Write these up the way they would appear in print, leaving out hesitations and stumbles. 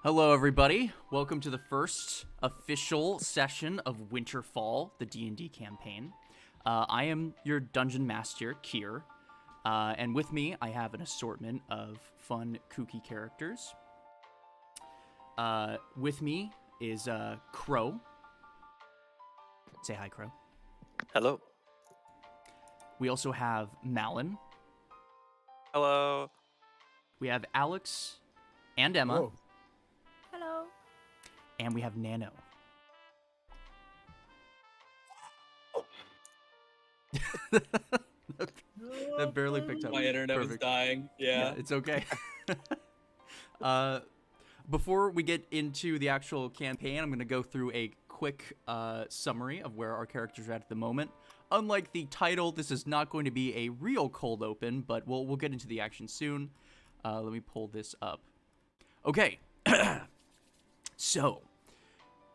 Hello, everybody. Welcome to the first official session of Winterfall, the D&D campaign. I am your dungeon master, Kier, and with me, I have an assortment of fun, kooky characters. With me is Crow. Say hi, Crow. Hello. We also have Malin. Hello. We have Alex and Emma. Hello. Hello. And we have Nano. That barely picked up. My internet was dying. Yeah. It's okay. Before we get into the actual campaign, I'm going to go through a quick summary of where our characters are at the moment. Unlike the title, this is not going to be a real cold open, but we'll get into the action soon. Let me pull this up. Okay. So,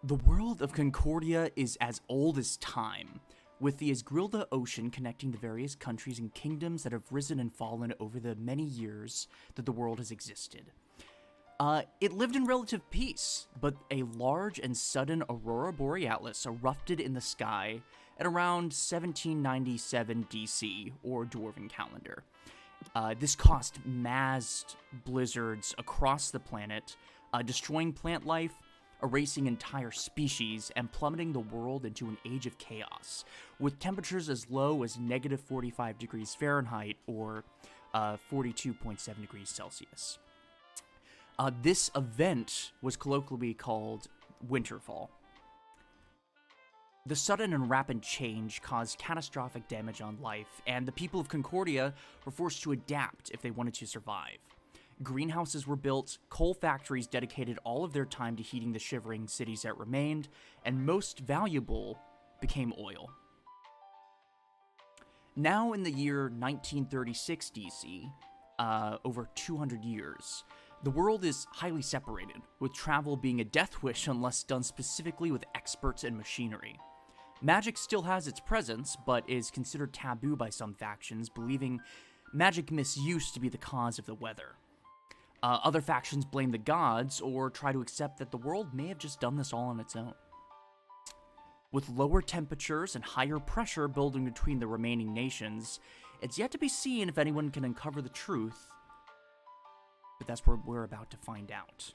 the world of Concordia is as old as time, with the Esgrilda Ocean connecting the various countries and kingdoms that have risen and fallen over the many years that the world has existed. It lived in relative peace, but a large and sudden aurora borealis erupted in the sky at around 1797 DC, or Dwarven calendar. This caused mass blizzards across the planet, destroying plant life, erasing entire species, and plummeting the world into an age of chaos, with temperatures as low as negative 45 degrees Fahrenheit or 42.7 degrees Celsius. This event was colloquially called Winterfall. The sudden and rapid change caused catastrophic damage on life, and the people of Concordia were forced to adapt if they wanted to survive. Greenhouses were built, coal factories dedicated all of their time to heating the shivering cities that remained, and most valuable became oil. Now in the year 1936 DC, over 200 years, the world is highly separated, with travel being a death wish unless done specifically with experts and machinery. Magic still has its presence, but is considered taboo by some factions, believing magic misuse to be the cause of the weather. Other factions blame the gods, or try to accept that the world may have just done this all on its own. With lower temperatures and higher pressure building between the remaining nations, it's yet to be seen if anyone can uncover the truth, but that's what we're about to find out.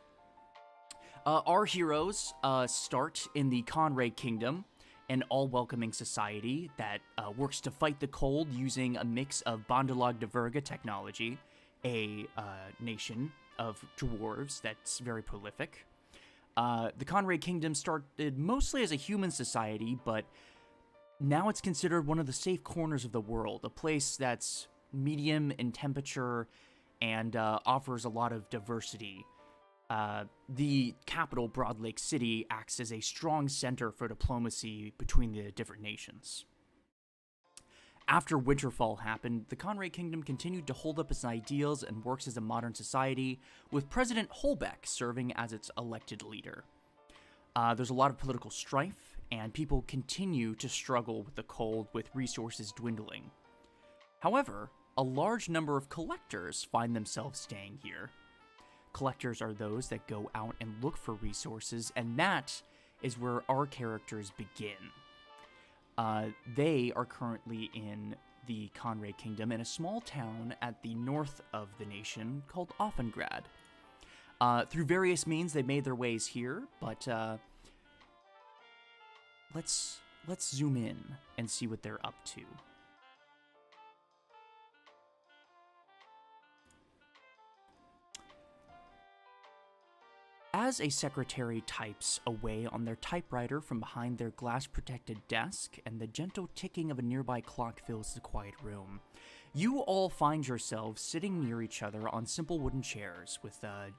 Our heroes start in the Conray Kingdom, an all-welcoming society that works to fight the cold using a mix of Bandalag de Verga technology, a nation of dwarves that's very prolific. The Conray Kingdom started mostly as a human society, but now it's considered one of the safe corners of the world, a place that's medium in temperature and offers a lot of diversity. The capital, Broad Lake City, acts as a strong center for diplomacy between the different nations. After Winterfall happened, the Conray Kingdom continued to hold up its ideals and works as a modern society, with President Holbeck serving as its elected leader. There's a lot of political strife, and people continue to struggle with the cold, with resources dwindling. However, a large number of collectors find themselves staying here. Collectors are those that go out and look for resources, and that is where our characters begin. They are currently in the Conray Kingdom in a small town at the north of the nation called Offengrad. Through various means, they made their ways here, but let's zoom in and see what they're up to. As a secretary types away on their typewriter from behind their glass-protected desk and the gentle ticking of a nearby clock fills the quiet room, you all find yourselves sitting near each other on simple wooden chairs with a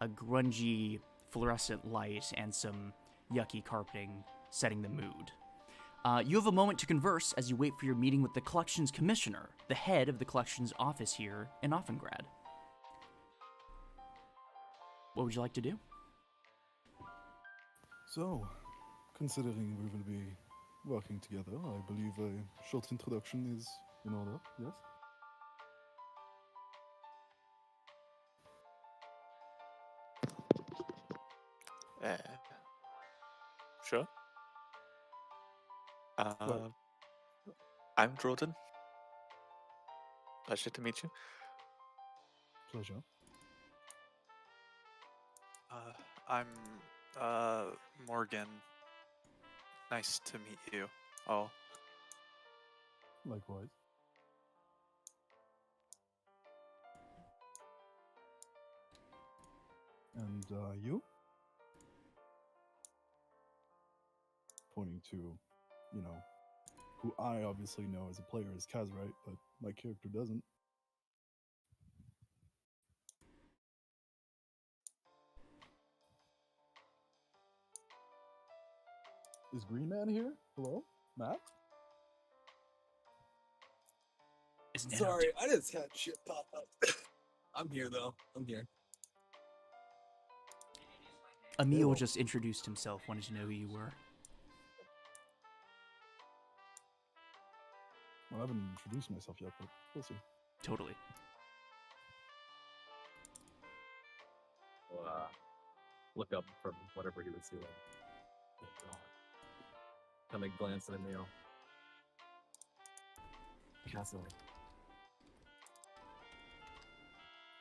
grungy fluorescent light and some yucky carpeting setting the mood. You have a moment to converse as you wait for your meeting with the collections commissioner, the head of the collections office here in Offengrad. What would you like to do? So, considering we will be working together, I believe a short introduction is in order, yes? Uh, sure. Well, I'm Jordan. Pleasure to meet you. pleasure. I'm Morgan. Nice to meet you. Oh, Likewise. And you? Pointing to, you know, who I obviously know as a player is Kazrite, but my character doesn't. Is Green Man here? Hello? Matt? Isn't it Sorry, I just had shit pop up. I'm here though. I'm here. Emil well. just introduced himself, wanted to know who you were. Well, I haven't introduced myself yet, but we'll see. Totally. Well, look up from whatever he was doing. Kind of glance at Emil. Castle.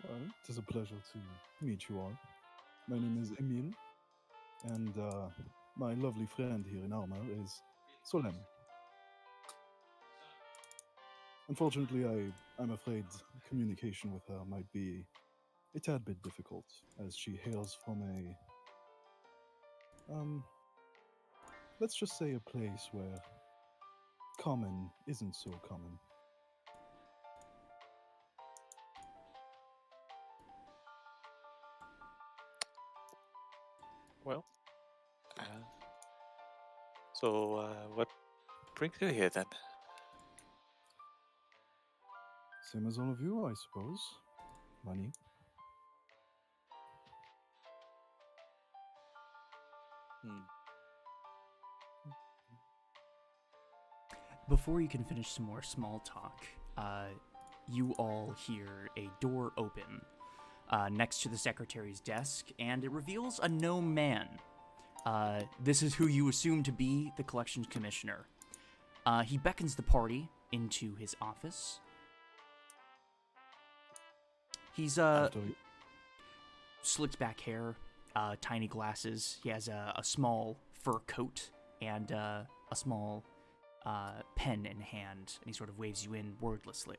Well, it is a pleasure to meet you all. My name is Emil, and my lovely friend here in armor is Solem. Unfortunately, I'm afraid communication with her might be a tad bit difficult, as she hails from let's just say a place where common isn't so common. well. So, what brings you here then? Same as all of you, I suppose. Money. Hmm. Before you can finish some more small talk, you all hear a door open next to the secretary's desk, and it reveals a gnome man. This is who you assume to be the collections commissioner. He beckons the party into his office. He's After slicked back hair, tiny glasses. He has a small fur coat and a small pen in hand, and he sort of waves you in wordlessly.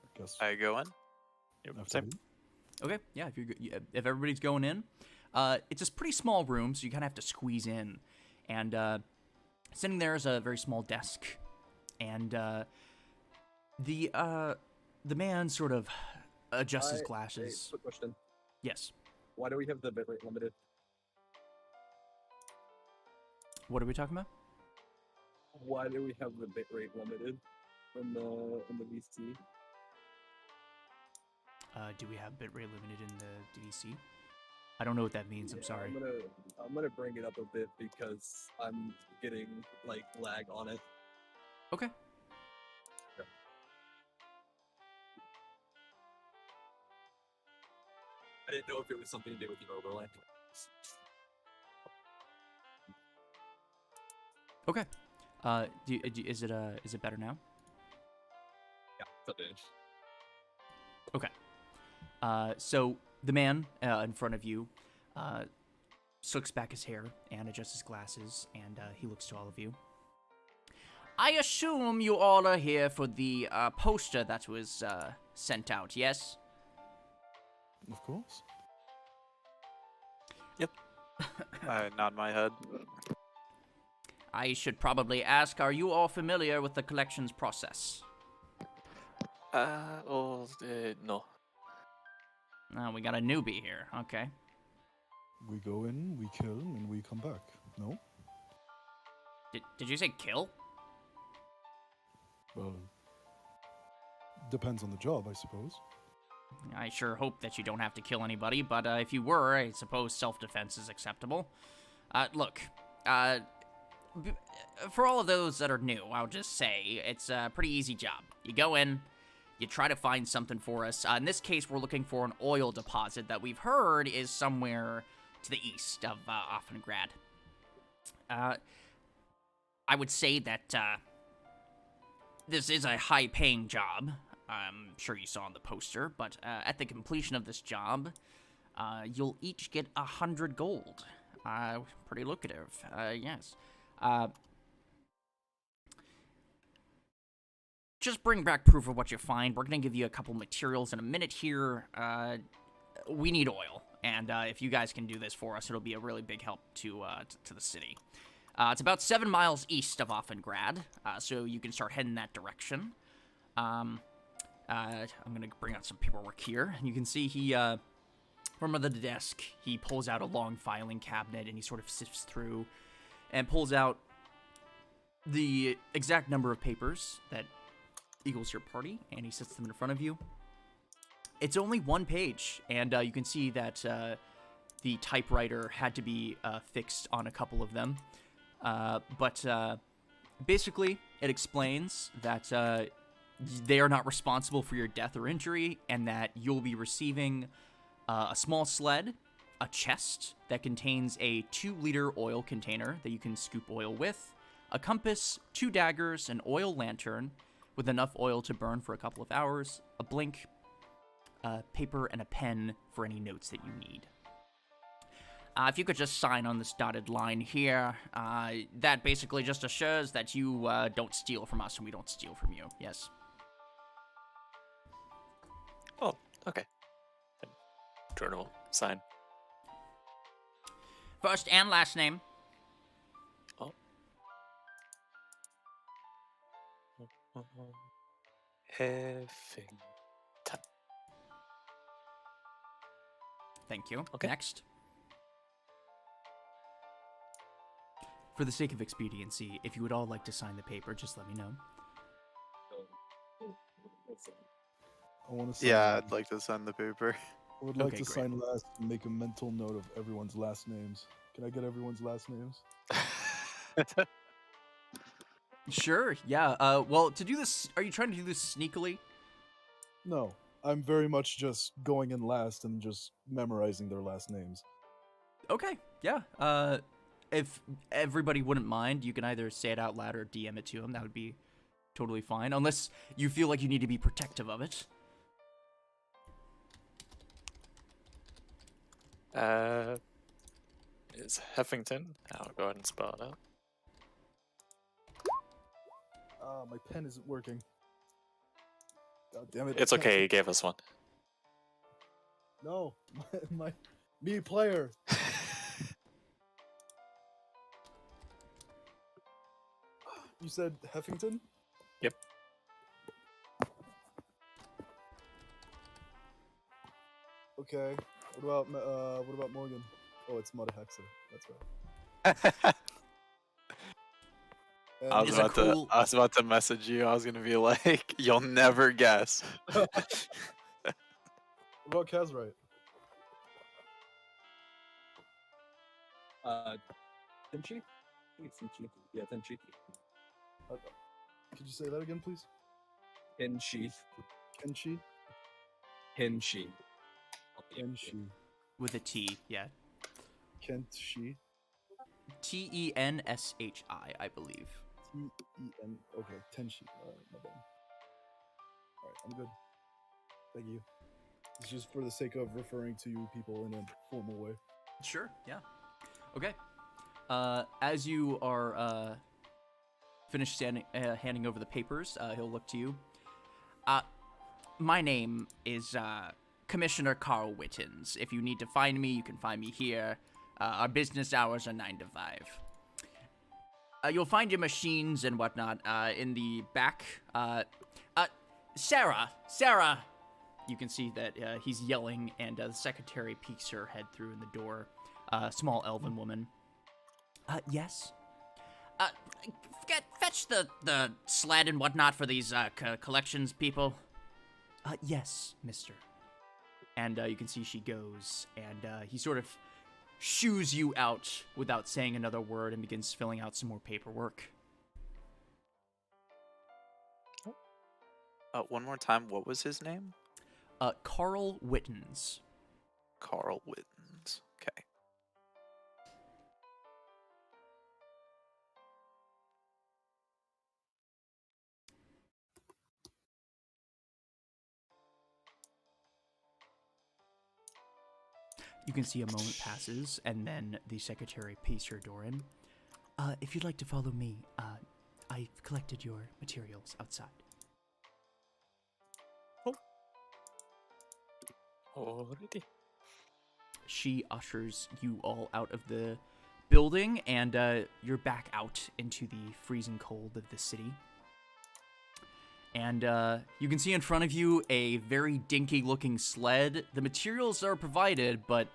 I guess I go in. Yep, after same. you. Okay, yeah, if everybody's going in, it's a pretty small room, so you kind of have to squeeze in. And sitting there is a very small desk, and the man sort of adjusts his glasses. Quick question. Yes. Why do we have the bitrate limited? What are we talking about? Why do we have the bitrate limited in the VC? Do we have bitrate limited in the DVC? I don't know what that means. I'm sorry. I'm gonna bring it up a bit because I'm getting like lag on it. Okay. I didn't know if it was something to do with your overlay. Okay. Is it better now? Yeah, it's up to inch. Okay. So the man in front of you slicks back his hair and adjusts his glasses, and he looks to all of you. I assume you all are here for the poster that was sent out, yes? Of course. I nod my head. I should probably ask, are you all familiar with the collections process? No. Oh, we got a newbie here. Okay. We go in, we kill, and we come back. No? Did you say kill? Well, depends on the job, I suppose. I sure hope that you don't have to kill anybody, but if you were, I suppose self-defense is acceptable. Look, for all of those that are new, I'll just say it's a pretty easy job. You go in, You try to find something for us. In this case, we're looking for an oil deposit that we've heard is somewhere to the east of Offengrad. I would say that this is a high-paying job. I'm sure you saw on the poster, but at the completion of this job, you'll each get 100 gold. Pretty lucrative, yes. Just bring back proof of what you find. We're going to give you a couple materials in a minute here. We need oil, and if you guys can do this for us, it'll be a really big help to the city. It's about 7 miles east of Offengrad, so you can start heading that direction. I'm going to bring out some paperwork here. You can see he, from under the desk, he pulls out a long filing cabinet, and he sort of sifts through and pulls out the exact number of papers that equals your party, and he sets them in front of you. It's only one page, and you can see that the typewriter had to be fixed on a couple of them. But basically, it explains that they are not responsible for your death or injury, and that you'll be receiving a small sled, a chest that contains a 2-liter oil container that you can scoop oil with, a compass, 2 daggers, an oil lantern with enough oil to burn for a couple of hours, a blink, paper, and a pen for any notes that you need. If you could just sign on this dotted line here, that basically just assures that you don't steal from us and we don't steal from you. Yes. Oh, okay. Jordan will sign. First and last name. Oh. Heffington. Thank you. Okay. Next. For the sake of expediency, if you would all like to sign the paper, just let me know. I want to sign. Yeah, I'd like to sign the paper. I would like Okay, to great. sign last and make a mental note of everyone's last names. Can I get everyone's last names? Sure, yeah. Well, to do this, are you trying to do this sneakily? No, I'm very much just going in last and just memorizing their last names. Okay, yeah. If everybody wouldn't mind, you can either say it out loud or DM it to him. That would be totally fine, unless you feel like you need to be protective of it. Is Heffington? I'll go ahead and spell it out. My pen isn't working. God damn it. It's I can't okay, see- he gave us one. No, me player. You said Heffington? Yep. Okay. What about Morgan? Oh, it's Mudhexa. That's right. And I was Is a about cool- to. I was about to message you. I was gonna be like, "You'll never guess." what about Kazrite? Tenchi? I think it's Tenchi. Yeah, Tenchi. Could you say that again, please? Tenchi. Kenshi? Tenchi. Kenshi. With a T, yeah. Kenshi. Tenshi, I believe. T-E-N. Okay, Tenshi. Alright, my bad. Alright, I'm good. Thank you. It's just for the sake of referring to you people in a formal way. Sure, yeah. Okay. As you are finished handing over the papers, he'll look to you. My name is Commissioner Carl Wittens. If you need to find me, you can find me here. Our business hours are 9 to 5. You'll find your machines and whatnot in the back. Sarah! You can see that he's yelling, and the secretary peeks her head through in the door. Small elven woman. Yes? Fetch the sled and whatnot for these collections people. Yes, mister. And you can see she goes, and he sort of shoos you out without saying another word and begins filling out some more paperwork. One more time, what was his name? Carl Wittens. Carl Wittens. Okay. You can see a moment passes, and then the secretary peeks her door in. If you'd like to follow me, I've collected your materials outside. Alrighty. She ushers you all out of the building, and you're back out into the freezing cold of the city. And you can see in front of you a very dinky-looking sled. The materials are provided, but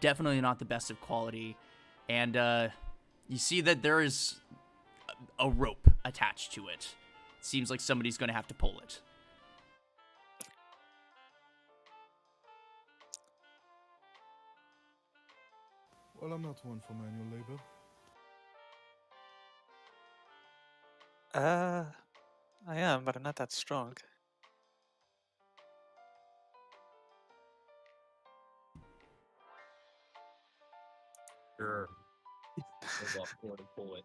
definitely not the best of quality. And you see that there is a rope attached to it. Seems like somebody's going to have to pull it. Well, I'm not one for manual labor. I am, but I'm not that strong. Sure. We'll walk forward and pull it.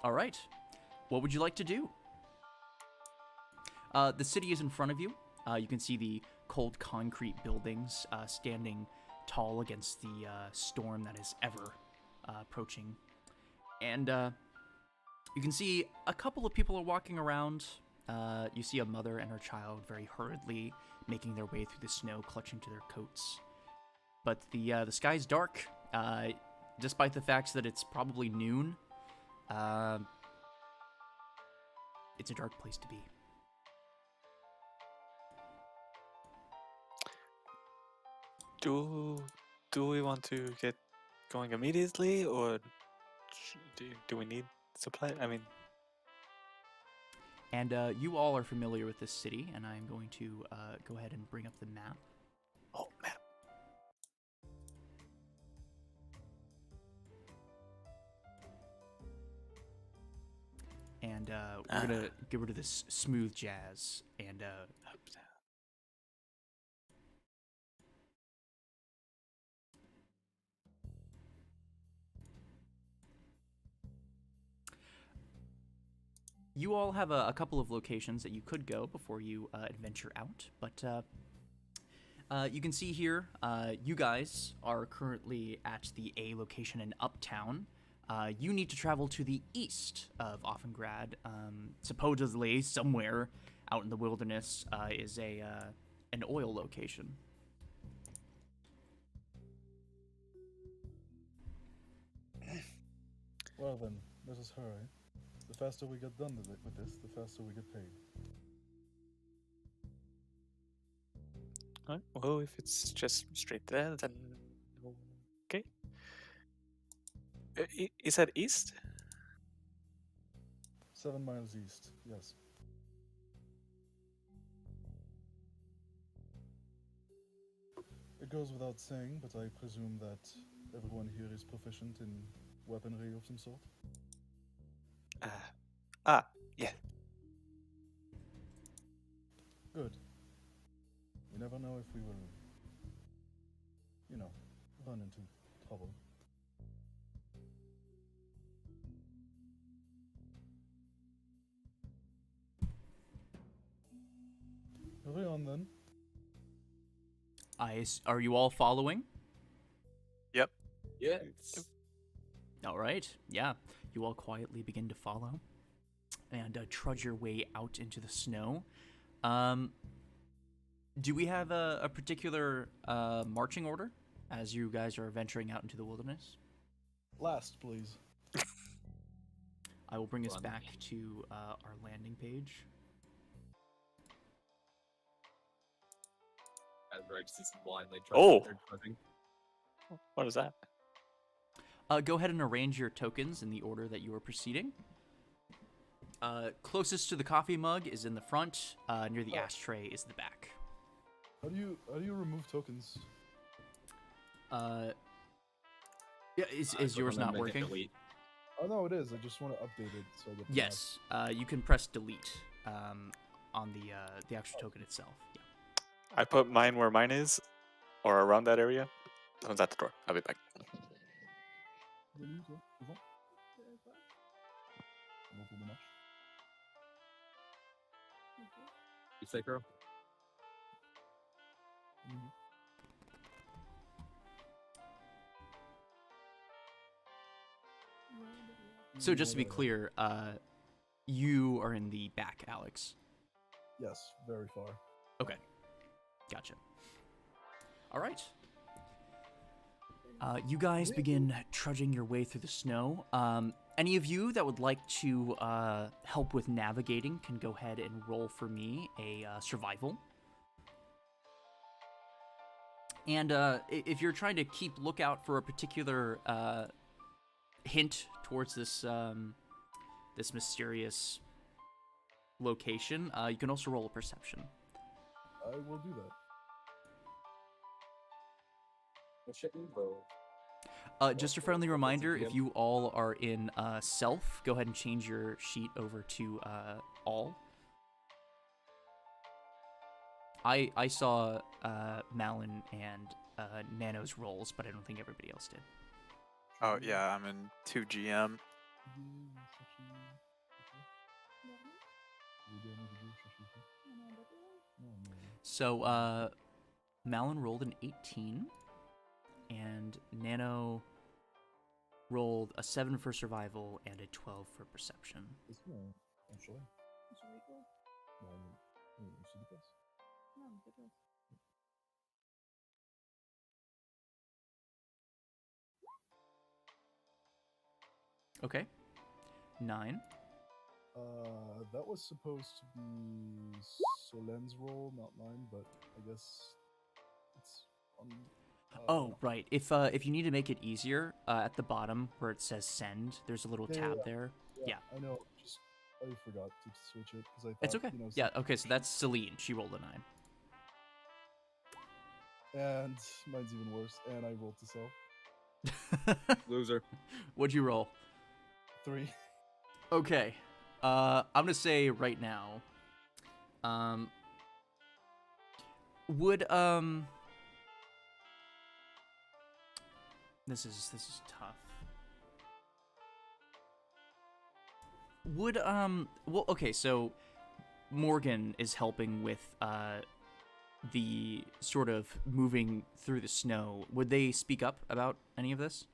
All right. What would you like to do? The city is in front of you. You can see the cold concrete buildings standing tall against the storm that is ever approaching. And you can see a couple of people are walking around. You see a mother and her child very hurriedly making their way through the snow, clutching to their coats. But the sky's dark, despite the fact that it's probably noon. It's a dark place to be. Do we want to get going immediately, or do we need supply? I mean, And you all are familiar with this city, and I'm going to go ahead and bring up the map. oh man. And we're going to get rid of this smooth jazz. And you all have a couple of locations that you could go before you adventure out. But you can see here, you guys are currently at the A location in Uptown. You need to travel to the east of Offengrad. Supposedly, somewhere out in the wilderness is an oil location. Well then, let us hurry. The faster we get done with this, the faster we get paid. Alright, well, if it's just straight there, then okay. Is that east? 7 miles east, yes. It goes without saying, but I presume that everyone here is proficient in weaponry of some sort. Yeah. Good. You never know if we will, run into trouble. Hurry on then. Are you all following? Yep. Yes. All right. Yeah. You all quietly begin to follow and trudge your way out into the snow. Do we have a particular marching order as you guys are venturing out into the wilderness? Last, please. I will bring us back to our landing page. As Rex is blindly Oh. trudging. What is that? Go ahead and arrange your tokens in the order that you are proceeding. Closest to the coffee mug is in the front. Near the ashtray is the back. How do you remove tokens? Yeah, is yours not working? Oh no, it is. I just want to update it so that. Yes, you can press delete on the actual token itself. Yeah. I put mine where mine is, or around that area. Someone's at the door. I'll be back. Bienvenue, toi. Au revoir. Bon tour de marche. You say, girl? Mhm. So just to be Voilà. clear, you are in the back, Alex. Yes, very far. Okay, gotcha. All right. You guys begin trudging your way through the snow. Any of you that would like to help with navigating can go ahead and roll for me a survival. And if you're trying to keep lookout for a particular hint towards this this mysterious location, you can also roll a perception. I will do that. Just a friendly reminder, if you all are in self, go ahead and change your sheet over to all. I saw Malin and Nano's rolls, but I don't think everybody else did. Oh yeah, I'm in 2GM. So Malin rolled an 18, and Nano rolled a 7 for survival and a 12 for perception. Est-ce qu'on change? Bah, on se déplace. Okay. 9. That was supposed to be Solen's roll, not mine, but I guess it's on. Oh, right. If you need to make it easier, at the bottom where it says send, there's a little tab there. Yeah. I know. Just I forgot to switch it because I thought. It's okay. You know, Yeah, okay, so that's Celine. She rolled a 9. And mine's even worse. And I rolled to self. Loser. What'd you roll? 3. Okay. I'm gonna say right now. Would This is tough. Would well, okay, so Morgan is helping with the sort of moving through the snow. Would they speak up about any of this?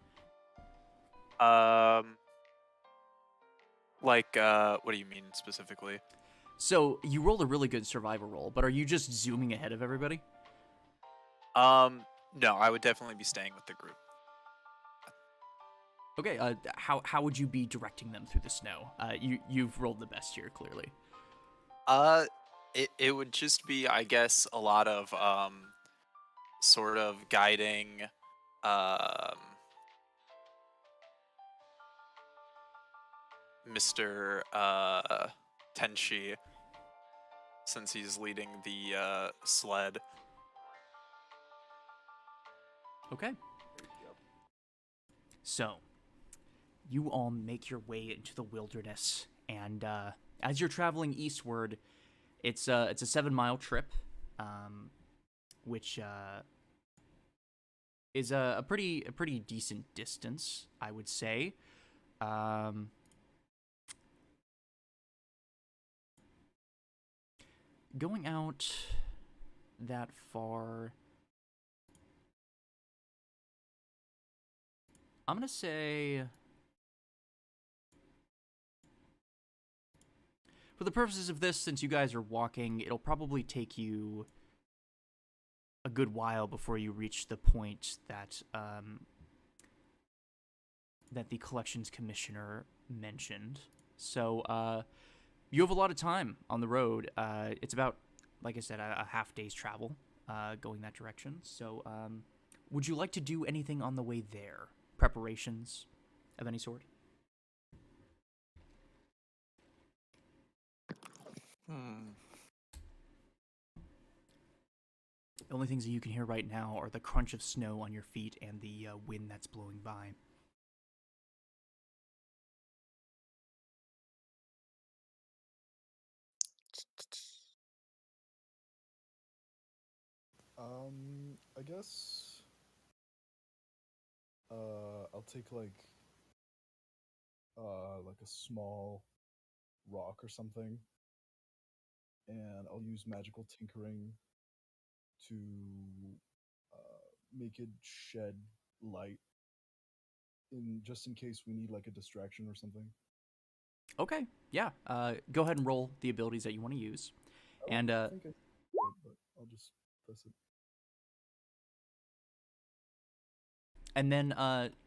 Like, what do you mean specifically? So you rolled a really good survivor roll, but are you just zooming ahead of everybody? No, I would definitely be staying with the group. Okay, how would you be directing them through the snow? You've rolled the best here, clearly. It would just be, I guess, a lot of sort of guiding Mr. Tenshi, since he's leading the sled. Okay. So, you all make your way into the wilderness, and as you're traveling eastward, it's a 7-mile trip, which is a pretty decent distance, I would say. Going out that far, I'm gonna say, for the purposes of this, since you guys are walking, it'll probably take you a good while before you reach the point that that the collections commissioner mentioned. So you have a lot of time on the road. It's about, like I said, a half day's travel going that direction. So would you like to do anything on the way there? Preparations of any sort? The only things that you can hear right now are the crunch of snow on your feet and the wind that's blowing by. I guess I'll take like a small rock or something, and I'll use magical tinkering to make it shed light in just in case we need like a distraction or something. Okay, yeah. Go ahead and roll the abilities that you want to use. I And don't think I did, but I'll just press it. and then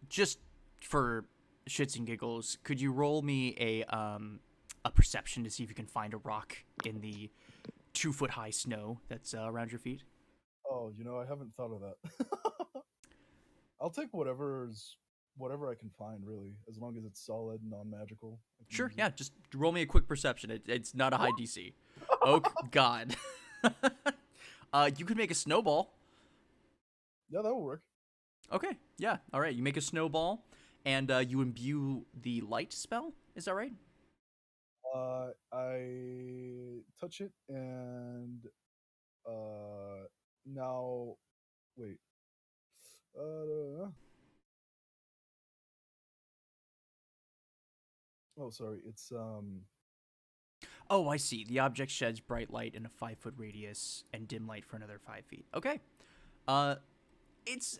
just for shits and giggles, could you roll me a perception to see if you can find a rock in the 2 foot high snow that's around your feet? Oh, I haven't thought of that. I'll take whatever I can find, really, as long as it's solid, non-magical. I can Sure, use it. yeah. Just roll me a quick perception. It's not a high DC. Oh God. You could make a snowball. Yeah, that will work. Okay, yeah. All right, you make a snowball, and you imbue the light spell. Is that right? I touch it, and now wait. Uh, oh, sorry. It's Oh, I see. The object sheds bright light in a 5 foot radius and dim light for another 5 feet. Okay. Uh, it's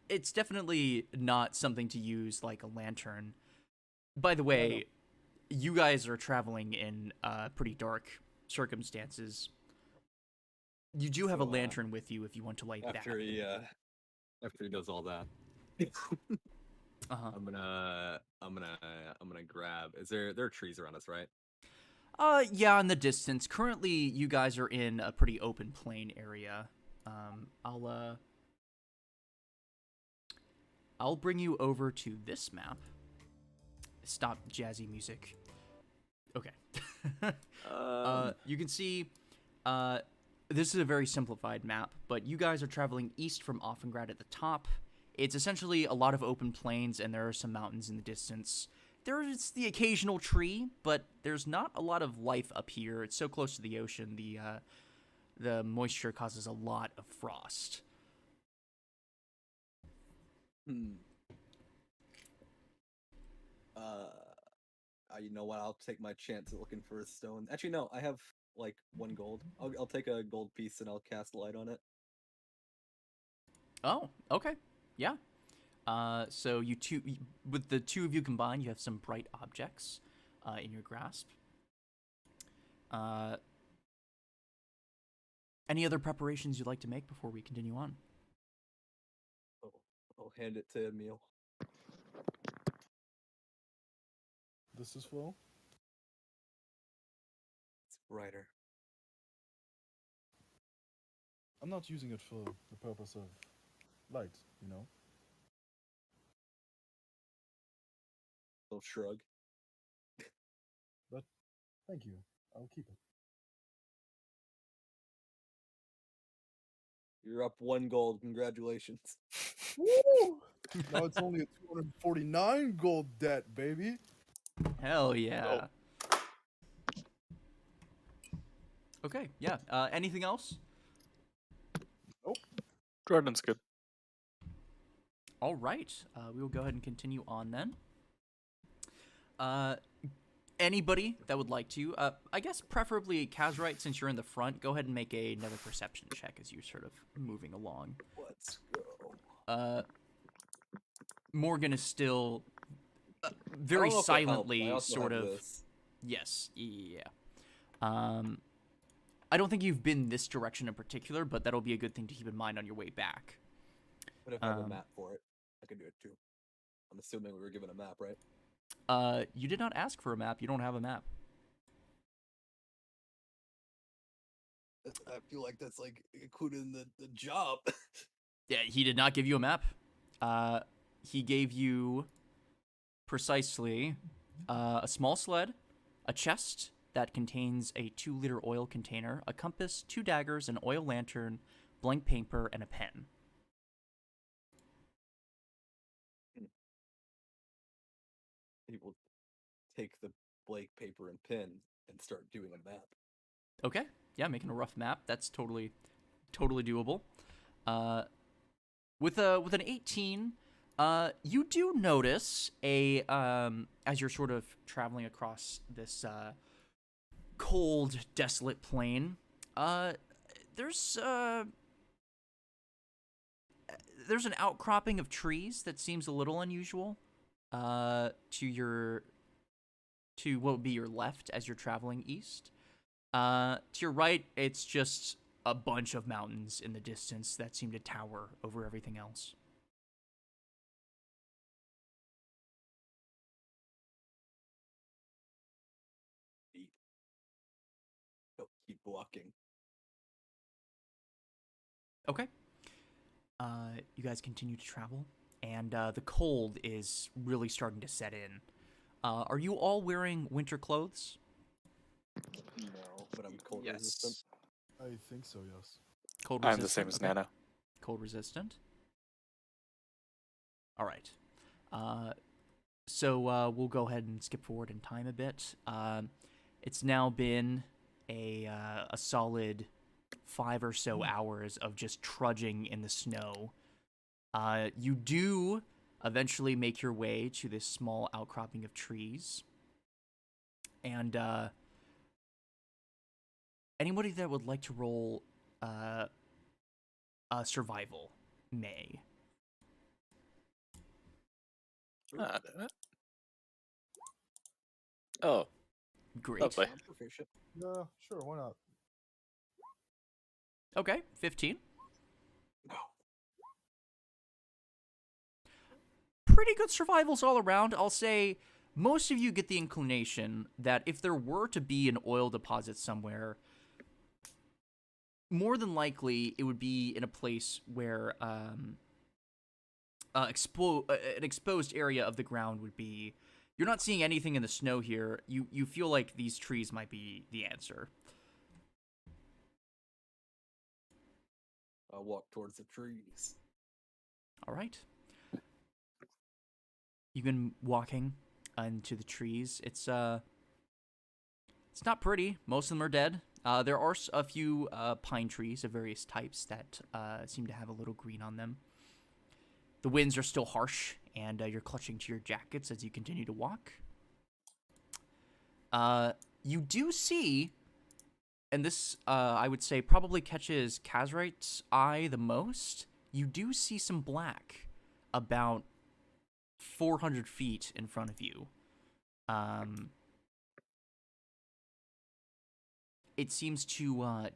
it's definitely not something to use like a lantern. By the way, you guys are traveling in pretty dark circumstances. You do have a So, lantern with you if you want to light after that. he after he does all that, Uh-huh. I'm gonna grab. There are trees around us, right? Yeah, in the distance. Currently, you guys are in a pretty open plain area. I'll bring you over to this map. Stop jazzy music. Okay. You can see, this is a very simplified map, but you guys are traveling east from Offengrad at the top. It's essentially a lot of open plains, and there are some mountains in the distance. There's the occasional tree, but there's not a lot of life up here. It's so close to the ocean, the moisture causes a lot of frost. Hmm. You know what? I'll take my chance at looking for a stone. Actually, no. I have like 1 gold. I'll take a gold piece and I'll cast light on it. Oh, okay. Yeah. So with the two of you combined, you have some bright objects in your grasp. Any other preparations you'd like to make before we continue on? Oh, I'll hand it to Emil. this is Flo. It's brighter. I'm not using it for the purpose of light. Little shrug. But thank you. I'll keep it. You're up 1 gold. Congratulations. Woo! Now it's only a 249 gold debt, baby. Hell yeah. Okay, yeah. Anything else? Jordan's good. All right. We will go ahead and continue on then. Anybody that would like to, I guess preferably Kazrite, since you're in the front, go ahead and make another perception check as you're sort of moving along. Let's go. Morgan is still I very don't know if it helps. I silently also sort have of. this. Yes, yeah. I don't think you've been this direction in particular, but that'll be a good thing to keep in mind on your way back. What if I have a map for it? I can do it too. I'm assuming we were given a map, right? You did not ask for a map. You don't have a map. I feel like that's like included in the job. Yeah, he did not give you a map. He gave you precisely a small sled, a chest that contains a 2-liter oil container, a compass, 2 daggers, an oil lantern, blank paper, and a pen. He will take the blank paper and pen and start doing a map. Okay, yeah, making a rough map. That's totally totally doable. With an 18, you do notice as you're sort of traveling across this cold, desolate plain, there's an outcropping of trees that seems a little unusual to what would be your left as you're traveling east. To your right, it's just a bunch of mountains in the distance that seem to tower over everything else. Keep walking. Okay. You guys continue to travel, and the cold is really starting to set in. Are you all wearing winter clothes? No, but I'm cold Yes. resistant. I think so, yes. Cold I'm resistant? the same as Okay. Nana. Cold resistant. All right. So we'll go ahead and skip forward in time a bit. It's now been a solid 5 or so hours of just trudging in the snow. You do eventually make your way to this small outcropping of trees. And anybody that would like to roll survival may. Oh, Great. lovely. I'm proficient. Yeah, sure, why not? Okay, 15. No. Pretty good survivals all around. I'll say most of you get the inclination that if there were to be an oil deposit somewhere, more than likely it would be in a place where an exposed area of the ground would be. You're not seeing anything in the snow here. You feel like these trees might be the answer. I'll walk towards the trees. All right. You've been walking into the trees. It's not pretty. Most of them are dead. There are a few pine trees of various types that seem to have a little green on them. The winds are still harsh, and you're clutching to your jackets as you continue to walk. You do see, and this I would say probably catches Kazrite's eye the most, you do see some black about 400 feet in front of you. It seems to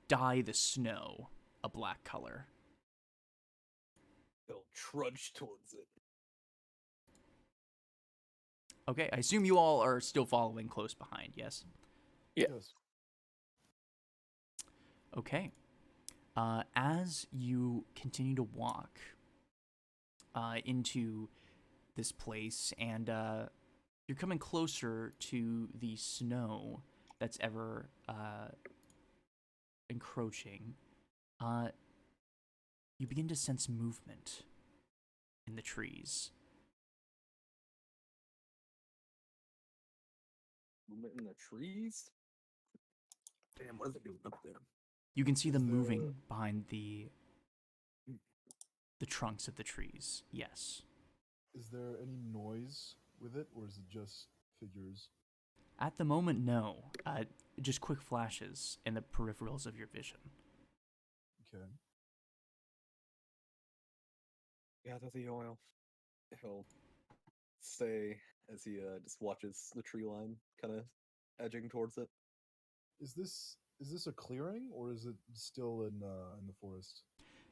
dye the snow a black color. They'll trudge towards it. Okay, I assume you all are still following close behind, yes? Yeah. Yes. Okay. As you continue to walk into this place, and you're coming closer to the snow that's ever encroaching, you begin to sense movement in the trees. Movement in the trees? Damn, what are they doing up there? You can see them Is there- moving behind the trunks of the trees. Yes. Is there any noise with it, or is it just figures? At the moment, no. Just quick flashes in the peripherals of your vision. Okay. Gather the oil. He'll say as he just watches the tree line kind of edging towards it. Is this a clearing, or is it still in the forest?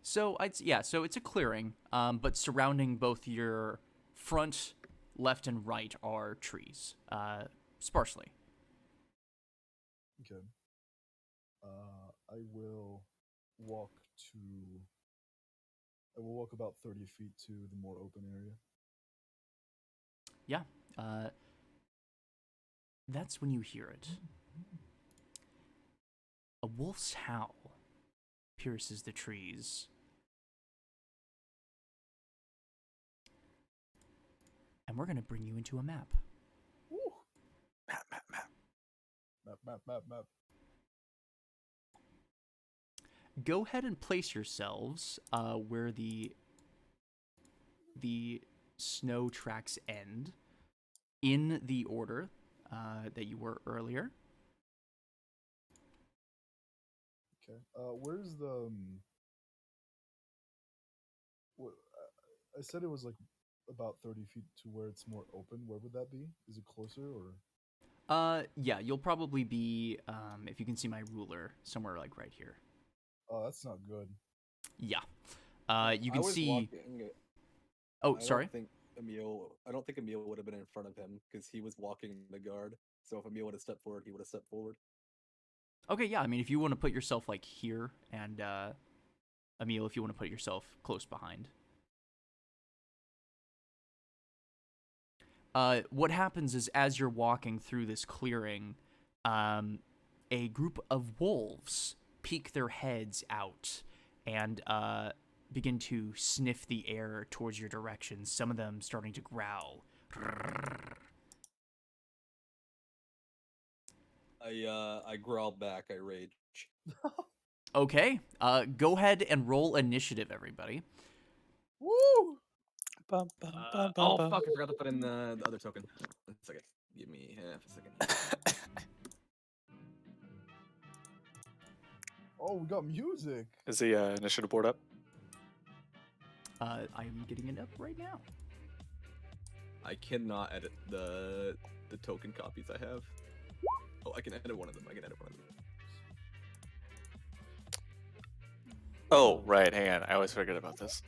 So so it's a clearing, but surrounding both your front, left, and right are trees, sparsely. Okay. I will walk about 30 feet to the more open area. Yeah. That's when you hear it. A wolf's howl pierces the trees. And we're going to bring you into a map. Woo! Map. Map. go ahead and place yourselves where the snow tracks end in the order that you were earlier. Okay. Where's the? I said it was like about 30 feet to where it's more open. Where would that be? Is it closer or? Yeah, you'll probably be, if you can see my ruler, somewhere like right here. Oh, that's not good. Yeah. You I can was see. walking. Oh, I sorry. don't think Emil would have been in front of him because he was walking the guard. So if Emil would have stepped forward, he would have stepped forward. Okay, yeah. I mean, if you want to put yourself like here, and Emil, if you want to put yourself close behind. What happens is as you're walking through this clearing, a group of wolves peek their heads out and begin to sniff the air towards your direction, some of them starting to growl. I growl back. I rage. Okay, go ahead and roll initiative, everybody. Woo! Bum, bum, bum, bum, Oh bum. fuck! I forgot to put in the other token. 1 second. Give me half a second. Oh, we got music. Is the initiative board up? I'm getting it up right now. I cannot edit the token copies I have. Oh, I can edit one of them. Oh, right. Hang on. I always forget about this.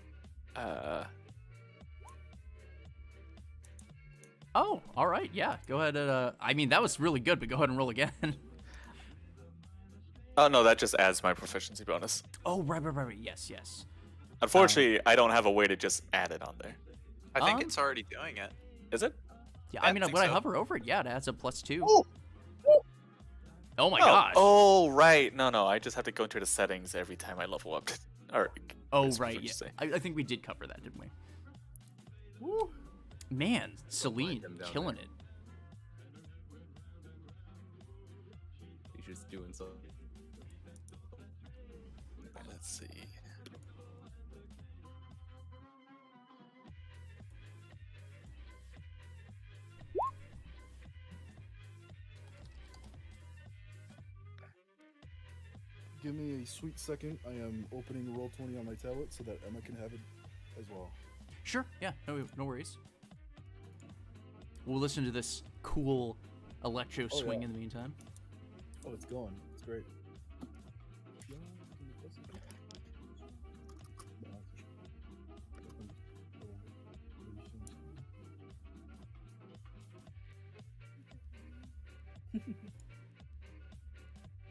Oh, all right, yeah. Go ahead and, I mean, that was really good, but go ahead and roll again. Oh, no, that just adds my proficiency bonus. Oh, right. Yes. Unfortunately, I don't have a way to just add it on there. I think Um, it's already doing it. Is it? Yeah, I I mean, think when I so. hover over it, yeah, it adds a +2. Oh! Oh my Oh, gosh. oh, right. No. I just have to go into the settings every time I level up. Or, Oh, that's what right, you yeah. say. I think we did cover that, didn't we? Woo! Man, Celine them down killing there. it. He's just doing so. Let's see. Give me a sweet second. I am opening Roll20 on my tablet so that Emma can have it as well. Sure, yeah, no worries. We'll listen to this cool electro Oh, swing yeah. in the meantime. Oh, it's going. It's great.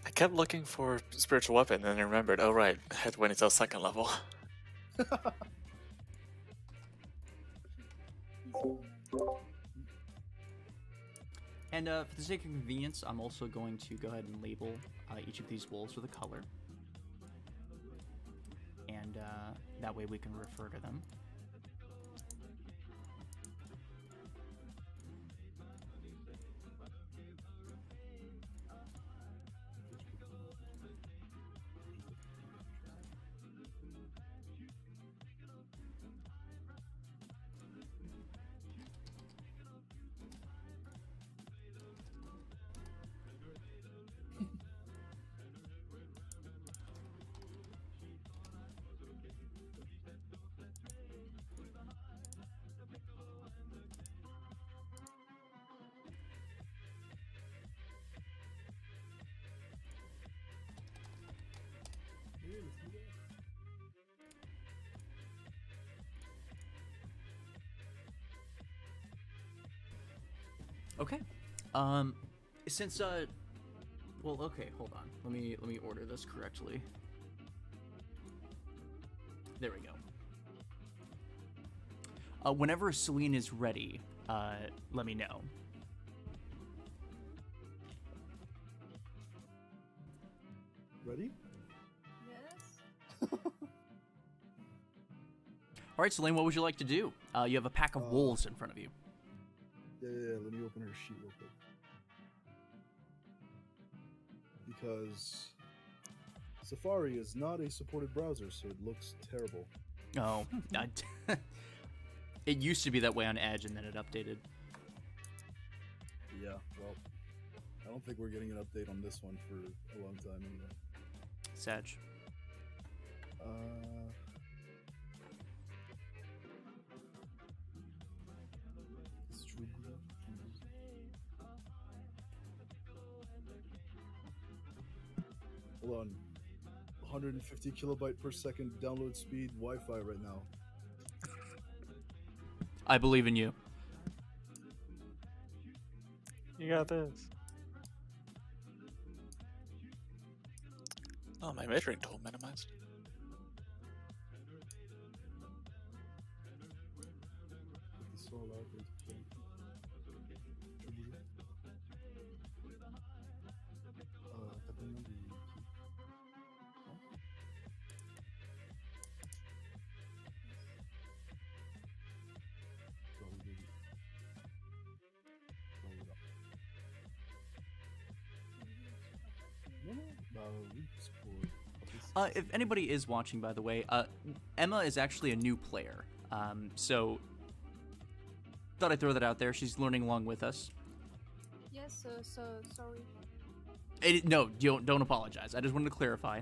I kept looking for spiritual weapon, and then I remembered, oh, right. I had to wait until second level. And for the sake of convenience, I'm also going to go ahead and label each of these wolves with a color. And that way we can refer to them. Okay. Since well, okay, hold on. Let me order this correctly. There we go. Whenever Celine is ready, let me know. Ready? Yes. All right, Celine, what would you like to do? You have a pack of wolves in front of you. Yeah. Let me open her sheet real quick. Because Safari is not a supported browser, so it looks terrible. Oh, it used to be that way on Edge, and then it updated. Yeah, well, I don't think we're getting an update on this one for a long time anyway. Sag. It's true. Hold on. 150 kilobyte per second download speed Wi-Fi right now. I believe in you. You got this. Oh, my measuring tool minimized. It's so loud, but it's okay. T'as combien de... If anybody is watching, by the way, Emma is actually a new player. So thought I'd throw that out there. She's learning along with us. Yes, so sorry. No, you don't apologize. I just wanted to clarify.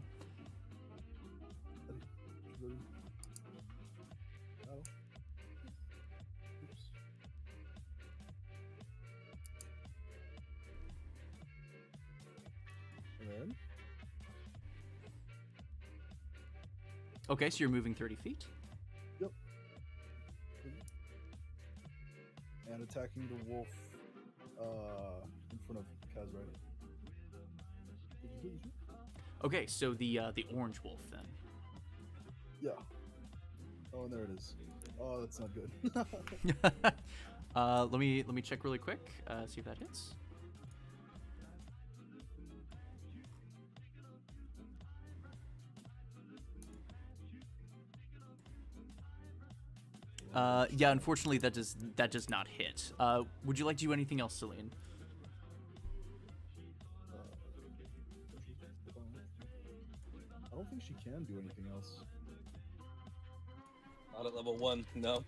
Okay, so you're moving 30 feet. Yep. And attacking the wolf in front of Kaz, right? Okay, so the orange wolf then. Yeah. Oh, and there it is. Oh, that's not good. Let me check really quick. See if that hits. Yeah, unfortunately that does not hit. Would you like to do anything else, Celine? I don't think she can do anything else. Not at level 1, no.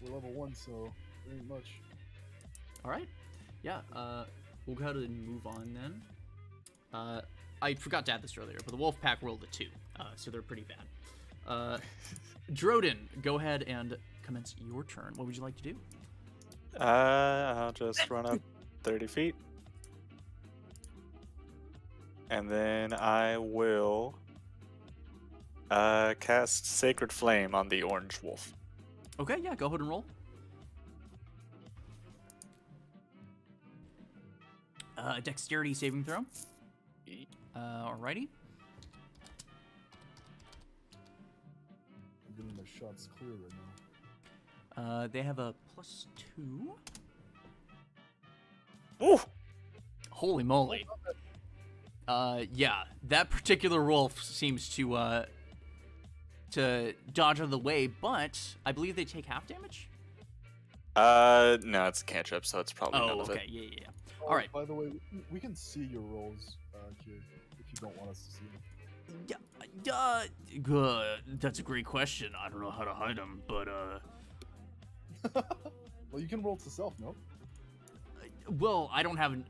We're level 1, so there ain't much. All right. Yeah. We'll go ahead and move on then. I forgot to add this earlier, but the wolf pack rolled a 2, so they're pretty bad. Droden, go ahead and commence your turn. What would you like to do? I'll just run up 30 feet. And then I will cast Sacred Flame on the orange wolf. Okay, yeah, go ahead and roll. Dexterity saving throw. Alrighty. I'm getting my shots clear right now. They have a +2. Ooh! Holy moly. Yeah, that particular wolf seems to dodge out of the way, but I believe they take half damage? No, it's a cantrip, so it's probably none of okay, it. yeah. Oh, All right. By the way, we can see your rolls, Kid, if you don't want us to see them. Good. That's a great question. I don't know how to hide them, but Well, you can roll to self, no? well, I don't have an.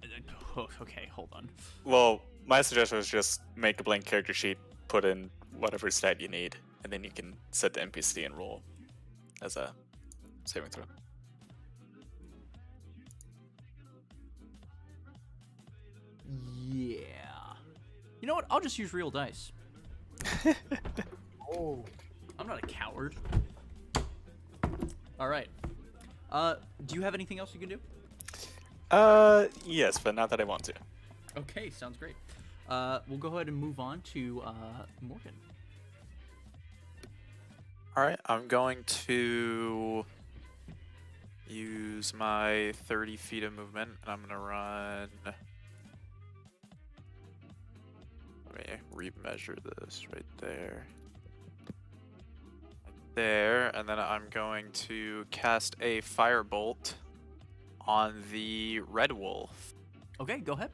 Okay, hold on. Well, my suggestion was just make a blank character sheet, put in whatever stat you need, and then you can set the NPC and roll as a saving throw. Yeah. You know what? I'll just use real dice. Oh. I'm not a coward. All right. Do you have anything else you can do? Yes, but not that I want to. Okay, sounds great. We'll go ahead and move on to Morgan. Alright, I'm going to use my 30 feet of movement, and I'm going to run... Let me remeasure this right there. There, and then I'm going to cast a firebolt on the red wolf. Okay, go ahead.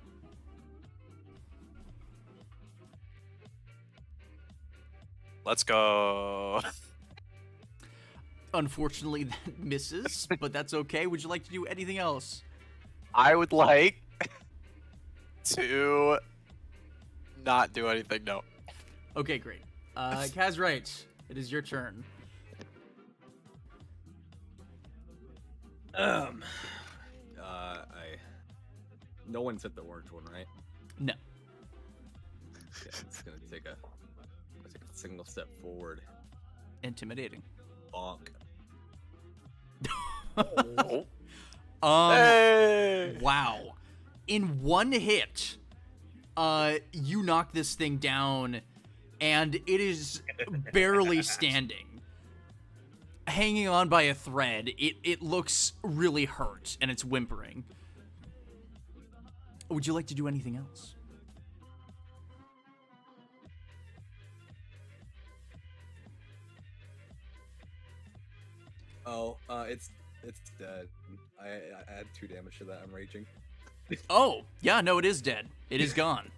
Let's go. Unfortunately, that misses, but that's okay. Would you like to do anything else? I would like to not do anything. No. Okay, great. Kazrite, it is your turn. No one's hit the orange one, right? No. Yeah, it's gonna take a single step forward. Intimidating. Bonk. Hey! Wow. In one hit, you knock this thing down, and it is barely standing. Hanging on by a thread, it looks really hurt, and it's whimpering. Would you like to do anything else? Oh, it's dead. I add 2 damage to that. I'm raging. Oh, yeah, no, it is dead. It is gone.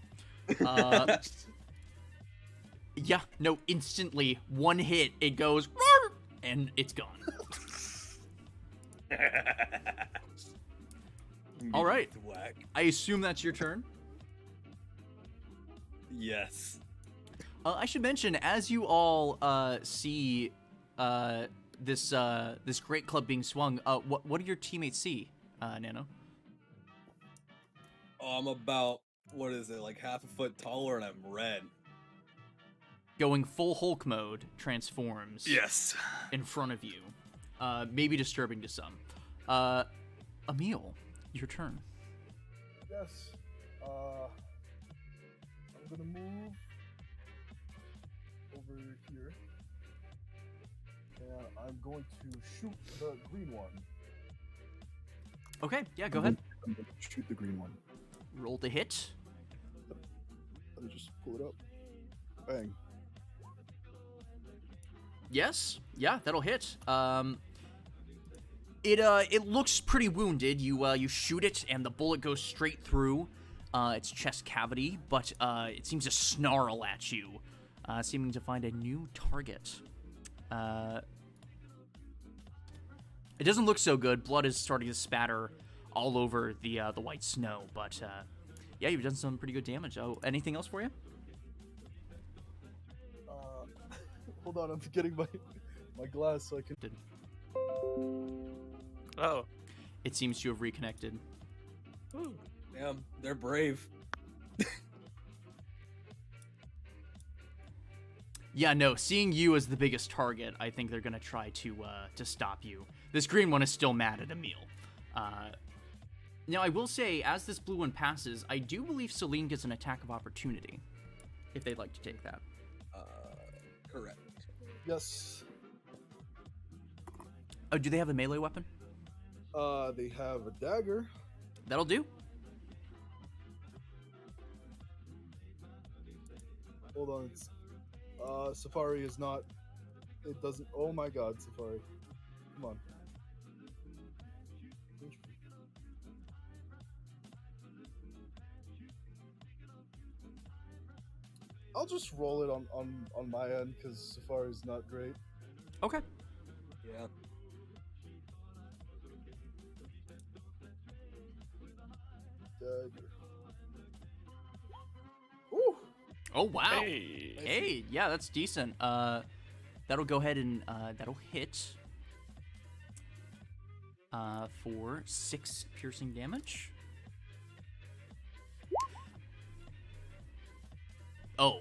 Yeah, no, instantly, one hit, it goes, "Roar!" and it's gone. All right. Whack. I assume that's your turn. Yes. I should mention, as you all see this great club being swung, what do your teammates see, Nano? Oh, I'm about, what is it, like half a foot taller, and I'm red. Going full Hulk mode transforms Yes. in front of you. Maybe disturbing to some. Emil, your turn. Yes. I'm gonna move over here. And I'm going to shoot the green one. Okay, yeah, go ahead. I'm gonna shoot the green one. Roll to hit. Let me just pull it up. Bang. Yes, yeah, that'll hit. It looks pretty wounded. You shoot it, and the bullet goes straight through its chest cavity, but it seems to snarl at you, seeming to find a new target. It doesn't look so good. Blood is starting to spatter all over the white snow, but yeah, you've done some pretty good damage. Oh, anything else for you? Hold on, I'm getting my glass so I can. Oh. It seems to have reconnected. Damn, they're brave. Yeah, no, seeing you as the biggest target, I think they're gonna try to stop you. This green one is still mad at Emil. Now, I will say, as this blue one passes, I do believe Celine gets an attack of opportunity, if they'd like to take that. Correct. Yes. Oh, do they have a melee weapon? They have a dagger. That'll do. Hold on. It's, Safari is not. It doesn't. Oh my God, Safari. Come on. I'll just roll it on my end because Safari's not great. Okay. Yeah. Dagger. Ooh. Oh, wow. Hey. Hey, yeah, that's decent. That'll go ahead and that'll hit for 6 piercing damage. Oh,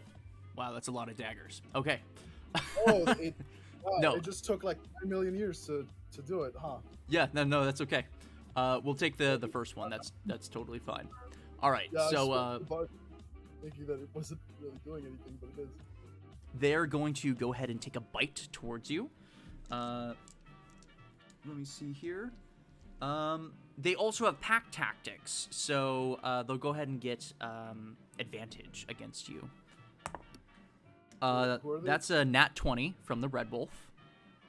wow, that's a lot of daggers. Okay. Oh, it, wow, No. it just took like 9 million years to do it, huh? Yeah, no, that's okay. We'll take the first one. That's totally fine. All right, Yeah, so thinking that it wasn't really doing anything, but it is. they're going to go ahead and take a bite towards you. Let me see here. They also have pack tactics, so they'll go ahead and get advantage against you. Who are they? That's a nat 20 from the Red Wolf.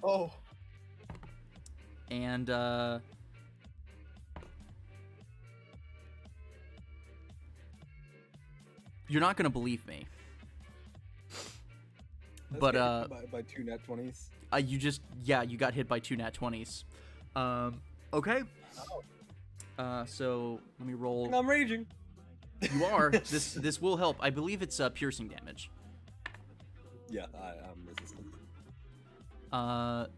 Oh, And you're not going to believe me. Let's But get hit by 2 nat 20s. you got hit by 2 nat 20s. Okay. So let me roll. I'm raging. You are. This will help. I believe it's piercing damage. Yeah, I'm resistant.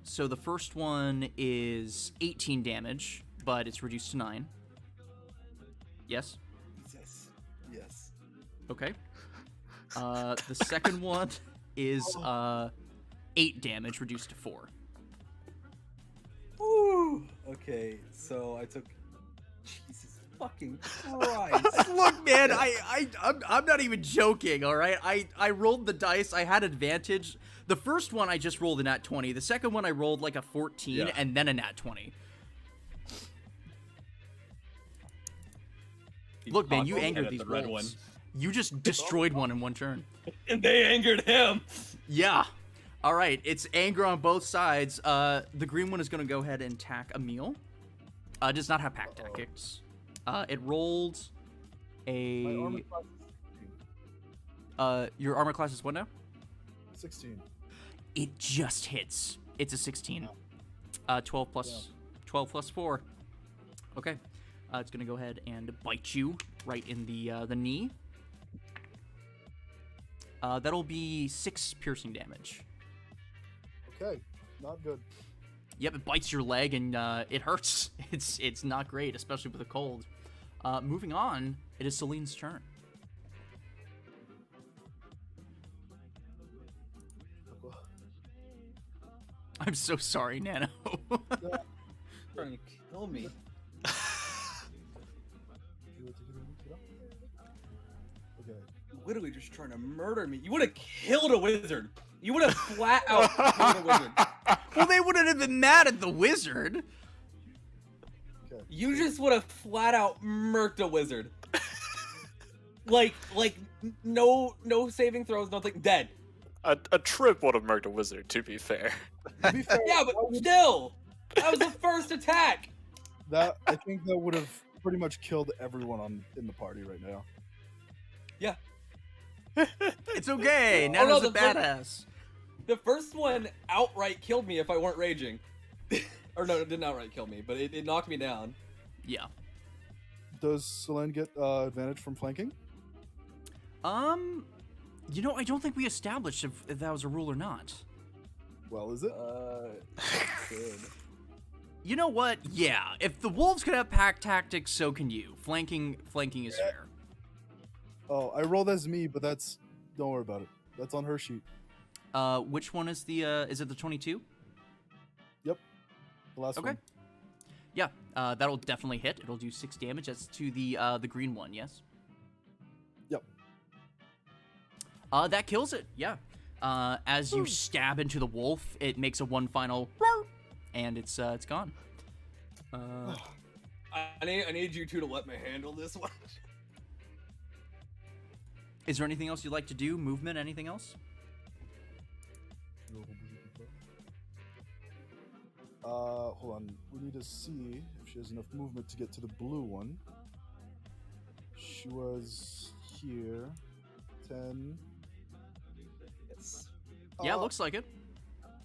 So the first one is 18 damage, but it's reduced to 9. Yes. Yes. Okay. The second one is 8 damage, reduced to 4. Woo! Okay, so I took. Jesus fucking Christ! Look, man, I'm not even joking. All right, I rolled the dice. I had advantage. The first one I just rolled a nat 20. The second one I rolled like a 14 and then a nat 20. Look, man, you angered these wolves. You just destroyed one in one turn. And they angered him. Yeah. All right, it's anger on both sides. The green one is going to go ahead and attack Emil. Does not have pack tactics. It rolled a. My armor class is Your armor class is what now? 16. It just hits. It's a 16. 12 plus 4. Okay. It's gonna go ahead and bite you right in the knee. That'll be 6 piercing damage. Okay, not good. Yep, it bites your leg and it hurts. It's not great, especially with the cold. Moving on, it is Celine's turn. I'm so sorry, Nano. Trying to kill me. Okay. Literally just trying to murder me. You would have killed a wizard. You would have flat out killed a wizard. Well, they wouldn't have been mad at the wizard. Okay. You just would have flat out murked a wizard. like no saving throws, nothing. Dead. A trip would have murked a wizard, to be fair. To be fair, Yeah, but still, that was the first attack. I think that would have pretty much killed everyone in the party right now. Yeah. It's okay. Oh, Nano's no, a badass. The first one outright killed me if I weren't raging. Or no, it didn't outright kill me, but it knocked me down. Yeah. Does Selene get advantage from flanking? You know, I don't think we established if that was a rule or not. Well, is it? Good. You know what? Yeah. If the wolves could have pack tactics, so can you. Flanking is fair. Oh, I rolled as me, but don't worry about it. That's on her sheet. Which one is is it the 22? Yep. The last Okay. one. Yeah, that'll definitely hit. It'll do 6 damage. That's to the green one, yes? Yep. That kills it, yeah. As you stab into the wolf, it makes a one final and it's gone. I need you two to let me handle this one. Is there anything else you'd like to do? Movement, anything else? Hold on. We need to see if she has enough movement to get to the blue one. She was here. 10. Yes. Yeah, looks like it.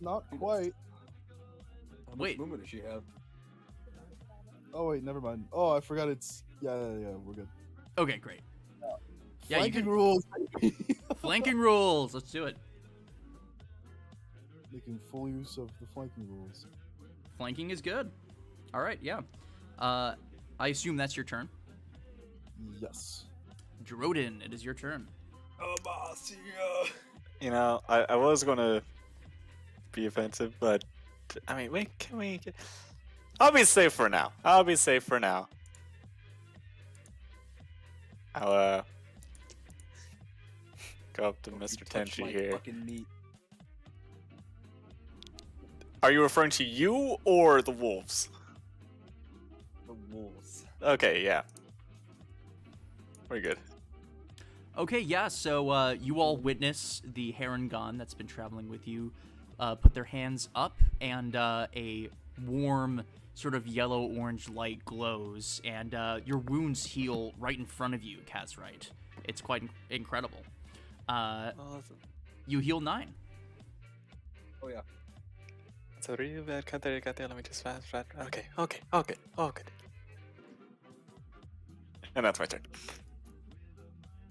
Not quite. How much Wait. movement does she have? Oh wait, never mind. Oh, I forgot it's yeah, we're good. Okay, great. Yeah, you Flanking can rules. flanking rules. Let's do it. Making full use of the flanking rules. Flanking is good. All right, yeah. I assume that's your turn. Yes. Drodin, it is your turn. You know, I was gonna be offensive, but I mean, wait, can we? I'll be safe for now. I'll go up to Don't Mr. you touch Tenchi my here. fucking meat. Are you referring to you or the wolves? The wolves. Okay, yeah. We're good. Okay, yeah, so you all witness the Harengon that's been traveling with you put their hands up, and a warm, sort of yellow-orange light glows, and your wounds heal right in front of you, Kazrite. It's quite incredible. Awesome. You heal 9. Oh yeah. It's a really bad cut there. You got there. Let me just fast. Okay. Okay. And that's my turn.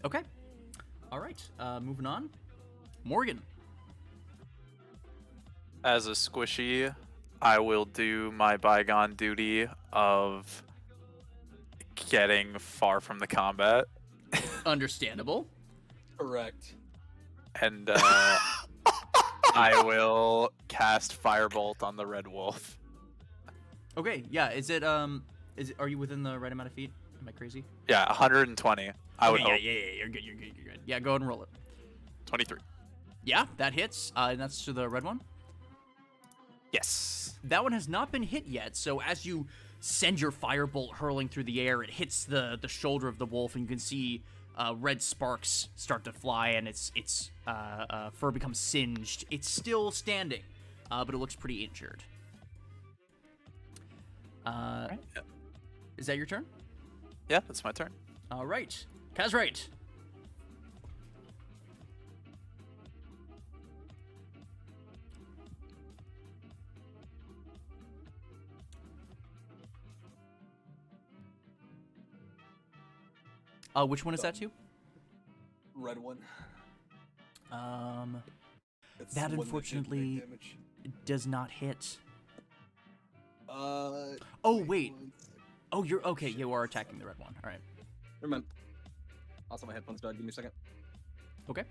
Okay. All right. Moving on. Morgan. As a squishy, I will do my bygone duty of getting far from the combat, Understandable. Correct. and I will cast Firebolt on the red wolf. Okay. Yeah. Is it? Are you within the right amount of feet? Am I crazy? Yeah, 120. I would Okay, hope. yeah. You're good. You're good. Yeah. Go ahead and roll it. 23. Yeah, that hits. And that's to the red one. Yes. That one has not been hit yet, so as you send your firebolt hurling through the air, it hits the shoulder of the wolf, and you can see red sparks start to fly, and its fur becomes singed. It's still standing, but it looks pretty injured. Is that your turn? Yeah, that's my turn. All right. Kazrite. Which one is that to? Red one. It's That one didn't unfortunately make damage. does not hit. Uh. Oh, wait. one sec. Oh, you're okay. You are attacking the red one. All right. Never mind. Also, my headphones died. Give me a second. Okay.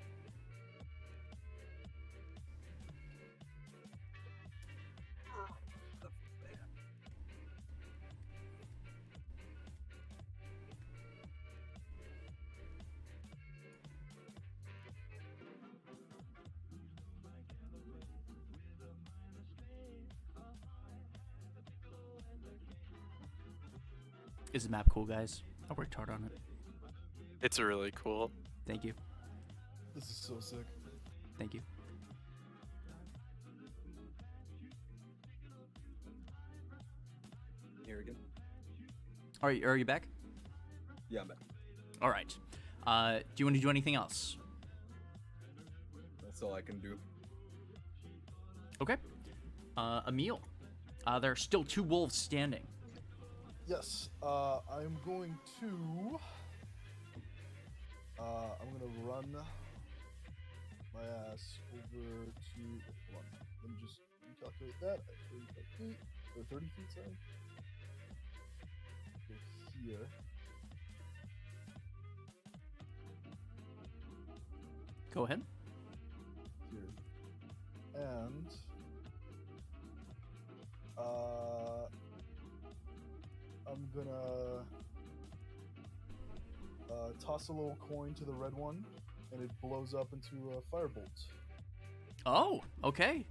Is the map cool, guys? I worked hard on it. It's really cool. Thank you. This is so sick. Thank you. Here again. Are you back? Yeah, I'm back. All right. Do you want to do anything else? That's all I can do. Okay. Emil. There are still two wolves standing. Yes, I'm going to. I'm gonna run my ass over to. Hold on. Let me just calculate that. 35 feet or 30 feet, sorry. Go here. Go ahead. Here. And I'm gonna toss a little coin to the red one, and it blows up into a firebolt. Oh, okay.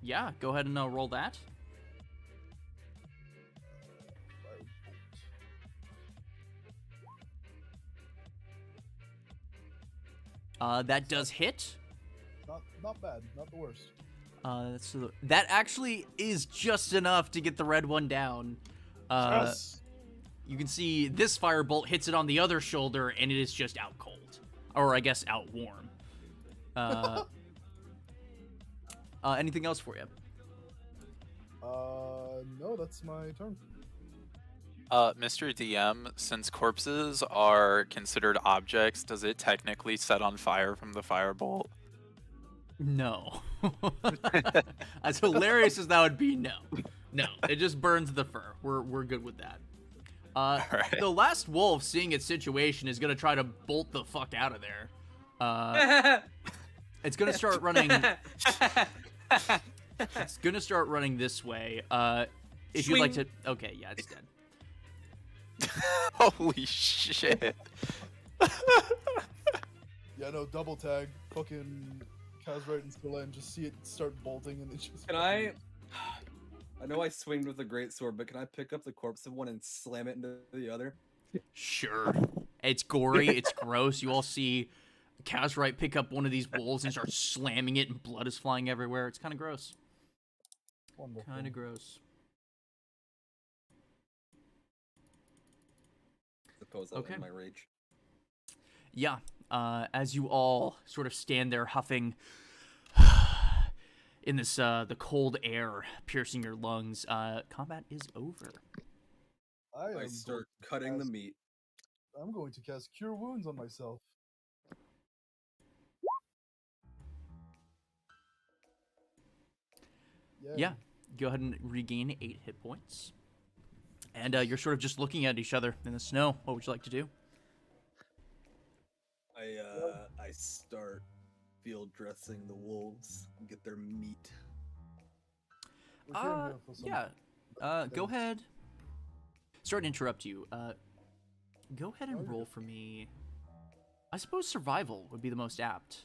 Yeah, go ahead and roll that. That does hit. Not bad, not the worst. That actually is just enough to get the red one down. Yes. You can see this firebolt hits it on the other shoulder, and it is just out cold, or I guess out warm. Anything else for you? No, that's my turn. Mr. DM, since corpses are considered objects, does it technically set on fire from the firebolt? No. As hilarious as that would be, no. No, it just burns the fur. We're good with that. Alright. The last wolf, seeing its situation, is gonna try to bolt the fuck out of there. It's gonna start running. It's gonna start running this way. If you'd like to, okay, yeah, it's dead. Holy shit. Yeah, no, double tag. Fucking Kazrite and Skilla, and just see it start bolting, and it just. Can I? I know I swinged with a great sword, but can I pick up the corpse of one and slam it into the other? Sure. It's gory. It's gross. You all see Kazrite pick up one of these wolves and start slamming it, and blood is flying everywhere. It's kind of gross. Wonderful. Kind of gross. Suppose I'll Okay. end my rage. Yeah. As you all sort of stand there huffing, in this the cold air piercing your lungs. Combat is over. I start cutting the meat. I'm going to cast Cure Wounds on myself. Yay. Yeah, go ahead and regain 8 hit points. And you're sort of just looking at each other in the snow. What would you like to do? I start field dressing the wolves and get their meat. We came here for some Yeah. Go things. ahead. Sorry to interrupt you. Go ahead and roll for me. I suppose survival would be the most apt.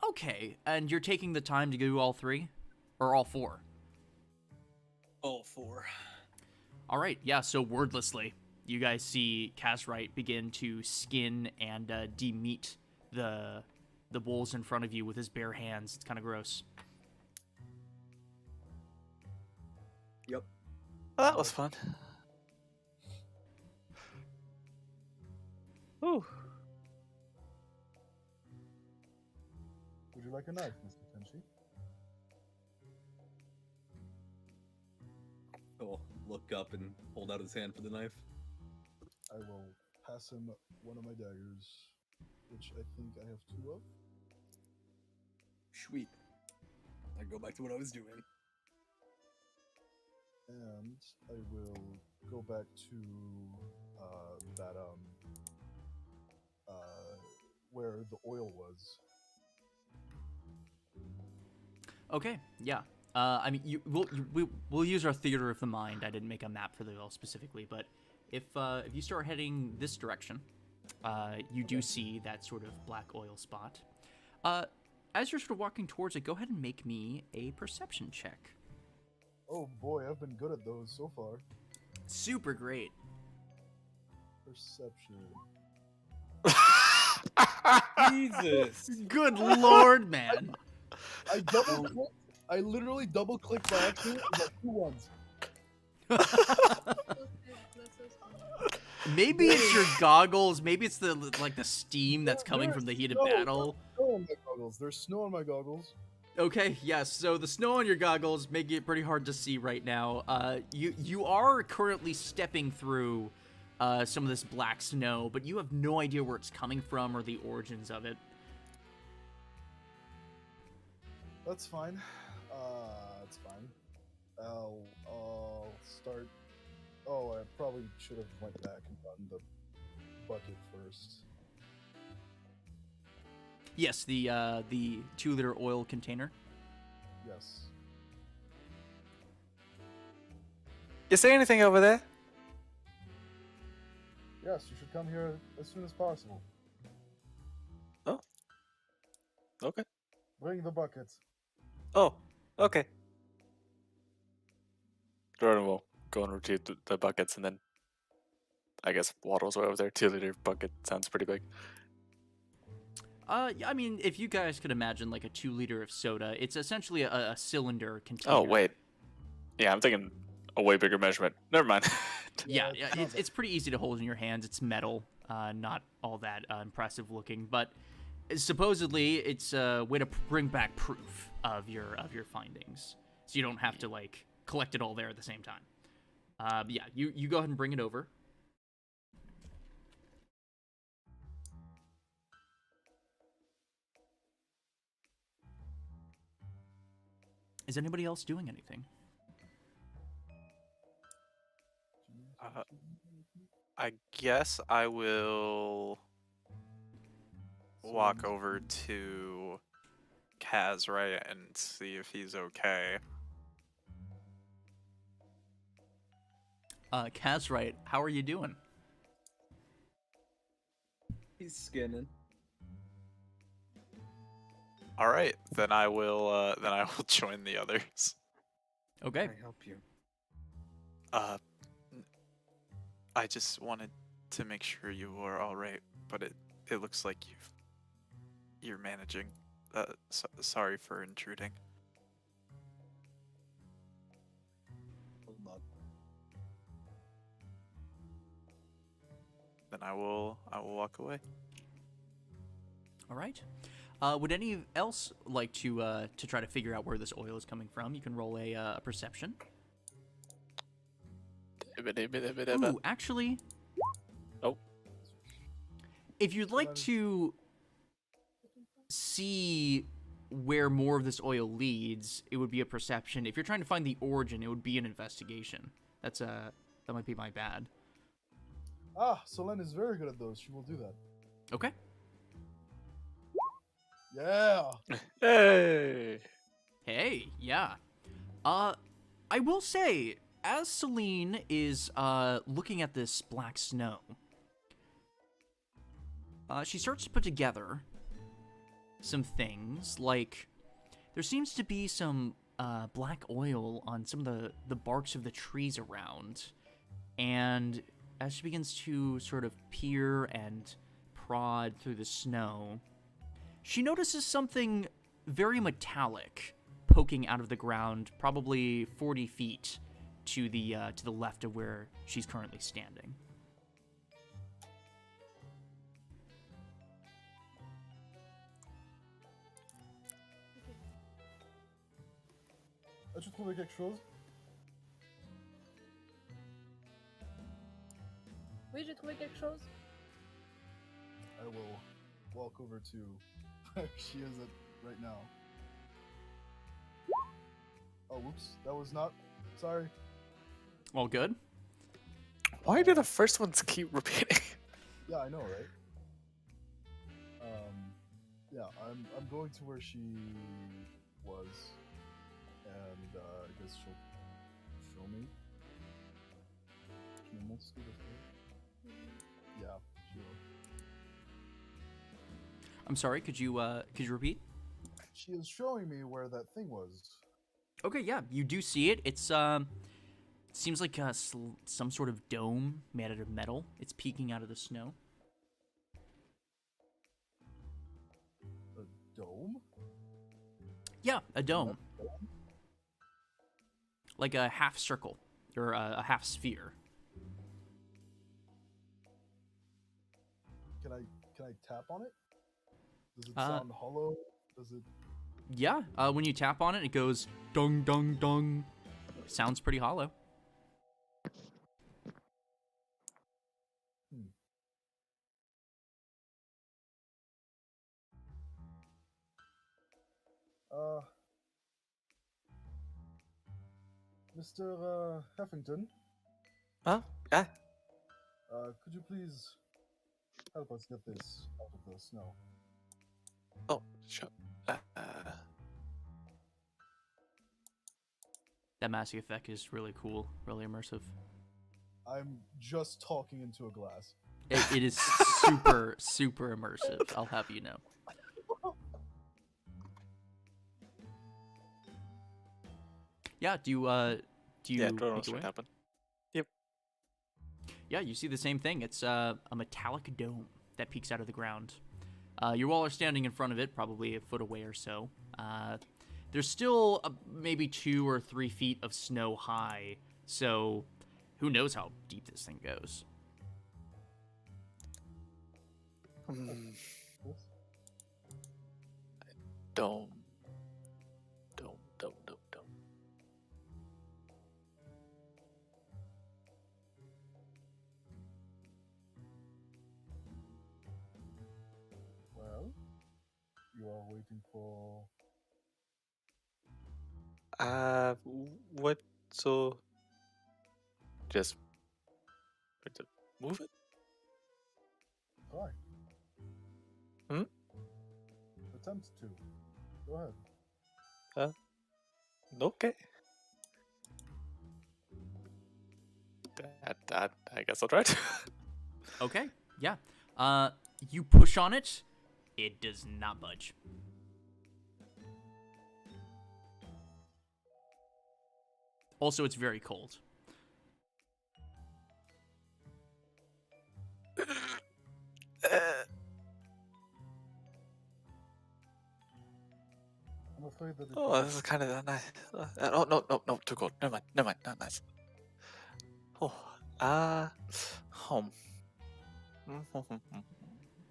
Okay, and you're taking the time to do all 3? Or all 4? All 4. All right, yeah, so wordlessly, you guys see Kazrite begin to skin and de-meat the wolves in front of you with his bare hands. It's kind of gross. Yep. Well, that was fun. Ooh. Would you like a knife, Mr. Tenchi? He'll look up and hold out his hand for the knife. I will pass him one of my daggers, which I think I have 2 of. Sweet. I go back to what I was doing. And I will go back to that where the oil was. Okay, yeah. I mean, we'll use our theater of the mind. I didn't make a map for the oil specifically, but if you start heading this direction, you do see that sort of black oil spot. As you're sort of walking towards it, go ahead and make me a perception check. Oh boy, I've been good at those so far. Super great. Perception. Jesus! Good lord, man. I literally double clicked by accident and got 2 ones. That's so funny. Maybe it's your goggles. Maybe it's the steam that's coming from the heat of battle. Snow on my goggles. There's snow on my goggles. Okay, yes. So the snow on your goggles make it pretty hard to see right now. You are currently stepping through some of this black snow, but you have no idea where it's coming from or the origins of it. That's fine. It's fine. I'll start. Oh, I probably should have went back and gotten the bucket first. Yes, the 2-liter oil container. Yes. Is there anything over there? Yes, you should come here as soon as possible. Oh. Okay. Bring the buckets. Oh. Okay. Jordan will go and retrieve the buckets, and then I guess waddles way over there. 2-liter bucket sounds pretty big. Yeah, I mean, if you guys could imagine like a 2-liter of soda, it's essentially a cylinder container. Oh wait. Yeah, I'm thinking a way bigger measurement. Never mind. Yeah, it's pretty easy to hold in your hands. It's metal, not all that impressive looking, but supposedly it's a way to bring back proof of your findings, so you don't have to like collect it all there at the same time. But yeah, you go ahead and bring it over. Is anybody else doing anything? I guess I will walk over to Kazrite and see if he's okay. Kazrite, how are you doing? He's skinning. All right, then I will join the others. Okay. I help you. I just wanted to make sure you were all right, but it looks like you're managing. Sorry for intruding. Hold on. then I will walk away. All right. Would any else like to try to figure out where this oil is coming from? You can roll a perception. Ooh, actually, Oh. if you'd like to see where more of this oil leads, it would be a perception. If you're trying to find the origin, it would be an investigation. That might be my bad. Ah, Solène is very good at those. She will do that. Okay. Yeah. Hey! Hey, yeah. I will say, as Celine is looking at this black snow, she starts to put together some things, like there seems to be some black oil on some of the barks of the trees around, and as she begins to sort of peer and prod through the snow, she notices something very metallic poking out of the ground, probably 40 feet to the left of where she's currently standing. As-tu trouvé quelque chose? Oui, j'ai trouvé quelque chose. I will walk over to where she is at right now. Oh, whoops. That was not... Sorry. All good? Why do the first ones keep repeating? Yeah, I know, right? Yeah, I'm going to where she was, and I guess she'll show me. She almost did it. Yeah, she will. I'm sorry, could you repeat? She is showing me where that thing was. Okay, yeah, you do see it. It's seems like some sort of dome made out of metal. It's peeking out of the snow. A dome? Yeah, a dome. Like a half circle or a half sphere. Can I tap on it? Does it sound hollow? Does it? Yeah, when you tap on it, it goes dung dung dung. Sounds pretty hollow. Mr. Heffington, Huh? Ah? could you please help us get this out of the snow? Oh, sure. That massive effect is really cool, really immersive. I'm just talking into a glass. It is super, super immersive, I'll have you know. Yeah, do you Yeah, don't know make what's away? gonna happen. Yep. Yeah, you see the same thing. It's a metallic dome that peeks out of the ground. You all are standing in front of it, probably a foot away or so. There's still maybe 2 or 3 feet of snow high, so who knows how deep this thing goes. Dome. Well, you are waiting for... What? So, just move it. Try. Hmm? Attempt to. Go ahead. Okay. That I guess I'll try to. Okay, yeah. You push on it, it does not budge. Also, it's very cold. I'm afraid that it Oh, this is kind of nice. Oh no, too cold. Never mind, not nice. Oh, home. I'm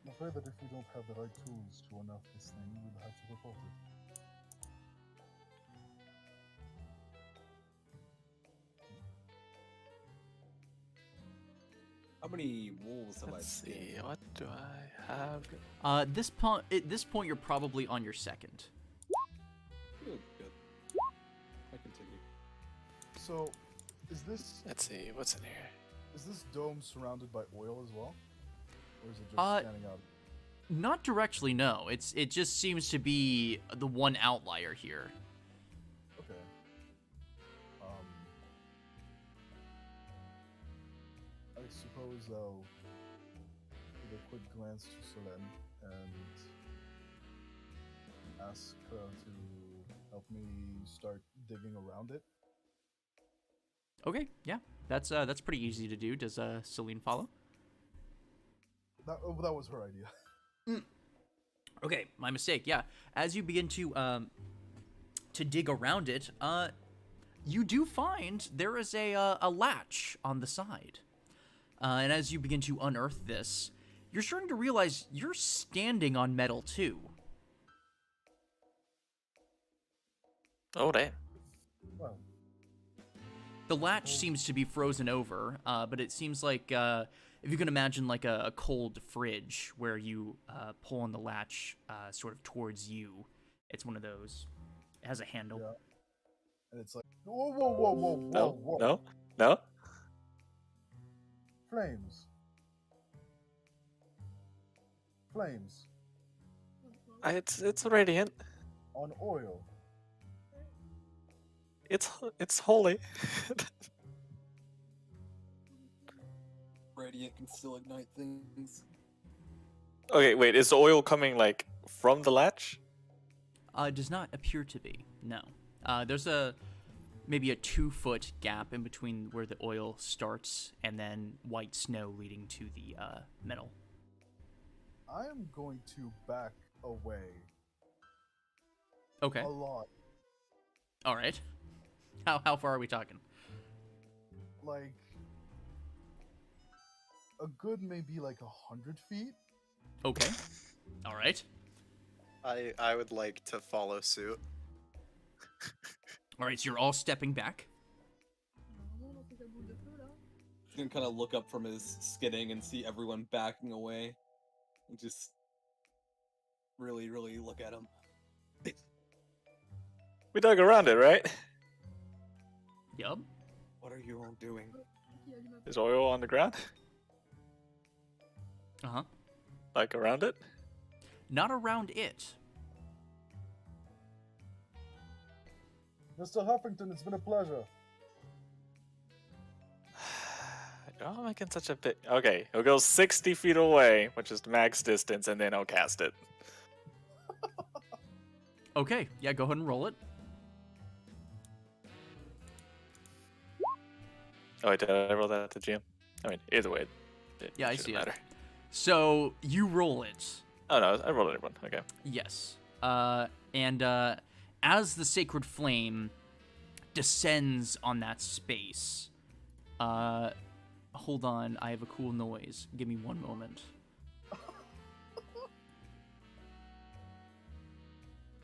afraid that if we don't have the right tools to unearth this thing, we'll have to report it. How many wolves have Let's I see, skinned? what do I have? At this point, you're probably on your second. Good, good. I continue. So, is this What's in here? dome surrounded by oil as well, or is it just Uh, standing out? Not directly, no. It just seems to be the one outlier here. Okay. I suppose I'll give a quick glance to Solen and ask her to help me start digging around it. Okay, yeah, that's pretty easy to do. Does Celine follow? That was her idea. Okay, my mistake. Yeah, as you begin to dig around it, you do find there is a latch on the side, and as you begin to unearth this, you're starting to realize you're standing on metal too. Oh, damn. Well, The latch seems to be frozen over, but it seems like if you can imagine like a cold fridge where you pull on the latch sort of towards you, it's one of those. It has a handle. yeah. And it's like, whoa, whoa, whoa, whoa, whoa, No, whoa. no, no. Flames. Flames. It's radiant. On oil. It's holy. Radiant can still ignite things. Okay, wait. Is the oil coming like from the latch? Does not appear to be. No. There's maybe a 2-foot gap in between where the oil starts and then white snow leading to the metal. I am going to back away Okay. a lot. All right. How far are we talking? Like, a good maybe like 100 feet. Okay. All right. I would like to follow suit. All right. So you're all stepping back. Normalement, on fait ta boule de feu, là. He's gonna kind of look up from his skidding and see everyone backing away, and just really, really look at him. We dug around it, right? Yup. What are you all doing? Qui allume un peu. Is oil on the ground? Uh huh. Like around it? Not around it. Mr. Huffington, it's been a pleasure. You're all making such a big. Okay, he'll go 60 feet away, which is the max distance, and then I'll cast it. Okay. Yeah. Go ahead and roll it. Oh, wait, did I roll that at the GM? I mean, either way, it Yeah, I shouldn't see it. matter. So you roll it. Oh no, I rolled everyone. Okay. Yes. And as the sacred flame descends on that space, hold on, I have a cool noise. Give me one moment.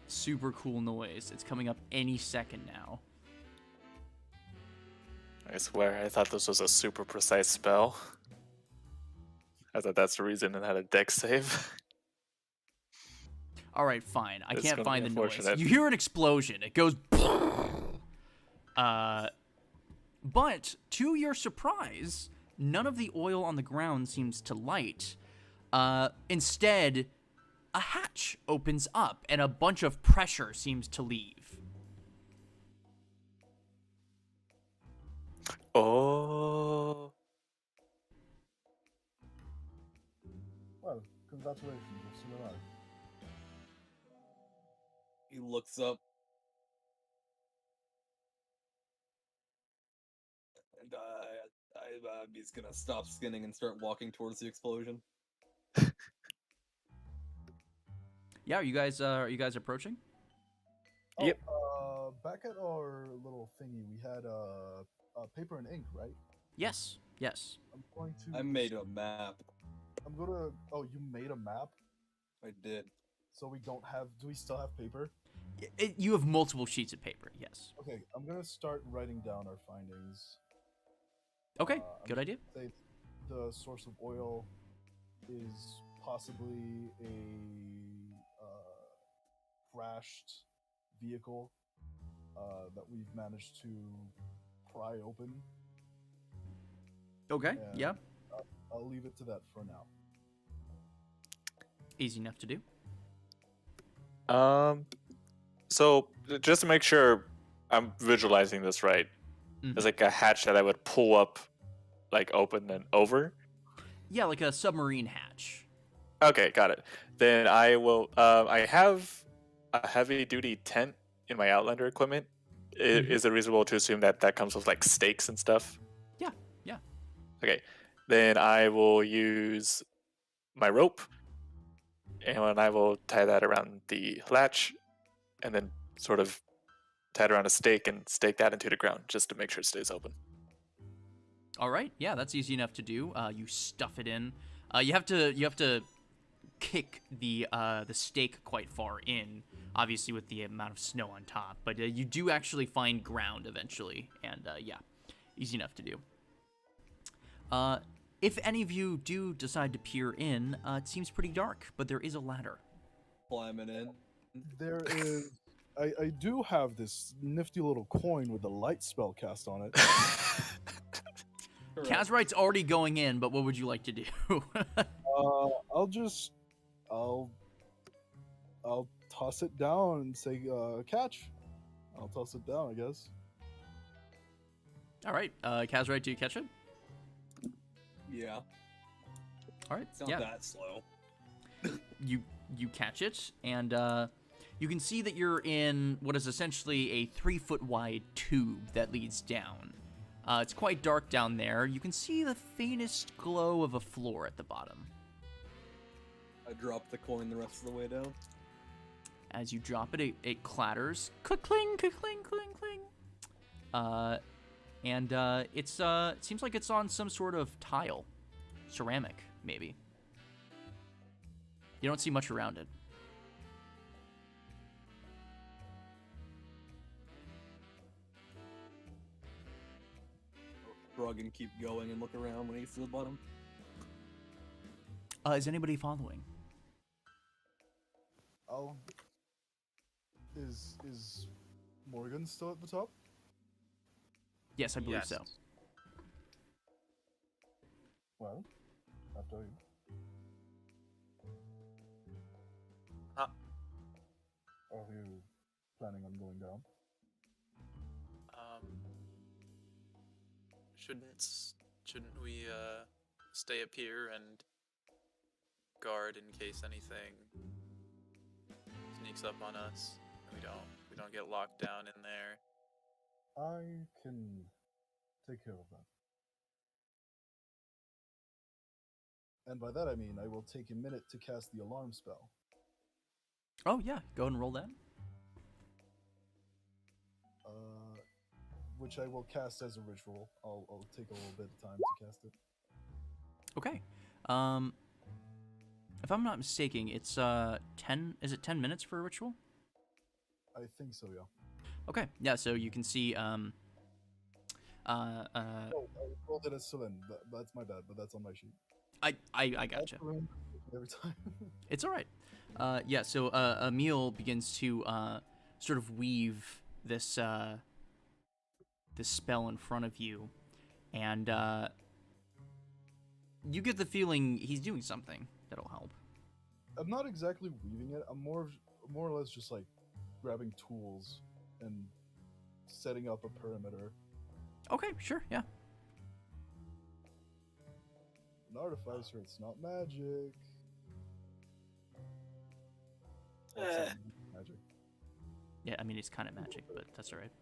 Super cool noise. It's coming up any second now. I swear, I thought this was a super precise spell. I thought that's the reason it had a dex save. All right, fine. I It's can't gonna find be the noise. unfortunate. You hear an explosion. It goes. But to your surprise, none of the oil on the ground seems to light. Instead, a hatch opens up and a bunch of pressure seems to leave. Oh. Well, congratulations, you're still alive. He looks up. And he's gonna stop skinning and start walking towards the explosion. Yeah, are you guys approaching? Oh, Yep. Back at our little thingy, we had paper and ink, right? Yes. Yes. I'm going to. I made a map. I'm gonna. Oh, you made a map, I did. so we don't have. Do we still have paper? You have multiple sheets of paper, yes. Okay, I'm gonna start writing down our findings. Okay, I'm good idea. Say the source of oil is possibly a crashed vehicle that we've managed to pry open. Okay, And yeah, I'll leave it to that for now. easy enough to do. So just to make sure I'm visualizing this right, Mhm. there's like a hatch that I would pull up, like open and over. Yeah, like a submarine hatch. Okay, got it. Then I will. I have a heavy-duty tent in my Outlander equipment. Mhm. Is it reasonable to assume that that comes with like stakes and stuff? Yeah, yeah. Okay, then I will use my rope, and I will tie that around the latch, and then sort of tie it around a stake and stake that into the ground just to make sure it stays open. All right, yeah, that's easy enough to do. You stuff it in. You have to kick the stake quite far in, obviously with the amount of snow on top. But you do actually find ground eventually, and yeah, easy enough to do. If any of you do decide to peer in, it seems pretty dark, but there is a ladder. Climbing in. There is. I do have this nifty little coin with a light spell cast on it. Correct. Kazrite's already going in, but what would you like to do? I'll toss it down and say catch. I'll toss it down, I guess. All right, Kazrite, do you catch it? Yeah. All right, It's not yeah. that slow. You catch it, and you can see that you're in what is essentially a 3-foot wide tube that leads down. It's quite dark down there. You can see the faintest glow of a floor at the bottom. I dropped the coin the rest of the way down. As you drop it, it clatters. Click-cling, click-cling, cling, cling. And it seems like it's on some sort of tile. Ceramic, maybe. You don't see much around it. Shrug and keep going and look around when he gets to the bottom. Is anybody following? I'll. Is Morgan still at the top? Yes, I believe Yes. so. Well, after you. Are you planning on going down? Shouldn't we stay up here and guard in case anything sneaks up on us? We don't get locked down in there. I can take care of that. And by that I mean I will take a minute to cast the alarm spell. Oh, yeah. Go ahead and roll that. Which I will cast as a ritual. I'll take a little bit of time to cast it. Okay. If I'm not mistaken, it's 10. Is it 10 minutes for a ritual? I think so, yeah. Okay. Yeah. So you can see. Oh, I rolled it as Celine. That's my bad, but that's on my sheet. I gotcha. Celine every time. It's all right. Yeah. So Emil begins to sort of weave this this spell in front of you, and you get the feeling he's doing something that'll help. I'm not exactly weaving it. I'm more or less just like grabbing tools and setting up a perimeter. Okay. Sure. Yeah. An artificer, it's not magic. Well, it's not magic. Yeah. I mean, it's kind of magic, but that's all right.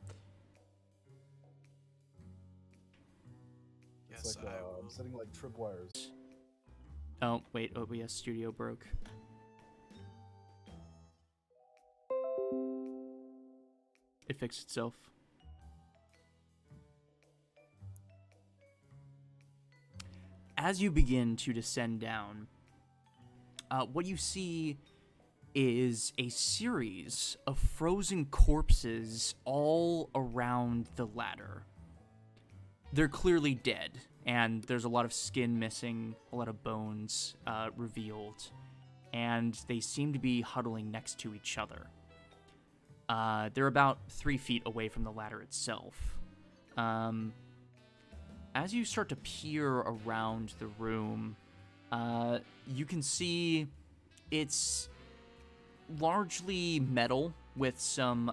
It's like I'm setting like tripwires. Oh wait. OBS Studio broke. It fixed itself. as you begin to descend down, what you see is a series of frozen corpses all around the ladder. They're clearly dead, and there's a lot of skin missing, a lot of bones revealed, and they seem to be huddling next to each other. They're about 3 feet away from the ladder itself. As you start to peer around the room, you can see it's largely metal with some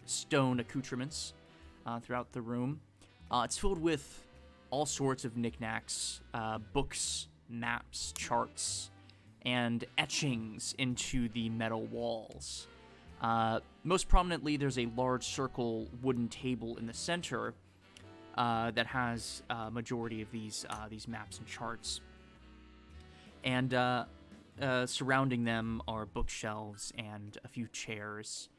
stone accoutrements throughout the room. It's filled with all sorts of knickknacks, books, maps, charts, and etchings into the metal walls. Most prominently, there's a large circle wooden table in the center that has a majority of these maps and charts. And surrounding them are bookshelves and a few chairs.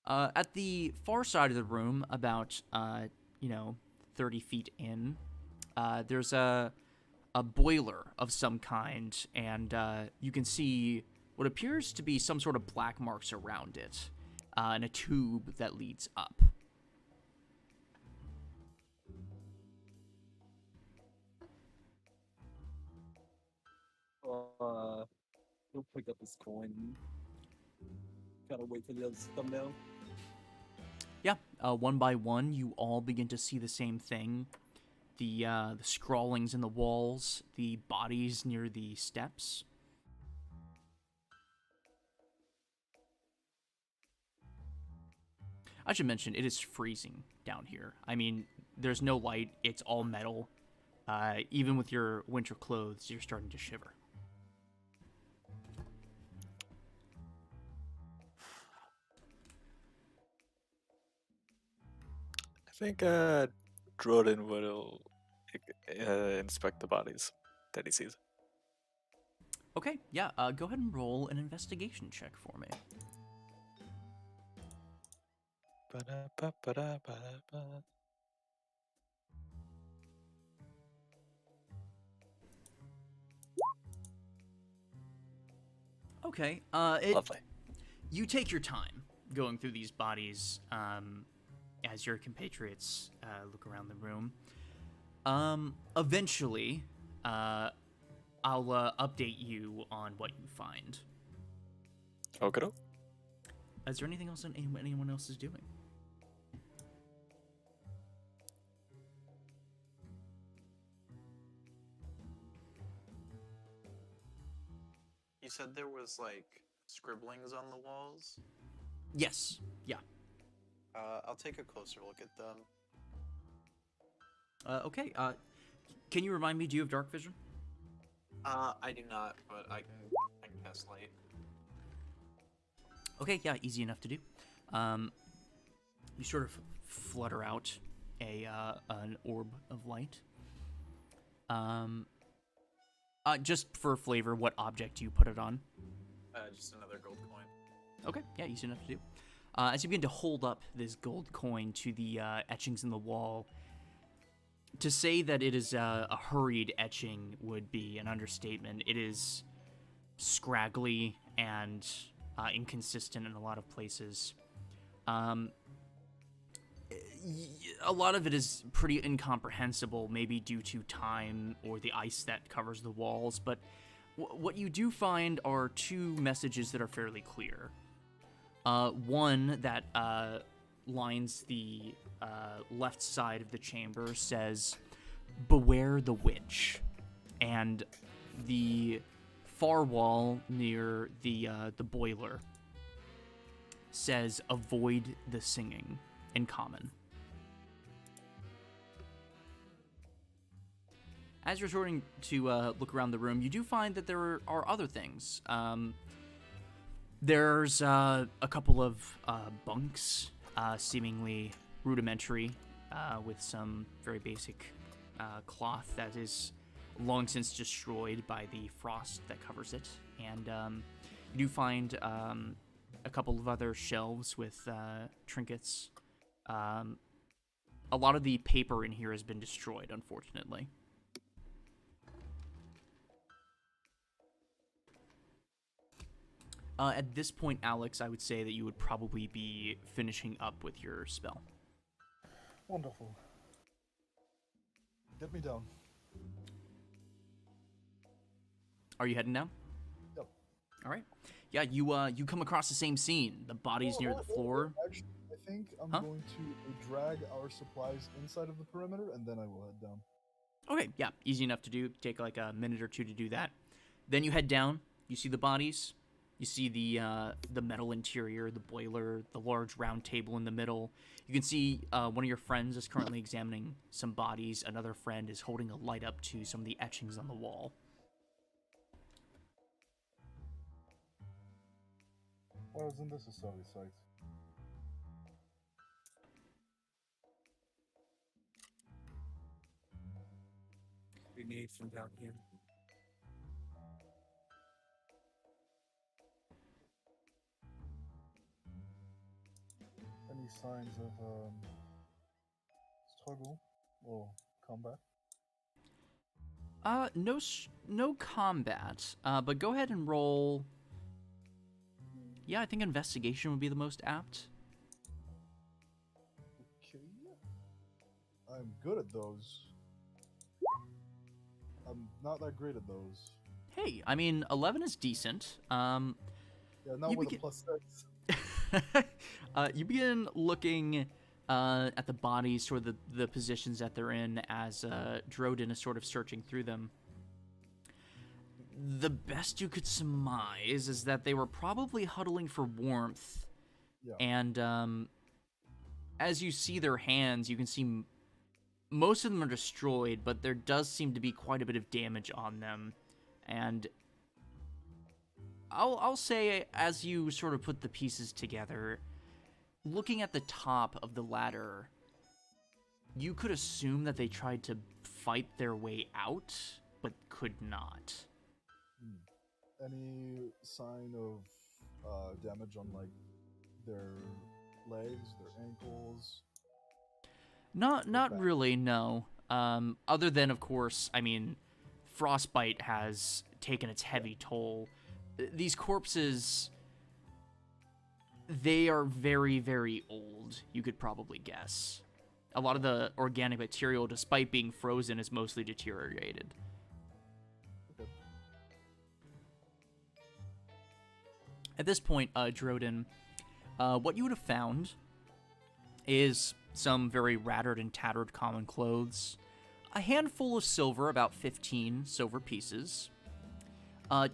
At the far side of the room, about 30 feet in, there's a boiler of some kind, and you can see what appears to be some sort of black marks around it, and a tube that leads up. He'll pick up his coin. Gotta wait for the others to come down. Yeah, one by one, you all begin to see the same thing. The scrawlings in the walls, the bodies near the steps. I should mention, it is freezing down here. I mean, there's no light, it's all metal. Even with your winter clothes, you're starting to shiver. I think Jordan will inspect the bodies that he sees. Okay, yeah, go ahead and roll an investigation check for me. Ba-da-ba-ba-da-ba-da-ba. Okay, Lovely. you take your time going through these bodies as your compatriots look around the room. Eventually, I'll update you on what you find. Okay. Is there anything else anyone else is doing? You said there was like scribblings on the walls. Yes, yeah. I'll take a closer look at them. Okay, can you remind me, do you have dark vision? I do not, but I can cast light. Okay, yeah, easy enough to do. You sort of flutter out an orb of light. Just for flavor, what object do you put it on? Just another gold coin. Okay, yeah, easy enough to do. As you begin to hold up this gold coin to the etchings in the wall, to say that it is a hurried etching would be an understatement. It is scraggly and inconsistent in a lot of places. A lot of it is pretty incomprehensible, maybe due to time or the ice that covers the walls, but what you do find are 2 messages that are fairly clear. One that lines the left side of the chamber says, "Beware the witch," and the far wall near the boiler says, "Avoid the singing," in common. As you're starting to look around the room, you do find that there are other things. There's a couple of bunks, seemingly rudimentary, with some very basic cloth that is long since destroyed by the frost that covers it. And you do find a couple of other shelves with trinkets. A lot of the paper in here has been destroyed, unfortunately. At this point, Alex, I would say that you would probably be finishing up with your spell. Wonderful. Get me down. Are you heading down? Yep. All right. Yeah, you come across the same scene. The body's near the floor. Actually, I think I'm Huh? going to drag our supplies inside of the perimeter, and then I will head down. Okay, yeah, easy enough to do. Take like a minute or two to do that. Then you head down. You see the bodies. You see the metal interior, the boiler, the large round table in the middle. You can see one of your friends is currently examining some bodies. Another friend is holding a light up to some of the etchings on the wall. Why isn't this a sorry sight? We need from down here. Any signs of struggle or combat? No combat. But go ahead and roll. Yeah, I think investigation would be the most apt. Okay. I'm good at those. I'm not that great at those. Hey, I mean, 11 is decent. Yeah, not You with begin- a +6. You begin looking at the bodies, sort of the positions that they're in, as Drodin is sort of searching through them. The best you could surmise is that they were probably huddling for warmth. Yeah. And as you see their hands, you can see most of them are destroyed, but there does seem to be quite a bit of damage on them. And I'll say, as you sort of put the pieces together, looking at the top of the ladder, you could assume that they tried to fight their way out, but could not. Any sign of damage on like their legs, their ankles? Not back. really, no. Other than, of course, I mean, frostbite has taken its heavy toll. These corpses, they are very, very old, you could probably guess. A lot of the organic material, despite being frozen, is mostly deteriorated. Okay. At this point, Drodin, what you would have found is some very rattered and tattered common clothes, a handful of silver, about 15 silver pieces,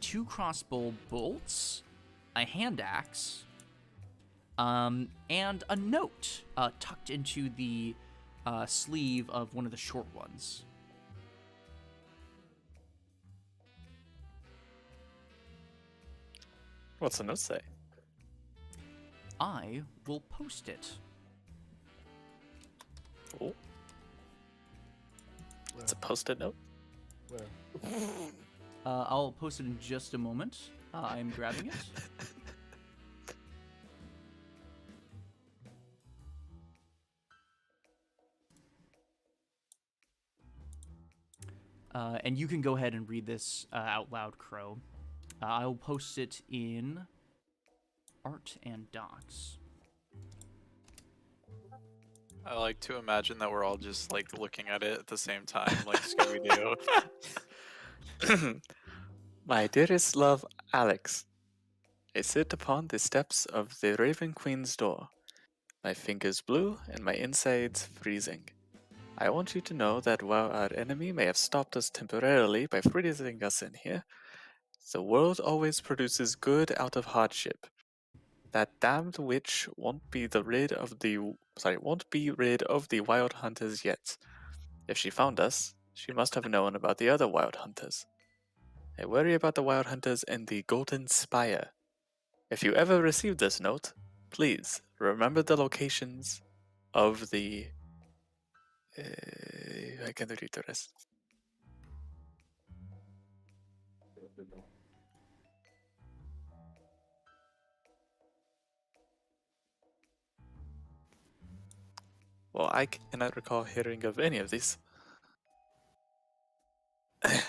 2 crossbow bolts, a hand axe, and a note tucked into the sleeve of one of the short ones. What's the note say? I will post it. Oh, it's a post-it note. Where? I'll post it in just a moment. I'm grabbing it. And you can go ahead and read this out loud, Crow. I'll post it in Art and Docs. I like to imagine that we're all just like looking at it at the same time, like Scooby Doo. My dearest love, Alex. I sit upon the steps of the Raven Queen's door, my fingers blue and my insides freezing. I want you to know that while our enemy may have stopped us temporarily by freezing us in here, the world always produces good out of hardship. That damned witch won't be rid of the wild hunters yet. If she found us, she must have known about the other wild hunters. I worry about the wild hunters and the Golden Spire. If you ever receive this note, please remember the locations of the... I can read the rest. Well, I cannot recall hearing of any of these. A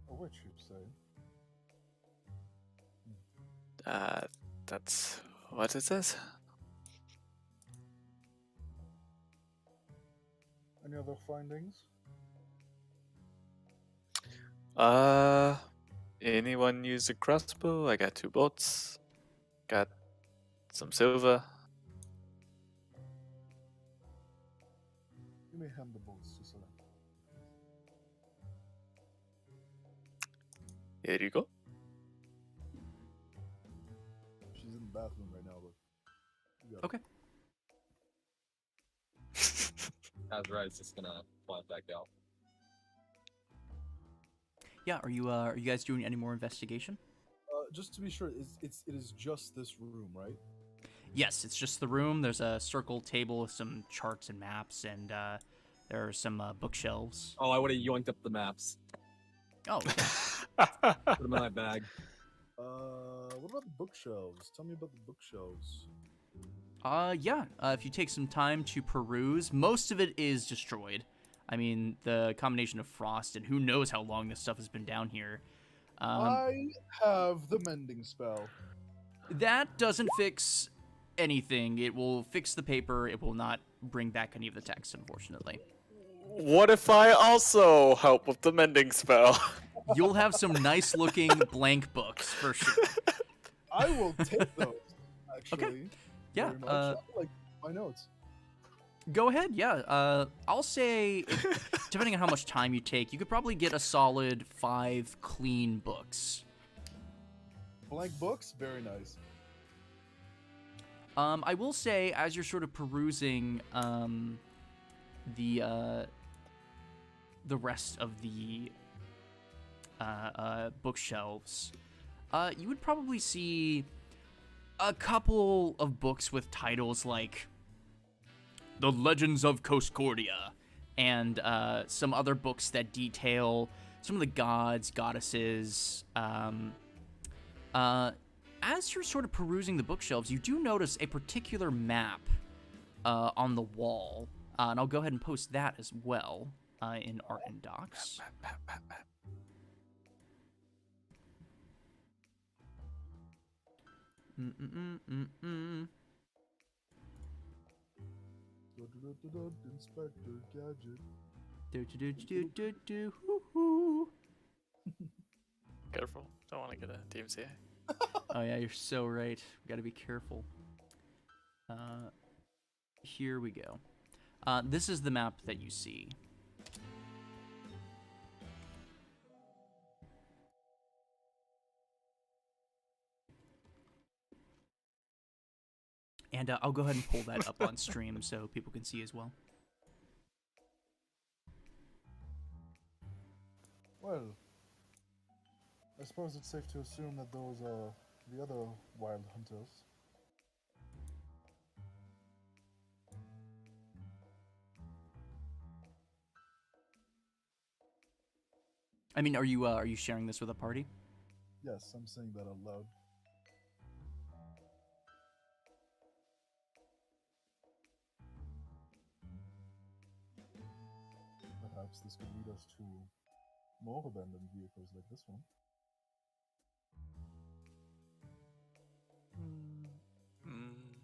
witch, you say? That's what it says. Any other findings? Anyone use a crossbow? I got 2 bolts. Got some silver. You may hand the bolts to Select. Here you go. She's in the bathroom right now, but you got it. Okay. Azra is just gonna fly back out. Yeah, are you guys doing any more investigation? Just to be sure, it is just this room, right? Yes, it's just the room. There's a circle table with some charts and maps, and there are some bookshelves. Oh, I would have yoinked up the maps. Oh, okay. Put them in my bag. What about the bookshelves? Tell me about the bookshelves. Yeah. If you take some time to peruse, most of it is destroyed. I mean, the combination of frost and who knows how long this stuff has been down here. I have the mending spell. That doesn't fix anything. It will fix the paper. It will not bring back any of the text, unfortunately. What if I also help with the mending spell? You'll have some nice-looking blank books for sure. I will take those. Actually, Yeah. very much. I like my notes. Go ahead. Yeah. I'll say, depending on how much time you take, you could probably get a solid 5 clean books. Blank books, very nice. I will say, as you're sort of perusing the rest of the bookshelves, you would probably see a couple of books with titles like The Legends of Coscordia, and some other books that detail some of the gods, goddesses. As you're sort of perusing the bookshelves, you do notice a particular map on the wall, and I'll go ahead and post that as well in Art and Docs. Map. Inspector Gadget. Hoo-hoo. Careful. Don't want to get a DMCA. Oh yeah, you're so right. We gotta be careful. Here we go. This is the map that you see. And I'll go ahead and pull that up on stream so people can see as well. Well, I suppose it's safe to assume that those are the other wild hunters. I mean, are you sharing this with a party? Yes, I'm saying that out loud. Perhaps this could lead us to more abandoned vehicles like this one.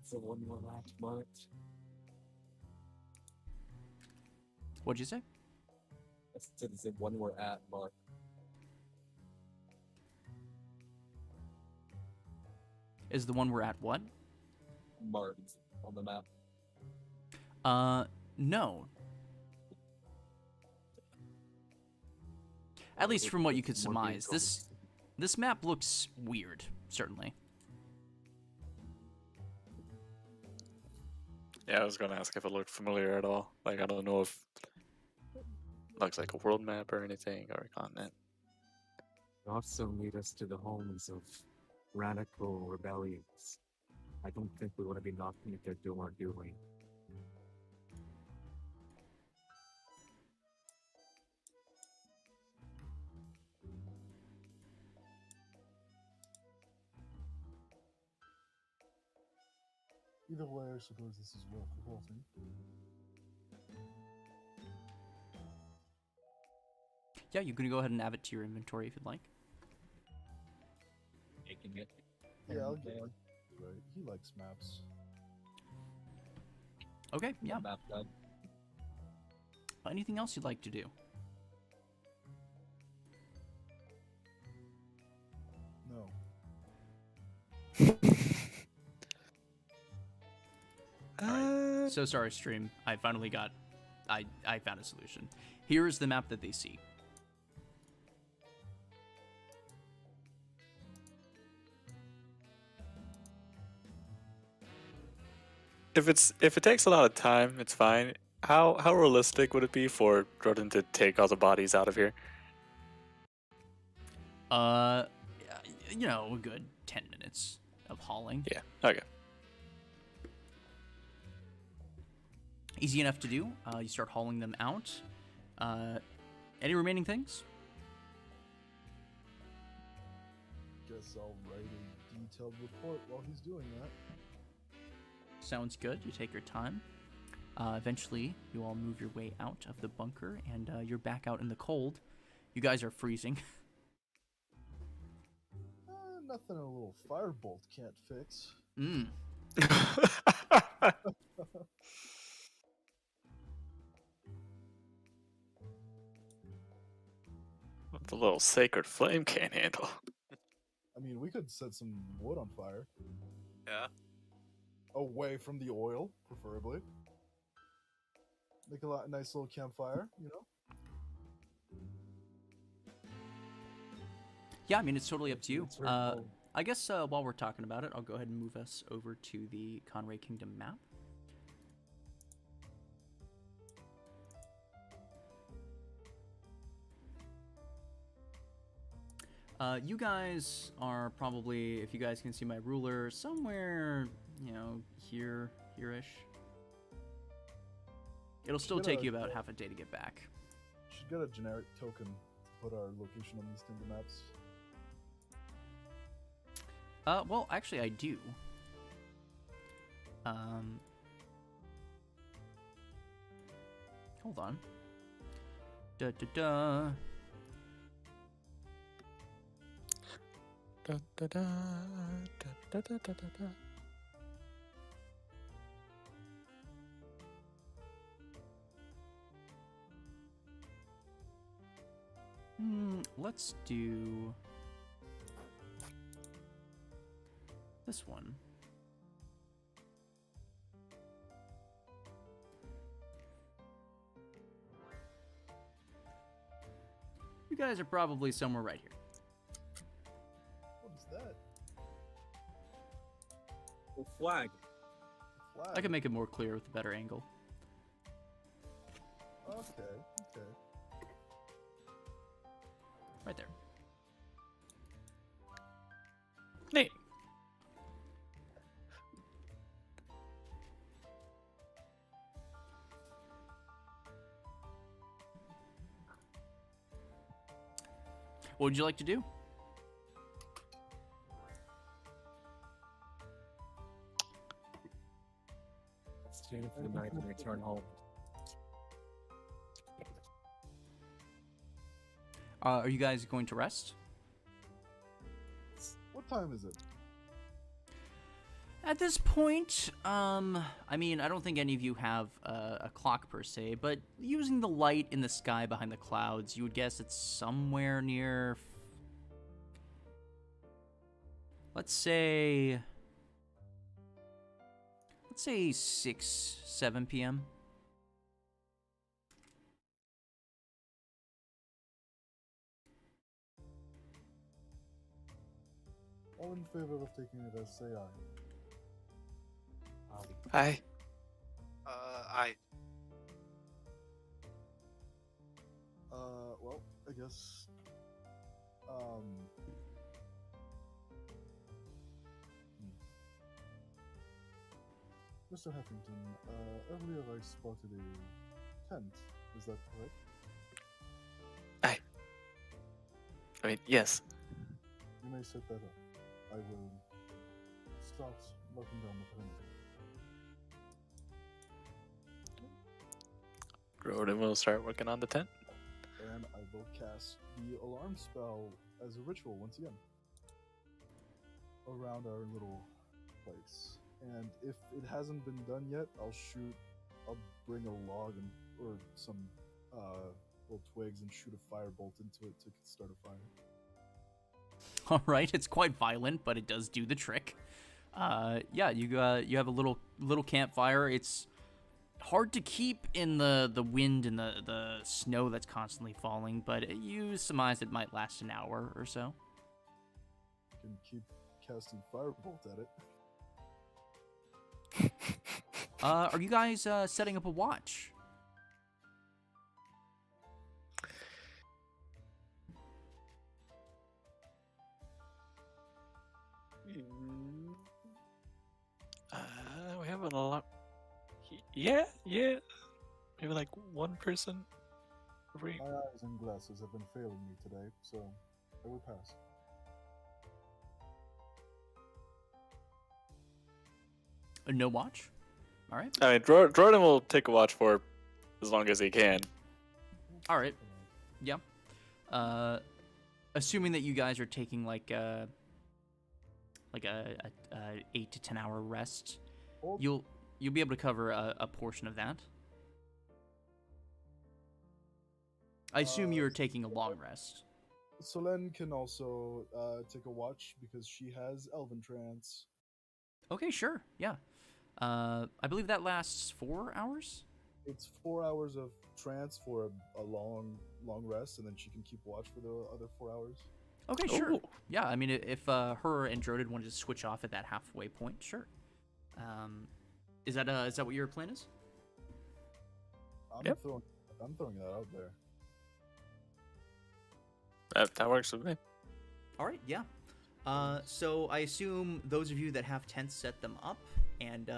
It's the one more last marked. What'd you say? I said it's the one we're at mark. Is the one we're at what? Marked on the map. No. At least from what you could surmise, this map looks weird, certainly. Yeah, I was gonna ask if it looked familiar at all. Like, I don't know if it looks like a world map or anything, or a continent. They also lead us to the homes of radical rebellions. I don't think we want to be knocking at their door, do we? Either way, I suppose this is worth reporting. Yeah, you can go ahead and add it to your inventory if you'd like. Taking it. Yeah, I'll And, get him. Right. He likes maps. Okay, yeah. Map done. Anything else you'd like to do? No. Alright. So sorry, stream. I finally got... I found a solution. Here is the map that they see. If it takes a lot of time, it's fine. How realistic would it be for Jordan to take all the bodies out of here? You know, a good 10 minutes of hauling. Yeah. Okay. Easy enough to do. You start hauling them out. Any remaining things? Guess I'll write a detailed report while he's doing that. Sounds good. You take your time. Eventually, you all move your way out of the bunker, and you're back out in the cold. You guys are freezing. Nothing a little firebolt can't fix. Mm. What the little sacred flame can't handle. I mean, we could set some wood on fire. Yeah. Away from the oil, preferably. Make a nice little campfire, you know? Yeah, I mean, it's totally up to you. It's very cold. I guess while we're talking about it, I'll go ahead and move us over to the Conray Kingdom map. You guys are probably, if you guys can see my ruler, somewhere, you know, here-ish. It'll still take you about half a day to get back. Should get a generic token to put our location on these Tinder maps. Well, actually, I do. Hold on. Da-da-da. Da, da, da, da, da, da, da, da. Let's do this one. You guys are probably somewhere right here. What is that? The flag. Flag. I can make it more clear with a better angle. Okay. Right there. Neat. What would you like to do? Stay for the night and return home. Are you guys going to rest? What time is it? At this point, I mean, I don't think any of you have a clock per se, but using the light in the sky behind the clouds, you would guess it's somewhere near, let's say 6, 7 p.m. All in favor of taking it as say aye. Hi. I. Well, I guess. Mr. Heffington, earlier I spotted a tent. Is that correct? I mean, yes. You may set that up. I will start locking down the perimeter. Jordan will start working on the tent. And I will cast the alarm spell as a ritual once again. around our little place. And if it hasn't been done yet, I'll bring a log and or some little twigs and shoot a firebolt into it to start a fire. All right, it's quite violent, but it does do the trick. Yeah, you have a little campfire. It's hard to keep in the wind and the snow that's constantly falling, but you surmise it might last an hour or so. You can keep casting firebolt at it. Are you guys setting up a watch? We have a lot. Yeah. Maybe like one person. Every... My eyes and glasses have been failing me today, so I will pass. No watch? All right. I mean, Jordan will take a watch for as long as he can. All right. Yeah. Assuming that you guys are taking like a 8 to 10 hour rest, you'll be able to cover a portion of that. I assume you're taking a long rest. Solen can also take a watch because she has Elven Trance. Okay, sure. Yeah. I believe that lasts 4 hours. It's 4 hours of trance for a long rest, and then she can keep watch for the other 4 hours. Okay, sure. Ooh. Yeah, I mean, if her and Drodin wanted to switch off at that halfway point, sure. Is that what your plan is? I'm throwing that out there. That works with me. All right, yeah. So I assume those of you that have tents set them up, and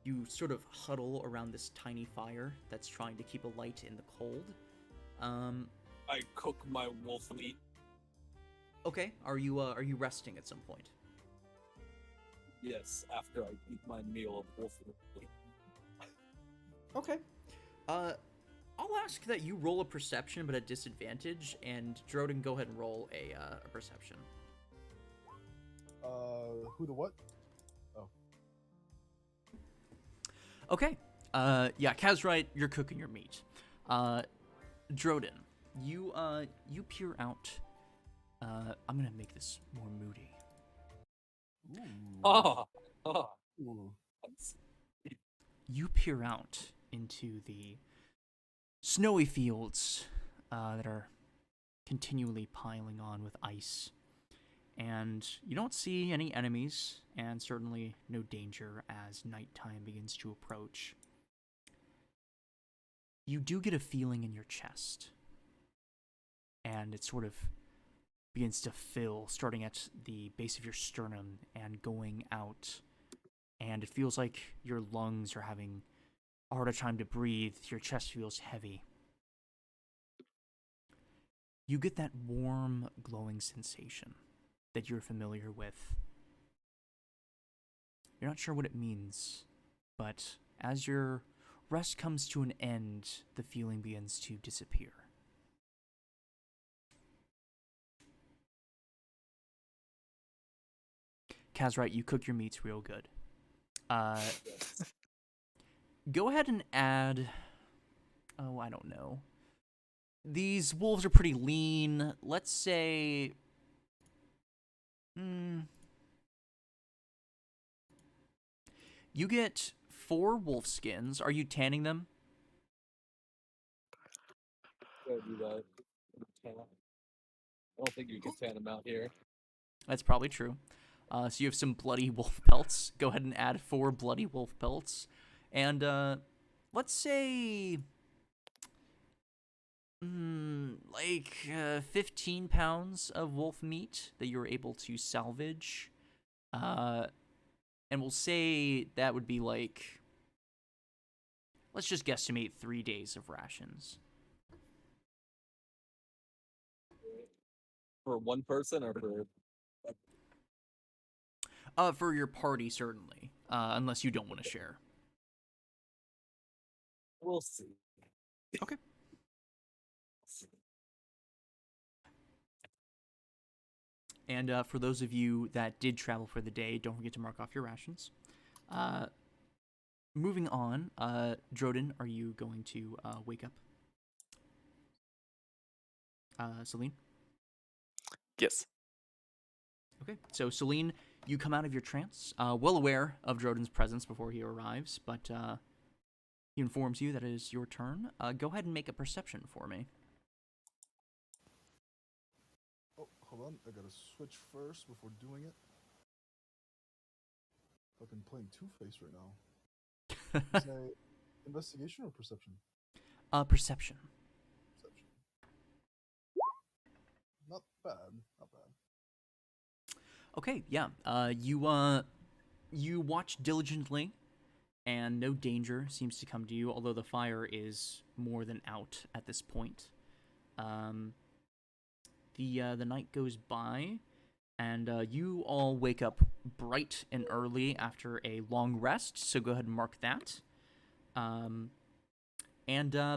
you sort of huddle around this tiny fire that's trying to keep a light in the cold. I cook my wolf meat. Okay, are you resting at some point? Yes, after I eat my meal of wolf meat. Okay. I'll ask that you roll a perception, but at disadvantage, and Drodin, go ahead and roll a perception. Who the what? Okay. Yeah, Kazrite, you're cooking your meat. Drodin, you peer out. I'm gonna make this more moody. Oh. Ooh. You peer out into the snowy fields that are continually piling on with ice. And you don't see any enemies, and certainly no danger as nighttime begins to approach. You do get a feeling in your chest, and it sort of begins to fill, starting at the base of your sternum and going out. And it feels like your lungs are having a harder time to breathe. Your chest feels heavy. You get that warm, glowing sensation that you're familiar with. You're not sure what it means, but as your rest comes to an end, the feeling begins to disappear. Kazrite, you cook your meats real good. Go ahead and add... Oh, I don't know. These wolves are pretty lean. Let's say... You get 4 wolf skins. Are you tanning them? Gotta do that. I don't think you can tan them out here. That's probably true. So you have some bloody wolf pelts. Go ahead and add 4 bloody wolf pelts. And let's say... 15 pounds of wolf meat that you're able to salvage. And we'll say that would be like... Let's just guesstimate 3 days of rations. For one person or for... For your party, certainly. Unless you don't want to share. We'll see. Okay. And for those of you that did travel for the day, don't forget to mark off your rations. Moving on, Droden, are you going to wake up? Celine? Yes. Okay, so Celine, you come out of your trance, well aware of Droden's presence before he arrives, but he informs you that it is your turn. Go ahead and make a perception for me. Oh, hold on. I gotta switch first before doing it. Fucking playing Two-Face right now. Is it investigation or perception? Perception. Perception. Not bad. Not bad. Okay, yeah. You watch diligently, and no danger seems to come to you, although the fire is more than out at this point. The night goes by, and you all wake up bright and early after a long rest, so go ahead and mark that. And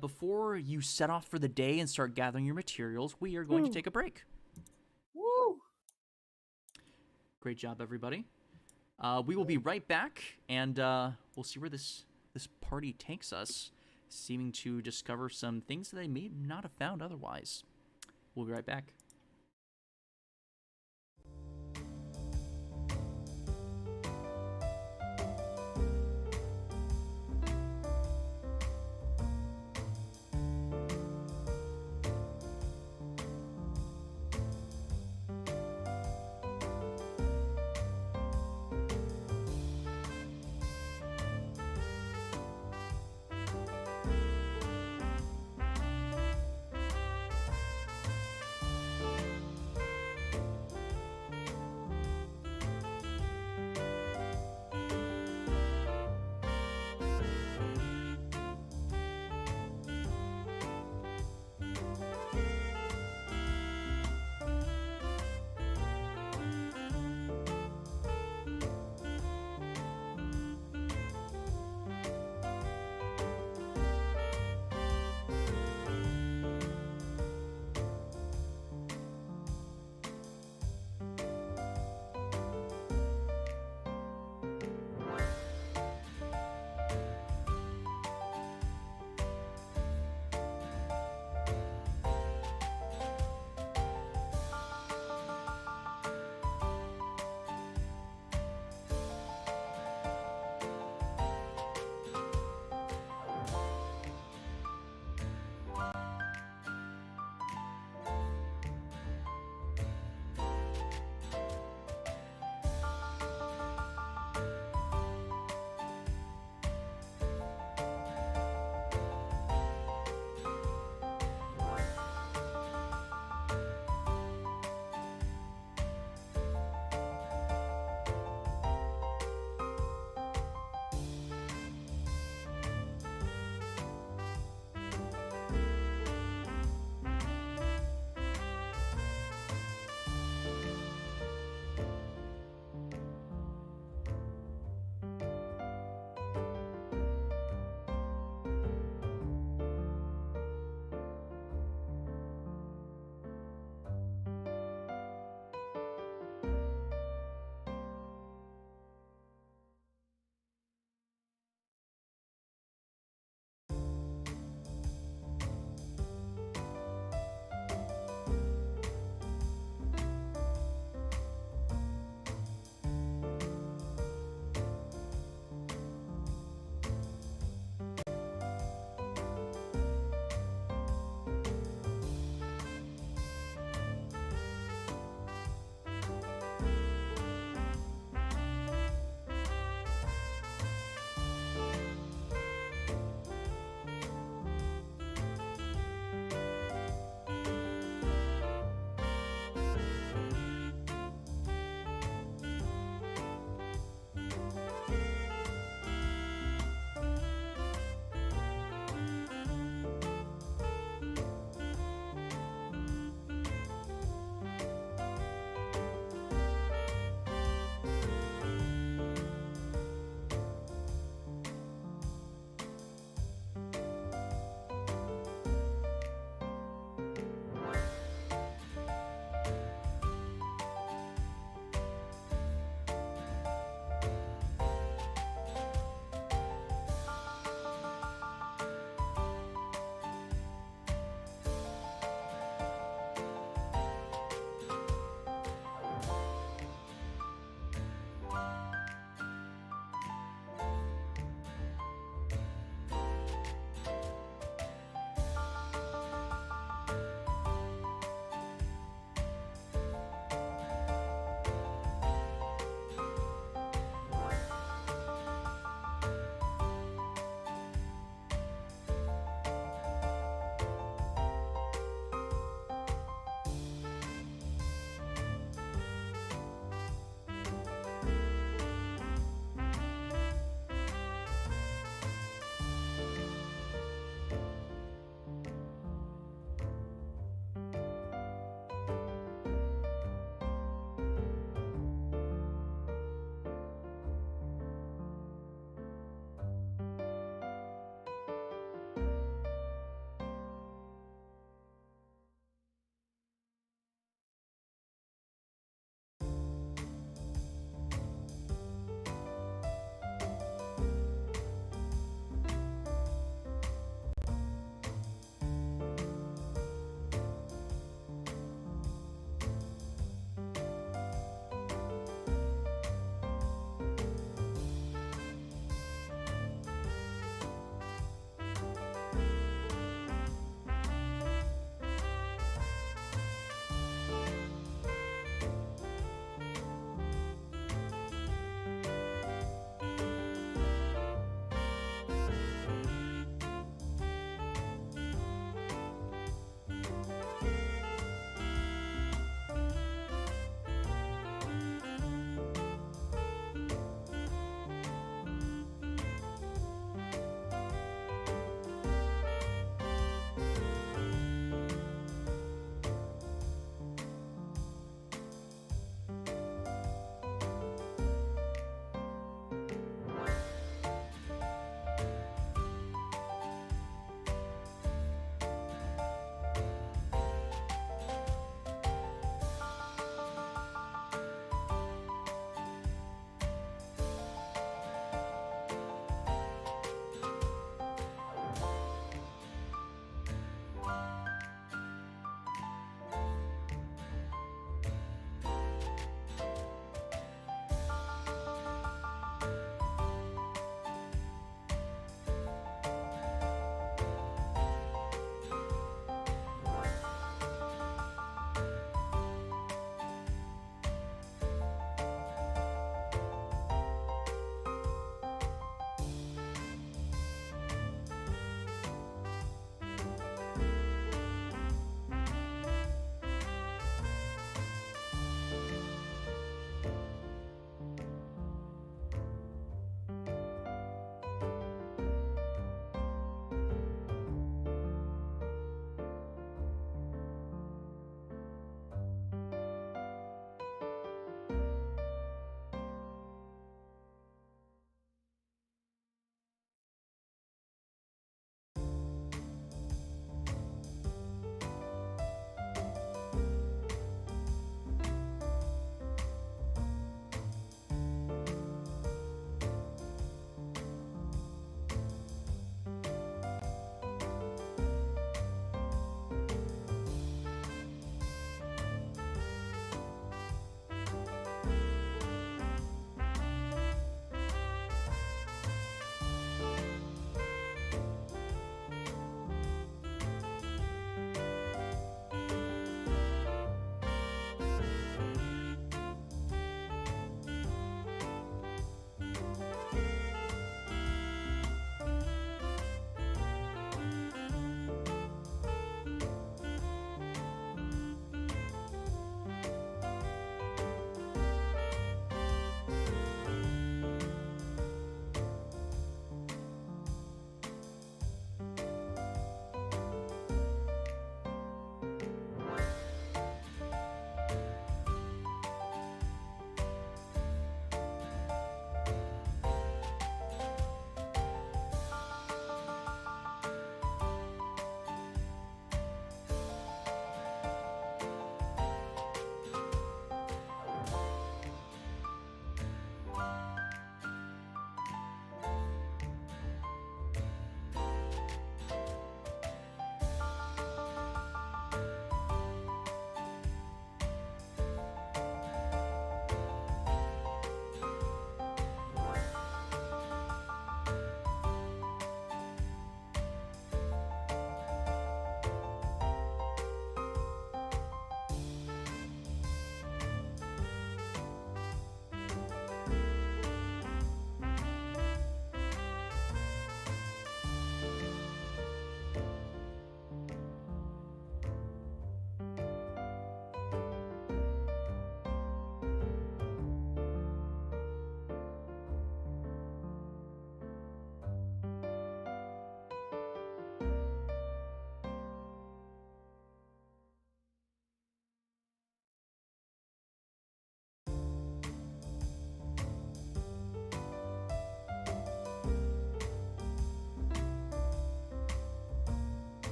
before you set off for the day and start gathering your materials, we are going to take a break. Woo! Great job, everybody. We will be right back, and we'll see where this party takes us, seeming to discover some things that they may not have found otherwise. We'll be right back.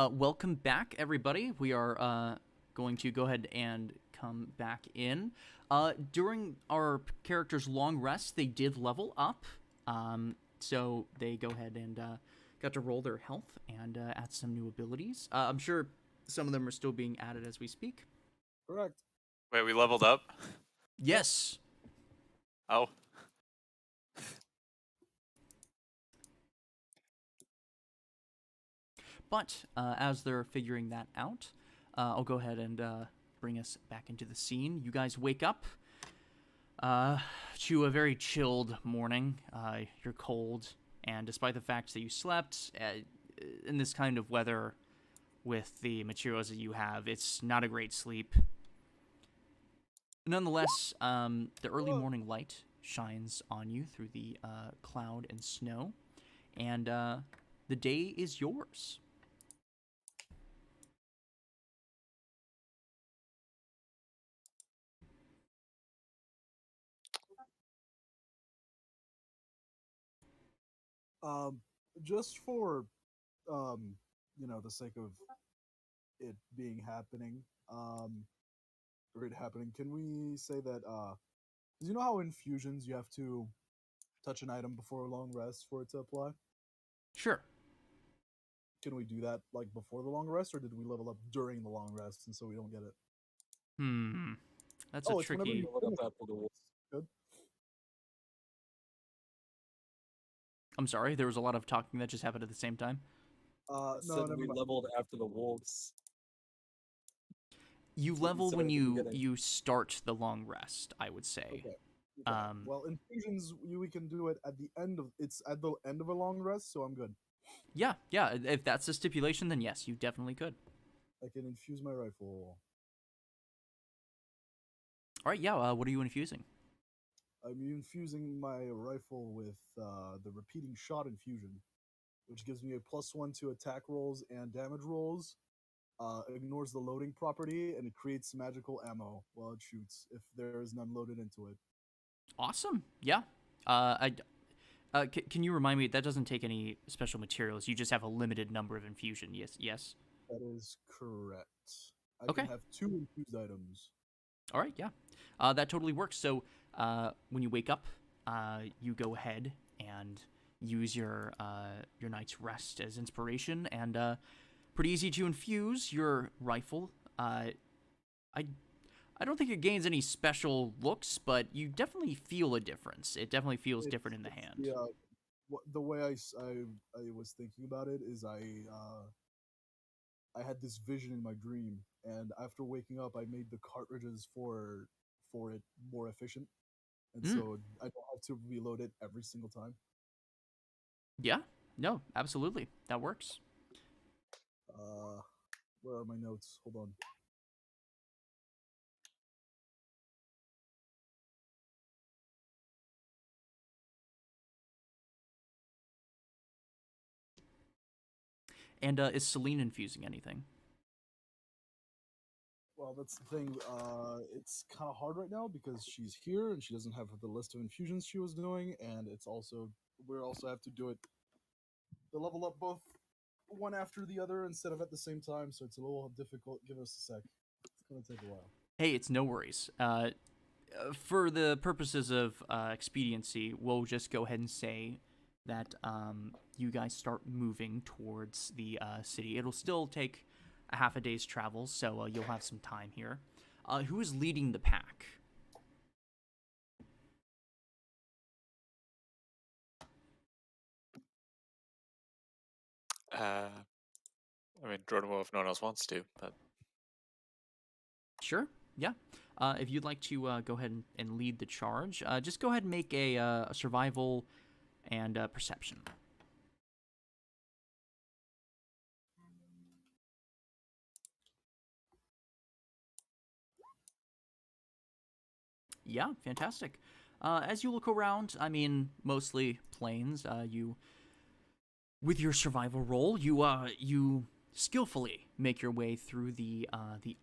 Welcome back, everybody. We are going to go ahead and come back in. During our characters' long rest, they did level up. So they go ahead and got to roll their health and add some new abilities. I'm sure some of them are still being added as we speak. Correct. Wait, we leveled up? Yes. Oh. But as they're figuring that out, I'll go ahead and bring us back into the scene. You guys wake up to a very chilled morning. You're cold, and despite the fact that you slept in this kind of weather with the materials that you have, it's not a great sleep. Nonetheless, the early morning light shines on you through the cloud and snow, and the day is yours. Just for the sake of it being happening, or it happening, can we say that 'cause you know how in fusions you have to touch an item before a long rest for it to apply? Sure. Can we do that like before the long rest, or did we level up during the long rest and so we don't get it? That's Oh, a it's whenever tricky. you Leveled finish. up after the wolves. Good. I'm sorry, there was a lot of talking that just happened at the same time. No, Said never we mind. leveled after the wolves. You That's what you level said when at the you beginning. start the long rest, I would say. Okay. Um, Well, in fusions, we can do it at the end of it's at the end of a long rest, so I'm good. yeah. If that's the stipulation, then yes, you definitely could. I can infuse my rifle. All right, yeah. What are you infusing? I'm infusing my rifle with the repeating shot infusion, which gives me a +1 to attack rolls and damage rolls. Ignores the loading property, and it creates magical ammo while it shoots if there is none loaded into it. Awesome. Yeah. Can you remind me? That doesn't take any special materials. You just have a limited number of infusion. Yes. That is correct. I Okay. can have 2 infused items. All right. Yeah. That totally works. So when you wake up, you go ahead and use your night's rest as inspiration, and pretty easy to infuse your rifle. I don't think it gains any special looks, but you definitely feel a difference. It definitely feels different in the hand. Yeah, the way I was thinking about it is I had this vision in my dream, and after waking up, I made the cartridges for it more efficient, and so I don't have to reload it every single time. Yeah. No, absolutely. That works. Where are my notes? Hold on. And is Celine infusing anything? Well, that's the thing. It's kind of hard right now because she's here and she doesn't have the list of infusions she was doing, and it's also we also have to do it the level up both one after the other instead of at the same time, so it's a little difficult. Give us a sec. It's gonna take a while. Hey, it's no worries. For the purposes of expediency, we'll just go ahead and say that you guys start moving towards the city. It'll still take a half a day's travel, so you'll have some time here. Who is leading the pack? I mean, Jordan will if no one else wants to, but Sure, yeah. If you'd like to go ahead and lead the charge, just go ahead and make a survival and perception. Yeah, fantastic. As you look around, I mean, mostly plains. With your survival roll, you skillfully make your way through the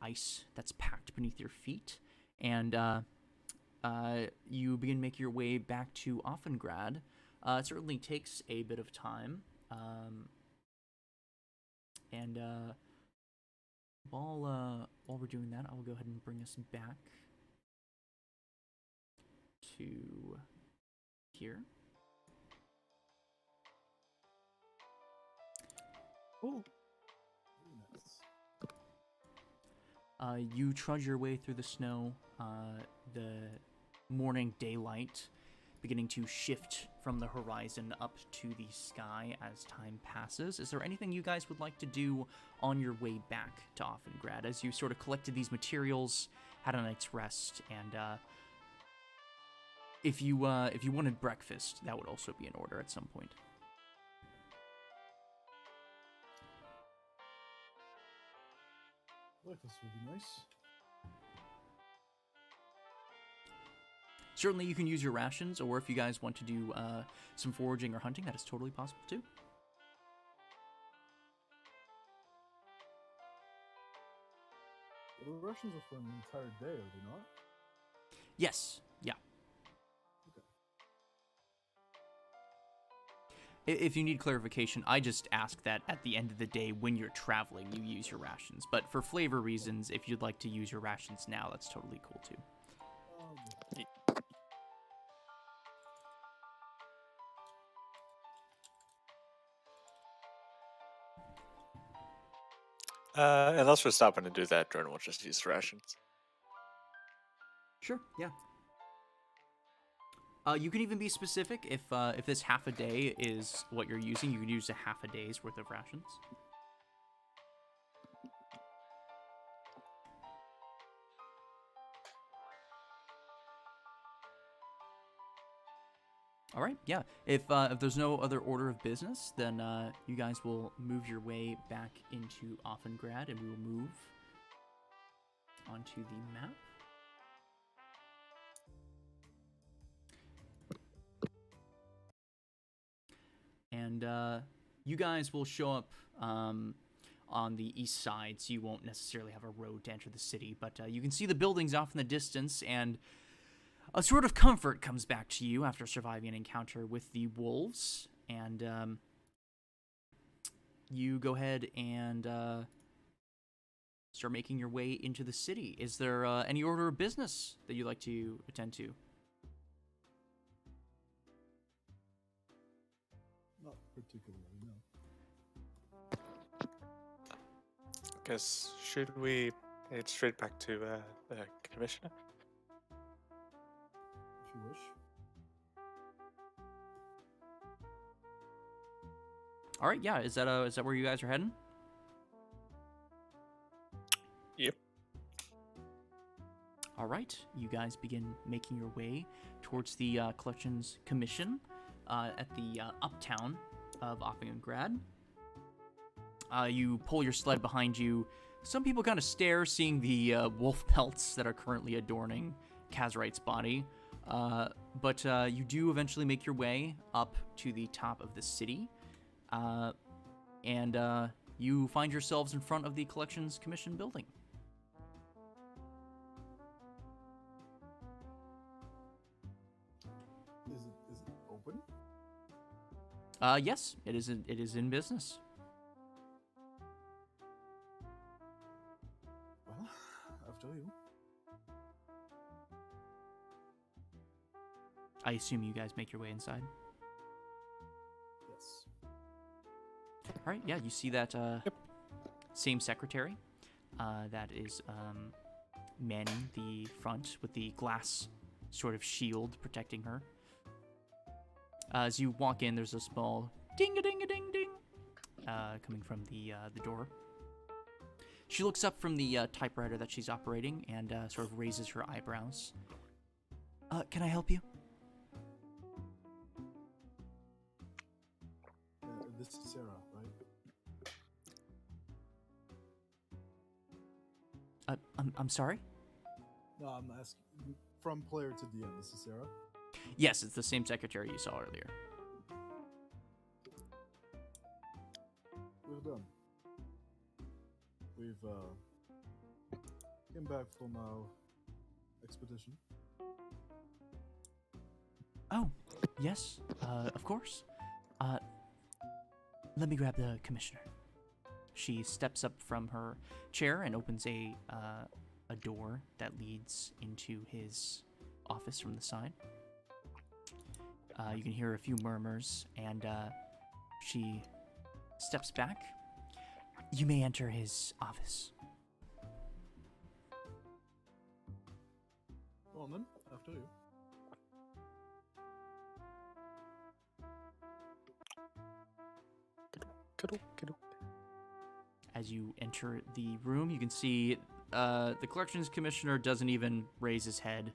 ice that's packed beneath your feet, and you begin making your way back to Offengrad. It certainly takes a bit of time. And while we're doing that, I'll go ahead and bring us back to here. Ooh. Nice. You trudge your way through the snow, the morning daylight beginning to shift from the horizon up to the sky as time passes. Is there anything you guys would like to do on your way back to Offengrad as you sort of collected these materials, had a night's rest, and if you wanted breakfast, that would also be in order at some point. Breakfast would be nice. Certainly, you can use your rations, or if you guys want to do some foraging or hunting, that is totally possible too. Well, the Russians are for an entire day, are they not? Yes, yeah. Okay. If you need clarification, I just ask that at the end of the day, when you're traveling, you use your rations. But for flavor reasons, if you'd like to use your rations now, that's totally cool too. Unless we're stopping to do that, Jordan will just use rations. Sure, yeah. You can even be specific if this half a day is what you're using. You can use a half a day's worth of rations. All right, yeah. If there's no other order of business, then you guys will move your way back into Offengrad, and we will move onto the map. And you guys will show up on the east side, so you won't necessarily have a road to enter the city, but you can see the buildings off in the distance, and a sort of comfort comes back to you after surviving an encounter with the wolves, and you go ahead and start making your way into the city. Is there any order of business that you'd like to attend to? Not particularly, no. Guess, should we head straight back to the commissioner? If you wish. All right, yeah. Is that where you guys are heading? Yep. All right, you guys begin making your way towards the Collections Commission at the uptown of Offengrad. You pull your sled behind you. Some people kind of stare, seeing the wolf pelts that are currently adorning Kazrite's body. But you do eventually make your way up to the top of the city. And you find yourselves in front of the Collections Commission building. Is it open? Yes, it is in business. Well, after you. I assume you guys make your way inside. Yes. All right, yeah, you see that same secretary that is manning the front with the glass sort of shield protecting her. As you walk in, there's a small ding-a-ding-a-ding-ding coming from the door. She looks up from the typewriter that she's operating and sort of raises her eyebrows. Can I help you? This is Sarah, right? I'm sorry? No, I'm asking from player to DM. This is Sarah. Yes, it's the same secretary you saw earlier. We're done. We've came back from our expedition. Oh, yes, of course. Let me grab the commissioner. She steps up from her chair and opens a door that leads into his office from the side. You can hear a few murmurs, and she steps back. You may enter his office. Well then, after you. As you enter the room, you can see the collections commissioner doesn't even raise his head.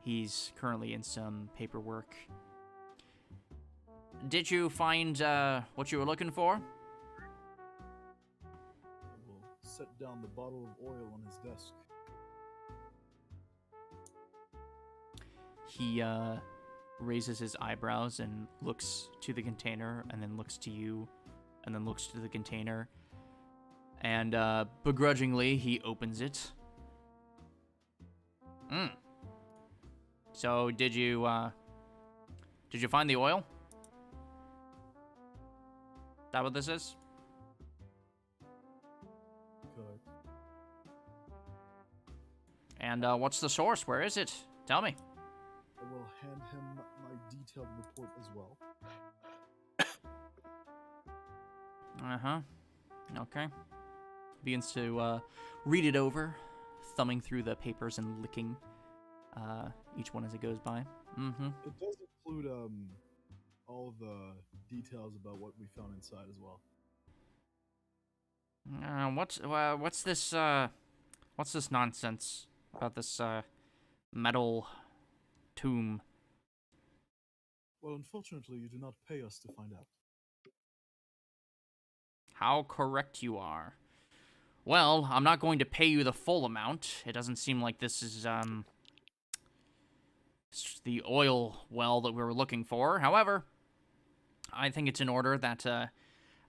He's currently in some paperwork. Did you find what you were looking for? I will set down the bottle of oil on his desk. He raises his eyebrows and looks to the container, and then looks to you, and then looks to the container. And begrudgingly, he opens it. So, did you find the oil? Is that what this is? Correct. And what's the source? Where is it? Tell me. I will hand him my detailed report as well. Uh-huh. Okay. Begins to read it over, thumbing through the papers and licking each one as it goes by. Mm-hmm. It does include all the details about what we found inside as well. What's this nonsense about this metal tomb? Well, unfortunately, you do not pay us to find out. How correct you are. Well, I'm not going to pay you the full amount. It doesn't seem like this is the oil well that we were looking for. However, I think it's in order that at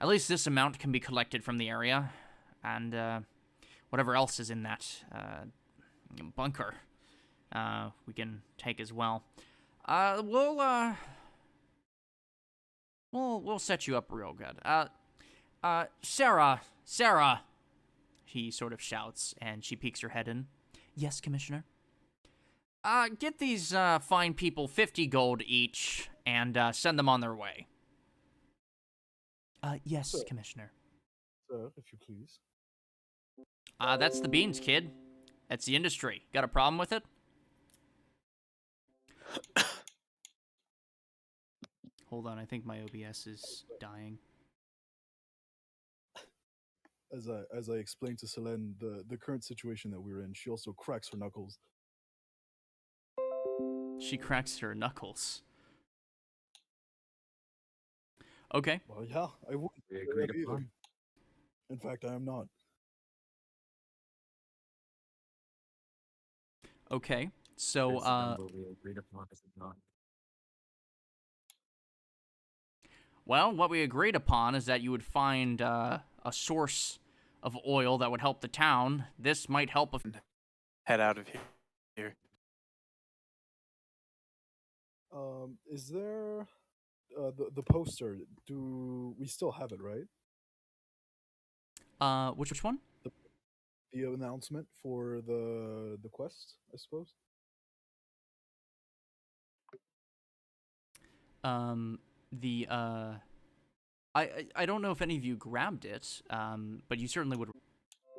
least this amount can be collected from the area, and whatever else is in that bunker we can take as well. We'll set you up real good. Sarah, he sort of shouts, and she peeks her head in. Yes, Commissioner? Get these fine people 50 gold each, and send them on their way. Yes, Sir. Commissioner. Sir, if you please. That's the beans, kid. That's the industry. Got a problem with it? Hold on, I think my OBS is dying. As I explained to Selene the current situation that we're in, she also cracks her knuckles. She cracks her knuckles. Okay. Well, yeah, I wouldn't. We agreed either. upon. In fact, I am not. Okay. So, Is the number we agreed upon, is it not? well, what we agreed upon is that you would find a source of oil that would help the town. This might help. Head out of here. Is there the poster? Do we still have it, right? Which one? The announcement for the quest, I suppose. I don't know if any of you grabbed it, but you certainly would.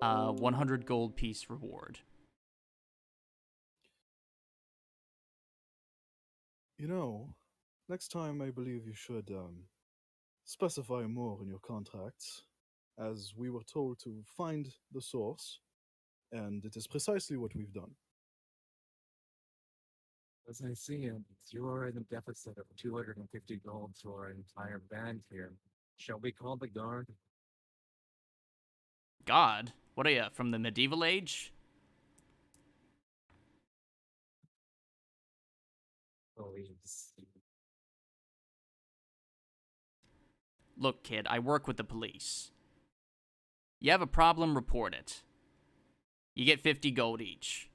100 gold piece reward. You know, next time I believe you should specify more in your contracts, as we were told to find the source, and it is precisely what we've done. As I see it, you are in a deficit of 250 gold for our entire band here. Shall we call the guard? God, what are you, from the medieval age? Please. Look, kid, I work with the police. You have a problem, report it. You get 50 gold each.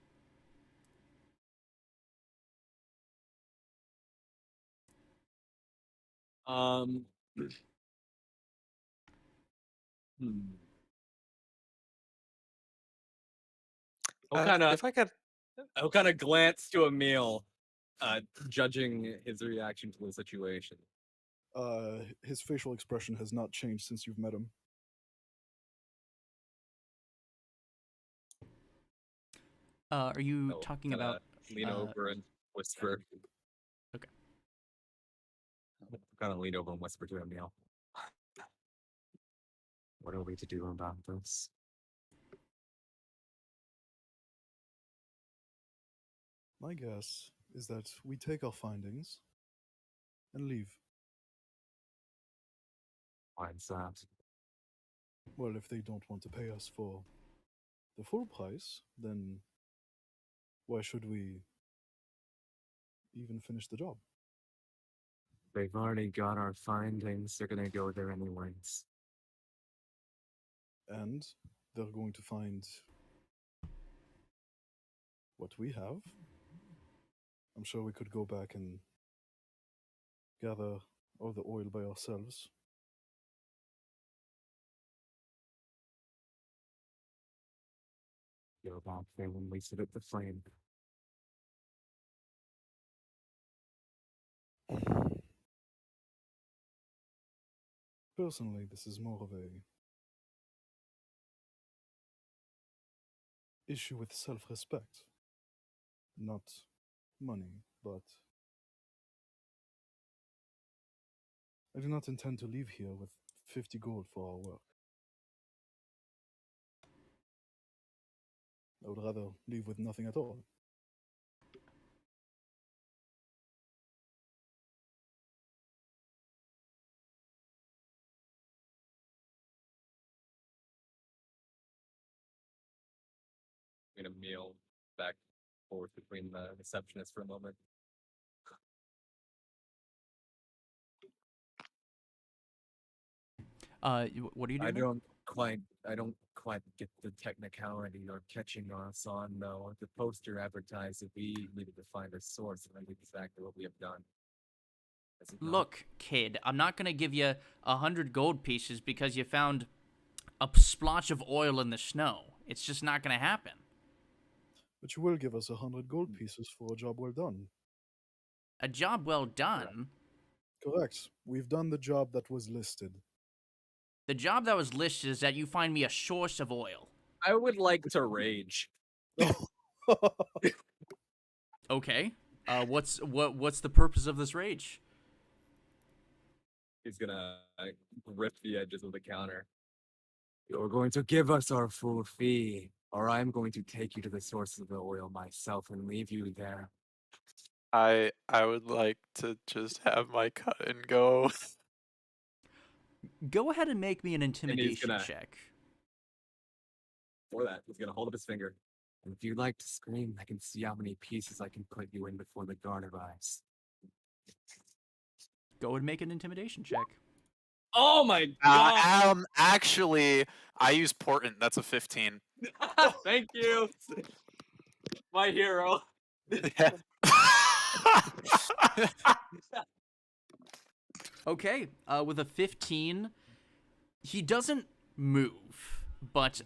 If I could, I'll kind of glance to Emil, judging his reaction to the situation. His facial expression has not changed since you've met him. Are you I'll talking kinda about? lean over and whisper. Okay. Kind of lean over and whisper to Emil. What are we to do about this? My guess is that we take our findings and leave. Why's that? Well, if they don't want to pay us for the full price, then why should we even finish the job? They've already got our findings. They're gonna go there anyways. And they're going to find what we have. I'm sure we could go back and gather all the oil by ourselves. Go back there when we sit at the flame. Personally, this is more of a issue with self-respect, not money, but I do not intend to leave here with 50 gold for our work. I would rather leave with nothing at all. I'm gonna Emil back and forth between the receptionist for a moment. What are you doing? I don't quite get the technicality you're catching us on though. The poster advertised that we needed to find a source, and that's exactly what we have done. Is it not? Look, kid, I'm not gonna give you 100 gold pieces because you found a splotch of oil in the snow. It's just not gonna happen. But you will give us 100 gold pieces for a job well done. A job well done. Correct. We've done the job that was listed. The job that was listed is that you find me a source of oil. I would like to rage. Okay. What's the purpose of this rage? He's gonna rip the edges of the counter. You're going to give us our full fee, or I'm going to take you to the source of the oil myself and leave you there. I would like to just have my cut and go. Go ahead and make me an intimidation gonna- check. For that, he's gonna hold up his finger. And if you'd like to scream, I can see how many pieces I can put you in before the guard arrives. Go and make an intimidation check. Oh my god! Actually, I use Portent. That's a 15. Thank you, my hero. Okay, with a 15, he doesn't move, but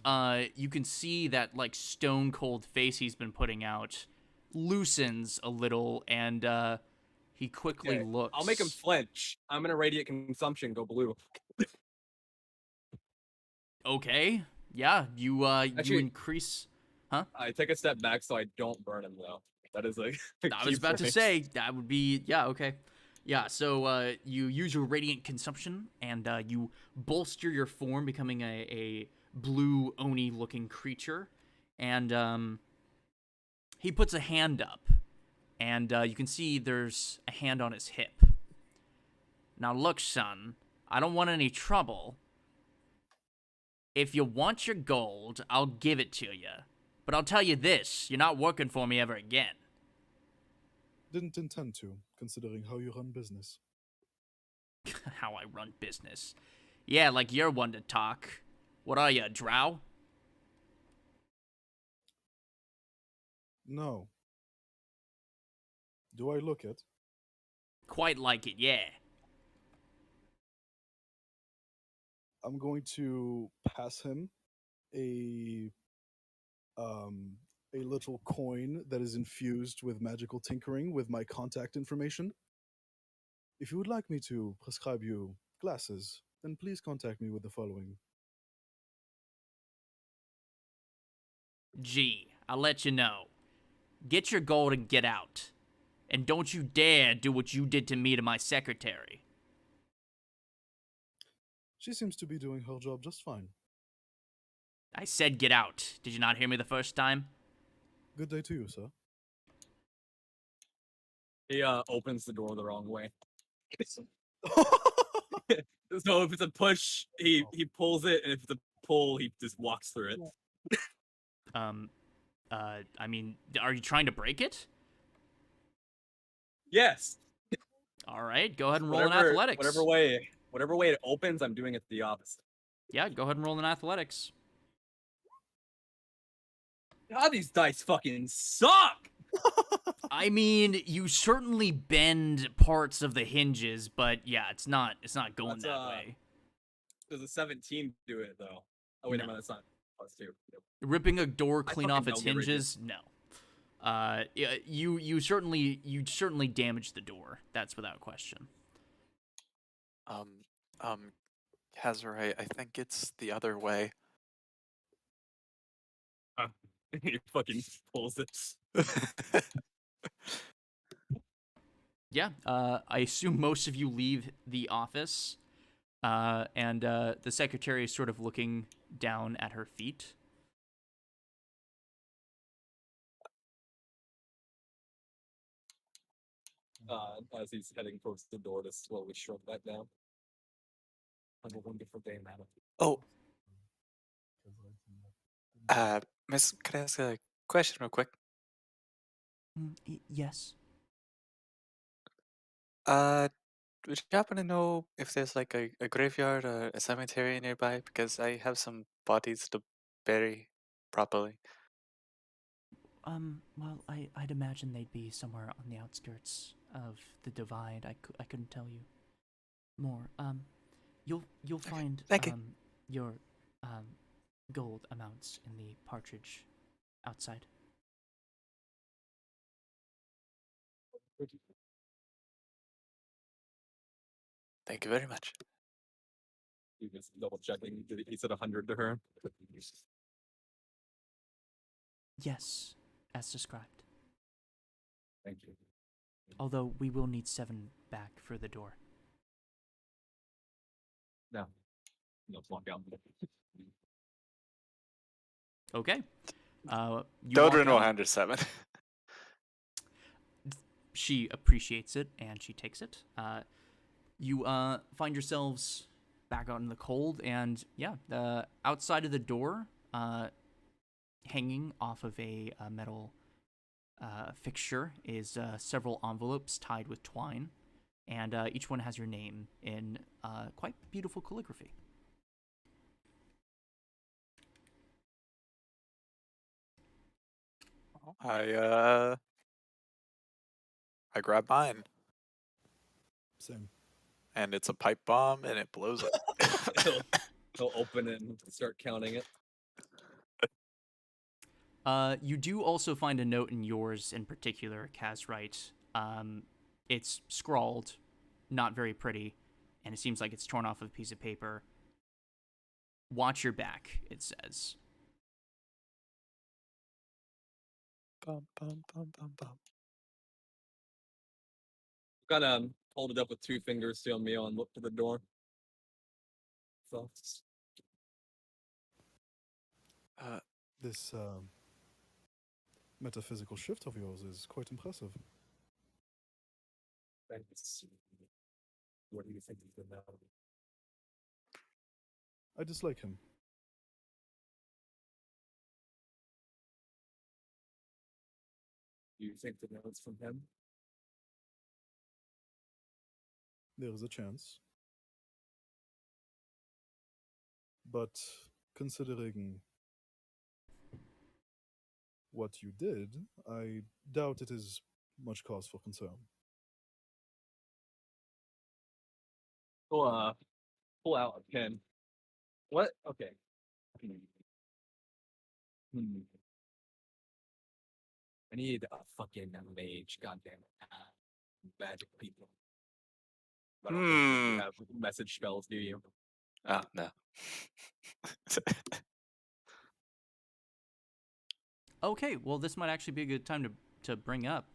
you can see that like stone cold face he's been putting out loosens a little, and he quickly Okay, looks. I'll make him flinch. I'm gonna radiant consumption go blue. Okay, yeah, you Actually- increase. I take a step back so I don't burn him though. That is like. I was about to say that would be okay. Yeah, so you use your radiant consumption and you bolster your form, becoming a blue oni-looking creature, and he puts a hand up, and you can see there's a hand on his hip. Now look, son, I don't want any trouble. If you want your gold, I'll give it to you. But I'll tell you this, you're not working for me ever again. Didn't intend to, considering how you run business. How I run business. Yeah, like you're one to talk. What are you, a drow? No. Do I look it? Quite like it, yeah. I'm going to pass him a a little coin that is infused with magical tinkering with my contact information. If you would like me to prescribe you glasses, then please contact me with the following. Gee, I'll let you know. Get your gold and get out. And don't you dare do what you did to me to my secretary. She seems to be doing her job just fine. I said get out. Did you not hear me the first time? Good day to you, sir. He opens the door the wrong way. So if it's a push, he pulls it, and if it's a pull, he just walks through it. I mean, are you trying to break it? Yes. All right, go ahead and roll in athletics. Whatever way it opens, I'm doing it the opposite. Yeah, go ahead and roll in athletics. God, these dice fucking suck. I mean, you certainly bend parts of the hinges, but yeah, it's not going That's, that way. Does a 17 do it though? Oh wait, No. no, that's not +2. Ripping a door clean off fucking its don't get hinges? No. Yeah, you certainly damaged the door. That's without question. Hazard, I think it's the other way. He fucking pulls it. Yeah, I assume most of you leave the office, and the secretary is sort of looking down at her feet. As he's heading towards the door to slowly shrug that down. Have a wonderful day, madam. Oh, Miss, can I ask a question real quick? Yes. Would you happen to know if there's like a graveyard or a cemetery nearby? Because I have some bodies to bury properly. Well, I'd imagine they'd be somewhere on the outskirts of the divide. I couldn't tell you more. You'll find thank you. your gold amounts in the partridge outside. Thank you very much. He was double checking. He said 100 to her. Yes, as described. Thank you. Although we will need 7 back for the door. No. Let's walk out. Okay. You walk Dodrin will out. hand her 7. She appreciates it and she takes it. You find yourselves back out in the cold, and yeah, outside of the door, hanging off of a metal fixture is several envelopes tied with twine, and each one has your name in quite beautiful calligraphy. I grab mine, Same. and it's a pipe bomb, and it blows up. He'll open it and start counting it. You do also find a note in yours in particular, Kazrite. It's scrawled, not very pretty, and it seems like it's torn off of a piece of paper. Watch your back, it says. Bum, bum, bum, bum, bum. Kind hold it up with 2 fingers, to Mio, and look to the door. So This metaphysical shift of yours is quite impressive. Thanks. What do you think of the melody? I dislike him. Do you think the note's from him? There is a chance. But considering what you did, I doubt it is much cause for concern. pull out a pen. What? Okay. I need a fucking mage. Goddamn it. Magic people. I don't think you have message spells, do you? Oh no. Okay, well, this might actually be a good time to bring up.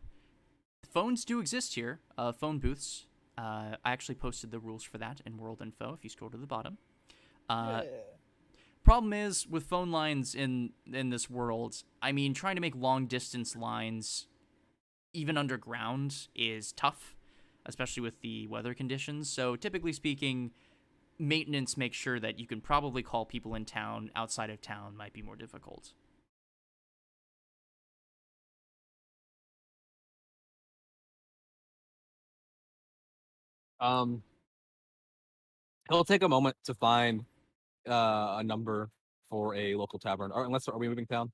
Phones do exist here, phone booths. I actually posted the rules for that in World Info if you scroll to the bottom. Problem is, with phone lines in this world, I mean, trying to make long-distance lines, even underground, is tough, especially with the weather conditions. So typically speaking, maintenance makes sure that you can probably call people in town. Outside of town might be more difficult. He'll take a moment to find a number for a local tavern. Or unless are we moving town?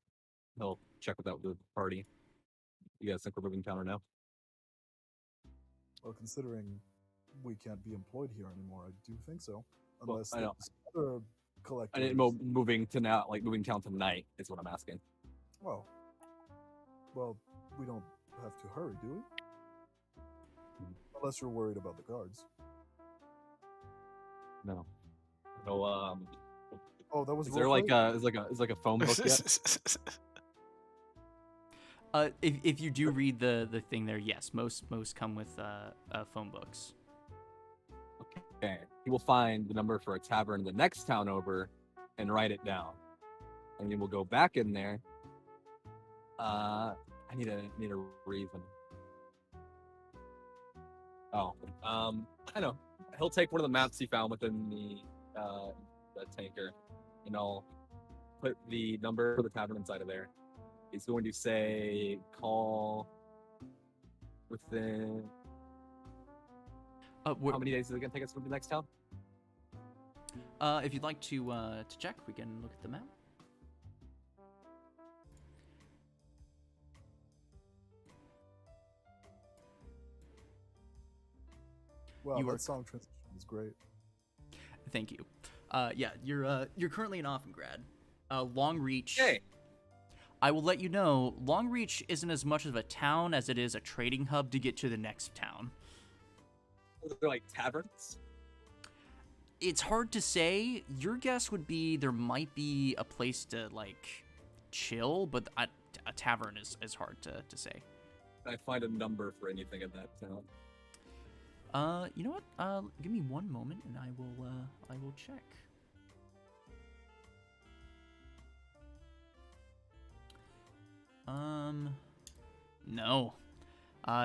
He'll check with the party. You guys think we're moving town or no? Well, considering we can't be employed here anymore, I do think so. Well, Unless I know. there's other I collectors. didn't moving to now, like moving town tonight is what I'm asking. Well, we don't have to hurry, do we? Unless you're worried about the guards. No. So Oh, that was. is there like a phone book yet? If you do read the thing there, yes, most come with phone books. Okay. He will find the number for a tavern in the next town over and write it down. And then we'll go back in there. I need a reason. Oh. I know. He'll take one of the maps he found within the tanker, and I'll put the number for the tavern inside of there. He's going to say call within how many days is it going to take us to the next town? If you'd like to check, we can look at the map. Wow, You are- that song transition is great. Thank you. Yeah, you're currently in Offengrad. Longreach. Hey. I will let you know, Longreach isn't as much of a town as it is a trading hub to get to the next town. They're like taverns. It's hard to say. Your guess would be there might be a place to like chill, but a tavern is hard to say. I find a number for anything in that town. You know what? Give me one moment and I will check. No.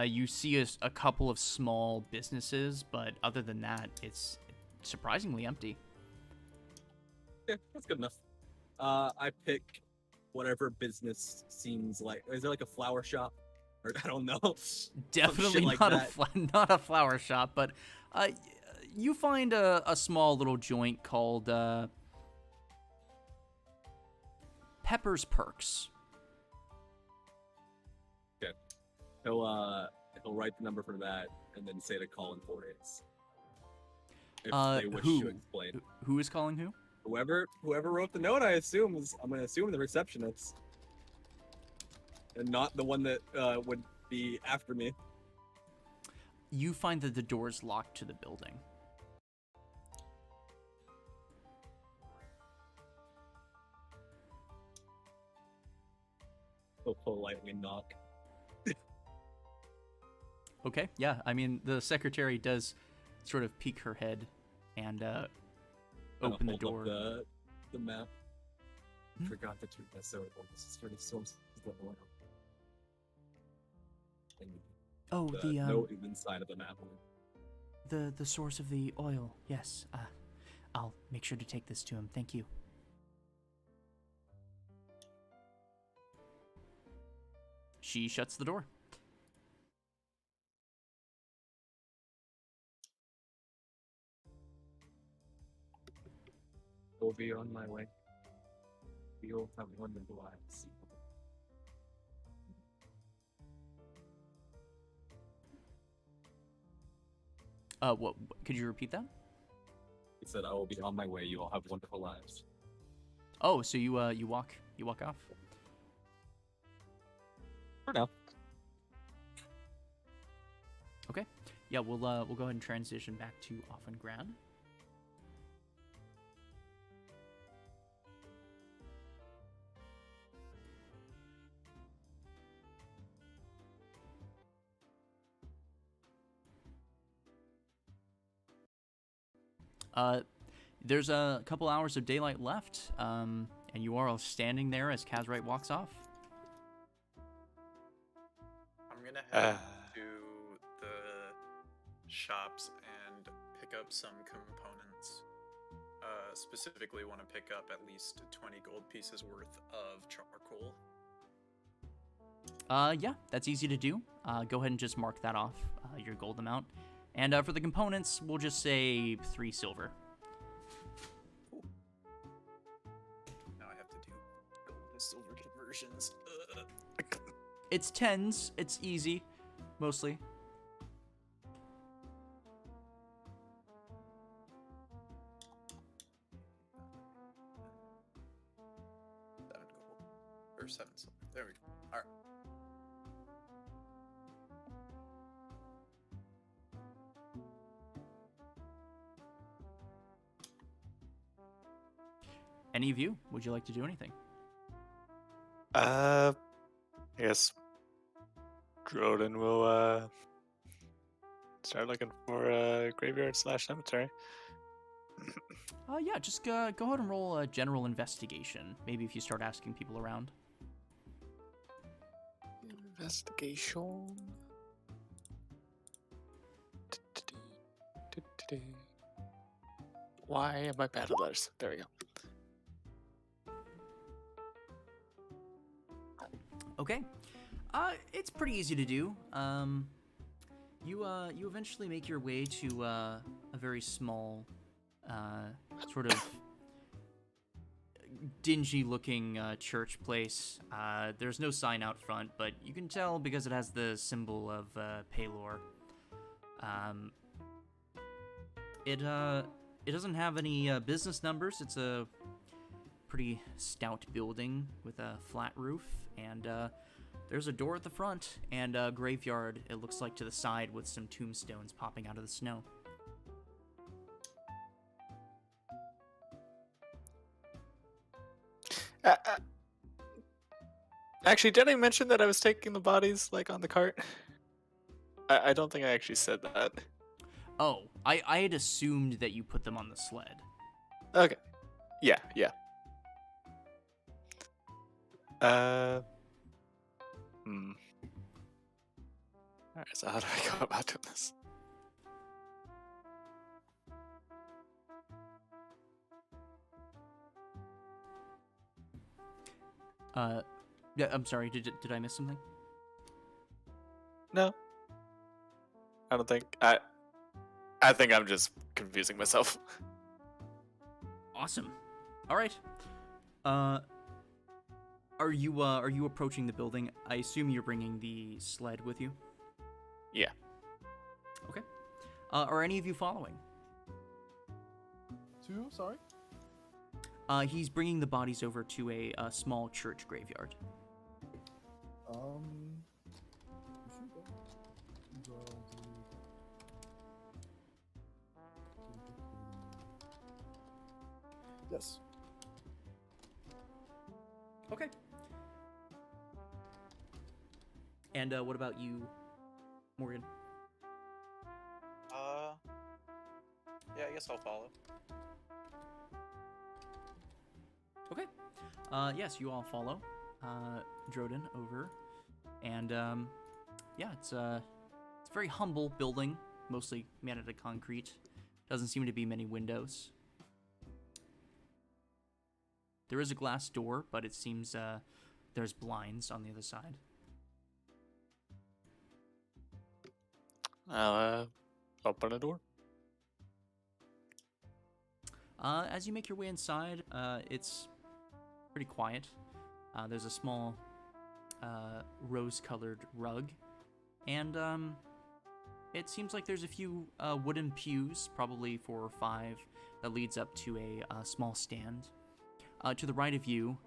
You see a couple of small businesses, but other than that, it's surprisingly empty. Yeah, that's good enough. I pick whatever business seems like. Is there like a flower shop? Or I don't know. Definitely like not that. not a flower shop, but you find a small little joint called Pepper's Perks. Okay. He'll write the number for that and then say to call in 4 days. If they wish to explain. Who is calling who? Whoever wrote the note, I'm gonna assume the receptionist. And not the one that would be after me. You find that the door's locked to the building. He'll politely knock. Okay, yeah. I mean, the secretary does sort of peek her head and open the door. The map. Forgot that you necessarily this is for the source of the oil. Oh, The note is inside of the map. the source of the oil. Yes. I'll make sure to take this to him. Thank you. She shuts the door. Will be on my way. You'll have wonderful lives. What? Could you repeat that? He said, "I will be on my way. You all have wonderful lives." Oh, so you walk off. For now. Okay. Yeah, we'll go ahead and transition back to Offengrad. There's a couple hours of daylight left, and you are all standing there as Kazrite walks off. I'm gonna head to the shops and pick up some components. Specifically, want to pick up at least 20 gold pieces worth of charcoal. Yeah, that's easy to do. Go ahead and just mark that off, your gold amount. And for the components, we'll just say 3 silver. Cool. Now I have to do gold to silver conversions. It's tens. It's easy, mostly. Seven gold. Or 7 silver. There we go. Alright. Any of you, would you like to do anything? I guess Droden will start looking for a graveyard / cemetery. Yeah, just go ahead and roll a general investigation. Maybe if you start asking people around. Investigation. Why am I bad at letters? There we go. Okay. It's pretty easy to do. You eventually make your way to a very small, sort of dingy-looking church place. There's no sign out front, but you can tell because it has the symbol of Palor. It doesn't have any business numbers. It's a pretty stout building with a flat roof, and there's a door at the front and a graveyard, it looks like, to the side with some tombstones popping out of the snow. Actually, did I mention that I was taking the bodies like on the cart? I don't think I actually said that. Oh, I had assumed that you put them on the sled. Okay. Yeah. Alright, so how do I go about doing this? Yeah, I'm sorry, did I miss something? No. I don't think. I think I'm just confusing myself. Awesome. All right. Are you approaching the building? I assume you're bringing the sled with you. Yeah. Okay. Are any of you following? 2, sorry? He's bringing the bodies over to a small church graveyard. You should go. Yes. Okay. And what about you, Morgan? Yeah, I guess I'll follow. Okay. Yes, you all follow Droden over, and yeah, it's a very humble building, mostly made out of concrete. Doesn't seem to be many windows. There is a glass door, but it seems there's blinds on the other side. I'll open the door. As you make your way inside, it's pretty quiet. There's a small rose-colored rug, and it seems like there's a few wooden pews, probably 4 or 5, that leads up to a small stand. To the right of you,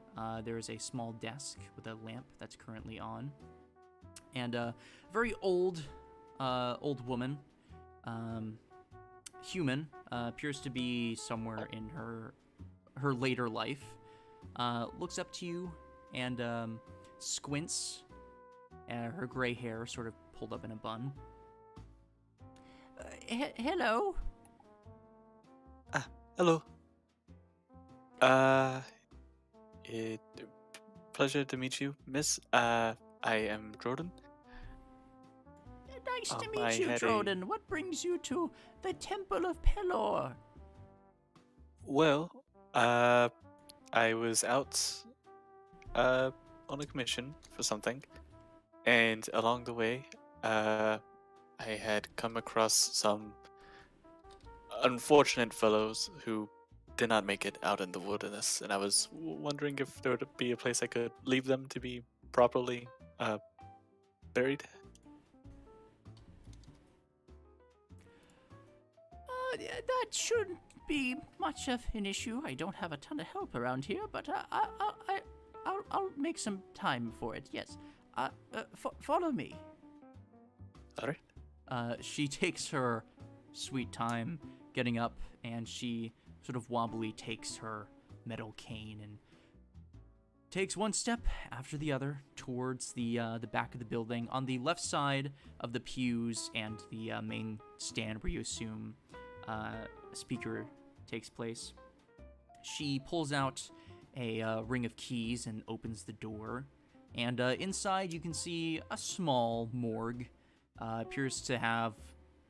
there is a small desk with a lamp that's currently on. and a very old woman, human, appears to be somewhere in her later life, looks up to you and squints, her gray hair sort of pulled up in a bun. Hello. Hello. It pleasure to meet you, Miss. I am Jordan. Nice to I meet you, had Jordan. What brings you to the Temple of Pelor? Well, I was out on a commission for something, and along the way, I had come across some unfortunate fellows who did not make it out in the wilderness, and I was wondering if there would be a place I could leave them to be properly buried. That shouldn't be much of an issue. I don't have a ton of help around here, but I'll make some time for it. Yes. Follow me. All right. She takes her sweet time getting up, and she sort of wobbly takes her metal cane and takes one step after the other towards the back of the building. On the left side of the pews and the main stand where you assume a speaker takes place, she pulls out a ring of keys and opens the door. And inside you can see a small morgue. Appears to have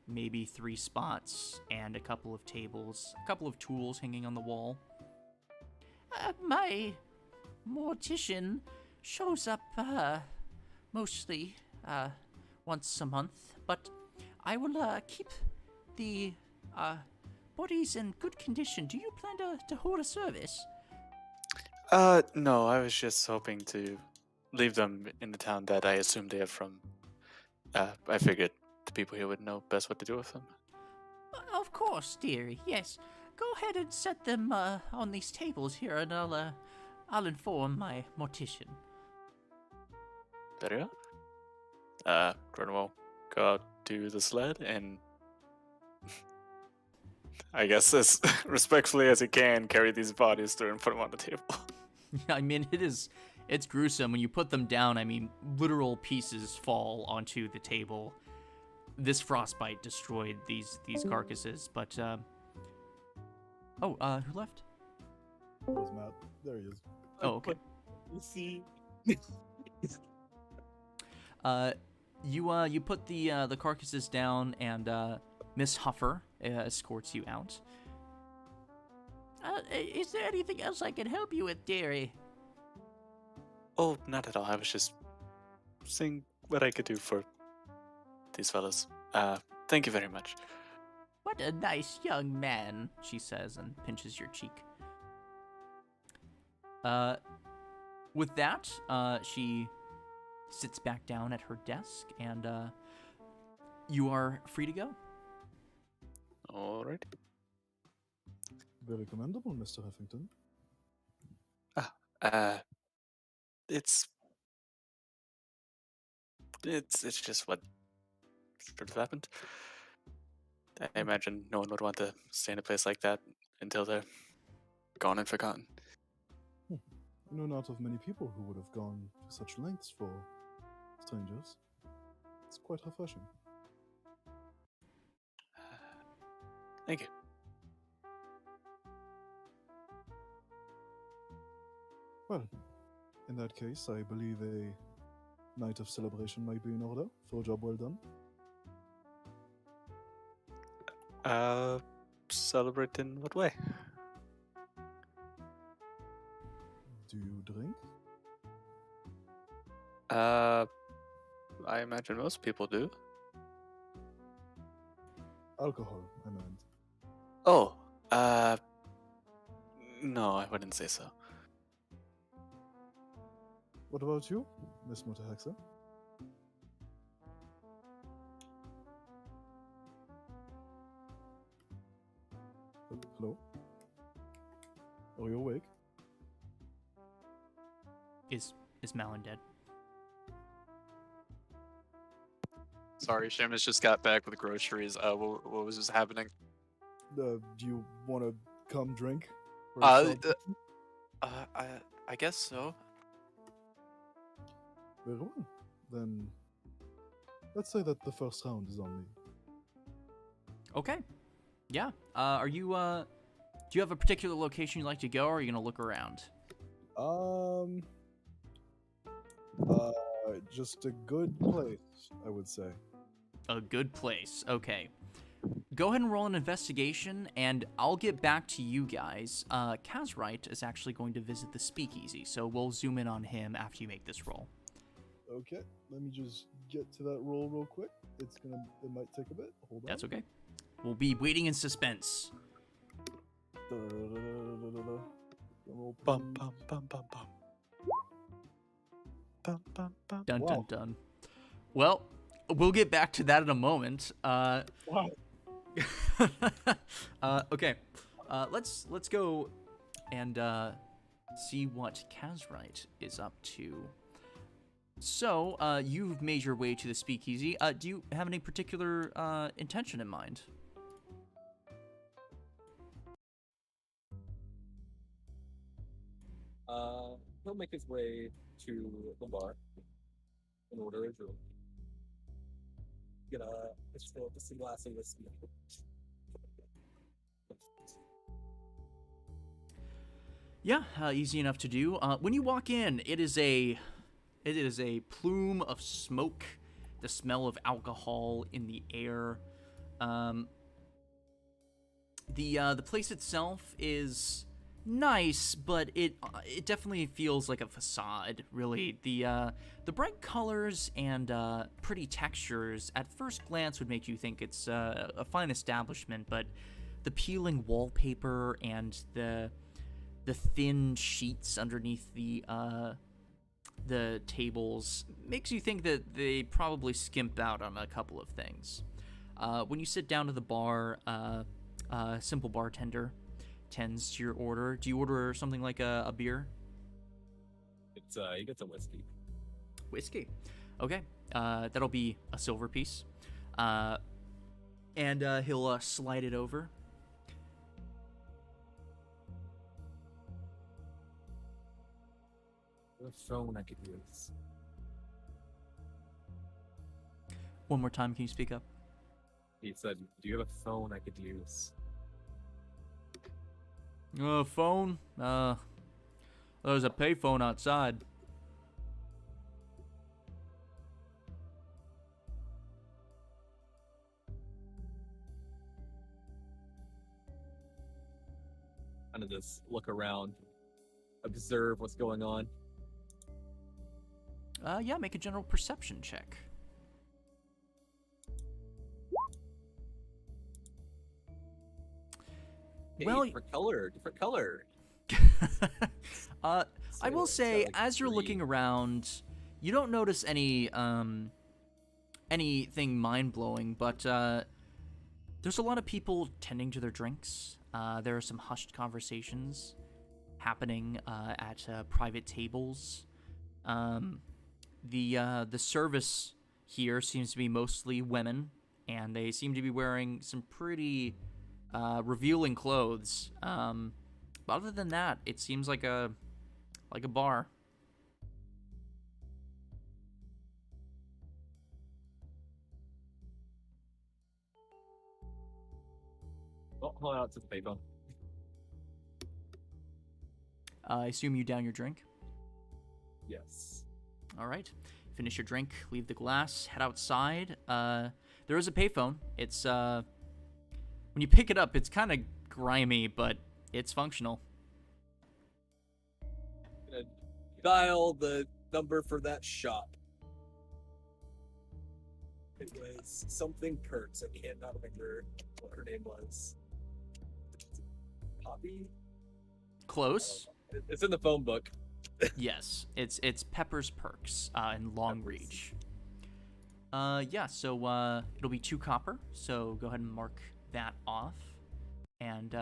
maybe 3 spots and a couple of tables, a couple of tools hanging on the wall. My mortician shows up mostly once a month, but I will keep the bodies in good condition. Do you plan to hold a service? No, I was just hoping to leave them in the town that I assumed they are from. I figured the people here would know best what to do with them. Of course, dearie. Yes. Go ahead and set them on these tables here, and I'll inform my mortician. Very well. Jordan will go out to the sled and I guess as respectfully as he can carry these bodies through and put them on the table. I mean, it's gruesome. When you put them down, I mean, literal pieces fall onto the table. This frostbite destroyed these carcasses, but who left? Where's Matt? There he is. Oh, okay. You see, You put the carcasses down, and Miss Huffer escorts you out. Is there anything else I can help you with, dearie? Oh, not at all. I was just seeing what I could do for these fellas. Thank you very much. What a nice young man, she says, and pinches your cheek. With that, she sits back down at her desk, and you are free to go. Alright. Very commendable, Mr. Huffington. It's just what should have happened. I imagine no one would want to stay in a place like that until they're gone and forgotten. I know not of many people who would have gone to such lengths for strangers. It's quite refreshing. Thank you. Well, in that case, I believe a night of celebration might be in order for a job well done. Celebrate in what way? Do you drink? I imagine most people do. Alcohol, I meant. Oh, no, I wouldn't say so. What about you, Miss Mutahexa? Hello? Are you awake? Is Malin dead? Sorry, Seamus just got back with groceries. What was happening? Do you want to come drink? Or Uh, start- I guess so. Very well. Then let's say that the first round is on me. Okay. Yeah. Are you do you have a particular location you'd like to go, or are you gonna look around? Just a good place, I would say. A good place. Okay. Go ahead and roll an investigation, and I'll get back to you guys. Kazrite is actually going to visit the speakeasy, so we'll zoom in on him after you make this roll. Okay, let me just get to that roll real quick. It might take a bit. Hold on. That's okay. We'll be waiting in suspense. Roll, Bum please. bum bum bum bum. Bum bum bum. Dun dun Wow. dun. Well, we'll get back to that in a moment. Wow. Okay. Let's go and see what Kazrite is up to. So, you've made your way to the speakeasy. Do you have any particular intention in mind? He'll make his way to the bar and order a drink. Get just fill up a glass of whiskey. Yeah, easy enough to do. When you walk in, it is a plume of smoke, the smell of alcohol in the air. The place itself is nice, but it definitely feels like a facade. Really, the bright colors and pretty textures at first glance would make you think it's a fine establishment, but the peeling wallpaper and the thin sheets underneath the tables makes you think that they probably skimp out on a couple of things. When you sit down to the bar, a simple bartender tends to your order. Do you order something like a beer? It's he gets a whiskey. Whiskey. Okay. That'll be a silver piece. And he'll slide it over. The phone I could use. One more time, can you speak up? He said, "Do you have a phone I could use?" Phone? There's a payphone outside. Kind of just look around, observe what's going on. Yeah, make a general perception check. Hey, Well, different color. I will say, as you're looking around, you don't notice any anything mind-blowing, but there's a lot of people tending to their drinks. There are some hushed conversations happening at private tables. The service here seems to be mostly women, and they seem to be wearing some pretty revealing clothes. But other than that, it seems like a bar. Oh, hold out to the payphone. I assume you down your drink. Yes. All right. Finish your drink, leave the glass, head outside. There is a payphone. It's when you pick it up, it's kind of grimy, but it's functional. Gonna dial the number for that shop. It was something Perks. I cannot remember what her name was. Poppy? Close. It's in the phone book. Yes, it's Pepper's Perks in Long Reach. Yeah, so it'll be 2 copper. So go ahead and mark that off. And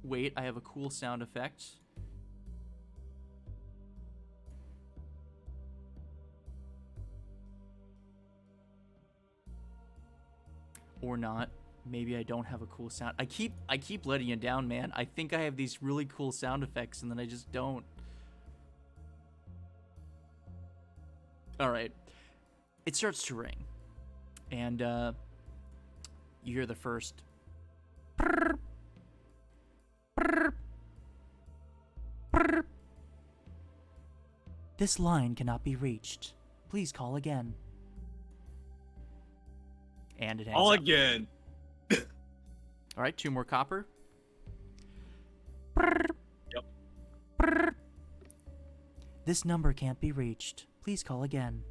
wait, I have a cool sound effect. Or not. Maybe I don't have a cool sound. I keep letting you down, man. I think I have these really cool sound effects, and then I just don't. All right. It starts to ring, and you hear the first. Prrr, prrr, prrr. This line cannot be reached. Please call again. And it hangs All up. again. All right, 2 more copper. Yep. This number can't be reached. Please call again.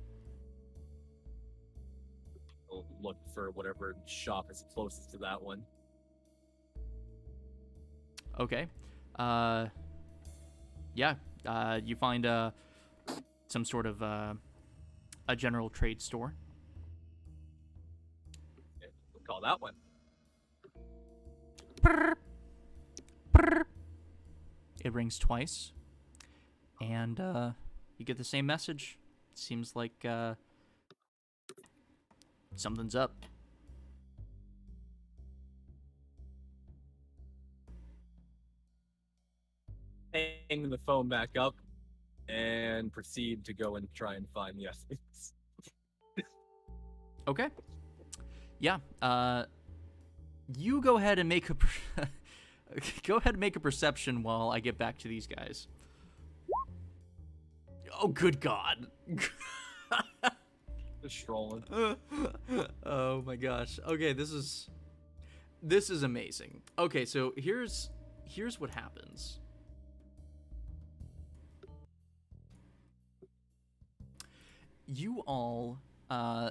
We'll look for whatever shop is closest to that one. Okay. Yeah. You find some sort of a general trade store. Okay, we'll call that one. It rings twice, and you get the same message. Seems like something's up. Hang the phone back up and proceed to go and try and find the essence. Okay. Yeah. You go ahead and make a go ahead and make a perception while I get back to these guys. Oh, good God. Just strolling. Oh my gosh. Okay, this is amazing. Okay, so here's what happens. You all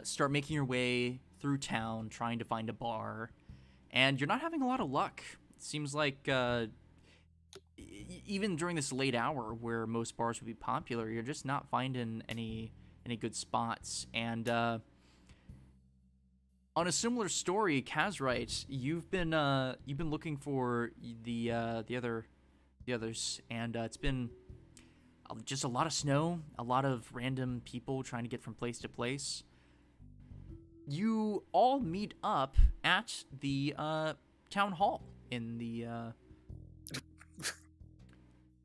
start making your way through town trying to find a bar, and you're not having a lot of luck. It seems like even during this late hour where most bars would be popular, you're just not finding any good spots. And on a similar story, Kazrite, you've been looking for the others, and it's been just a lot of snow, a lot of random people trying to get from place to place. You all meet up at the town hall in the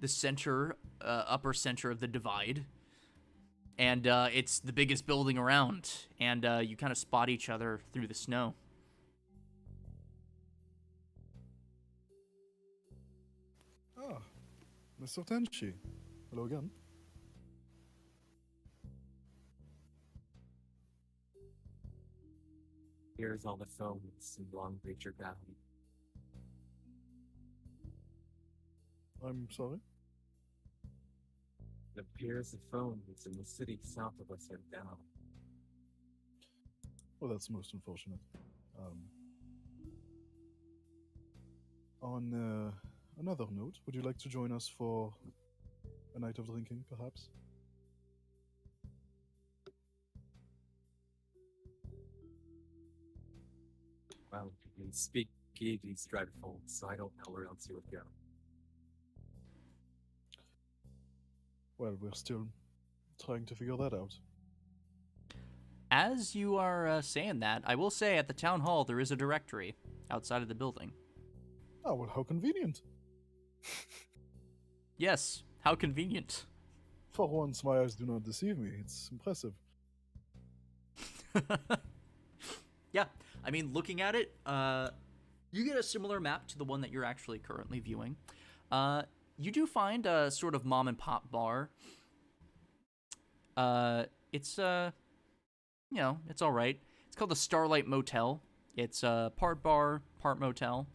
center, upper center of the divide. And it's the biggest building around, and you kind of spot each other through the snow. Ah, Mr. Tenchi. Hello again. Here's all the phones in Long Creature Valley. I'm sorry. It appears the phones in the city south of us are down. Well, that's most unfortunate. On another note, would you like to join us for a night of drinking, perhaps? Well, we speak Gigi's dreadful, so I don't know where else you would go. Well, we're still trying to figure that out. As you are saying that, I will say at the town hall there is a directory outside of the building. Oh, well, how convenient. Yes, how convenient. For once, my eyes do not deceive me. It's impressive. Yeah, I mean, looking at it, you get a similar map to the one that you're actually currently viewing. You do find a sort of mom and pop bar. It's it's all right. It's called the Starlight Motel. It's part bar, part motel.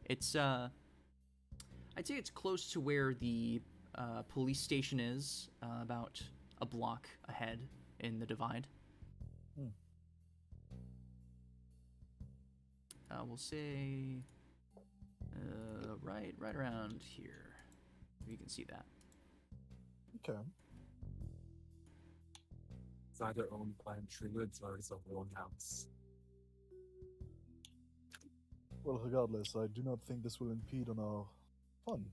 It's I'd say it's close to where the police station is, about a block ahead in the divide. We'll say right around here. You can see that. Okay. It's either owned by Treewoods or it's a own house. Well, regardless, I do not think this will impede on our fun.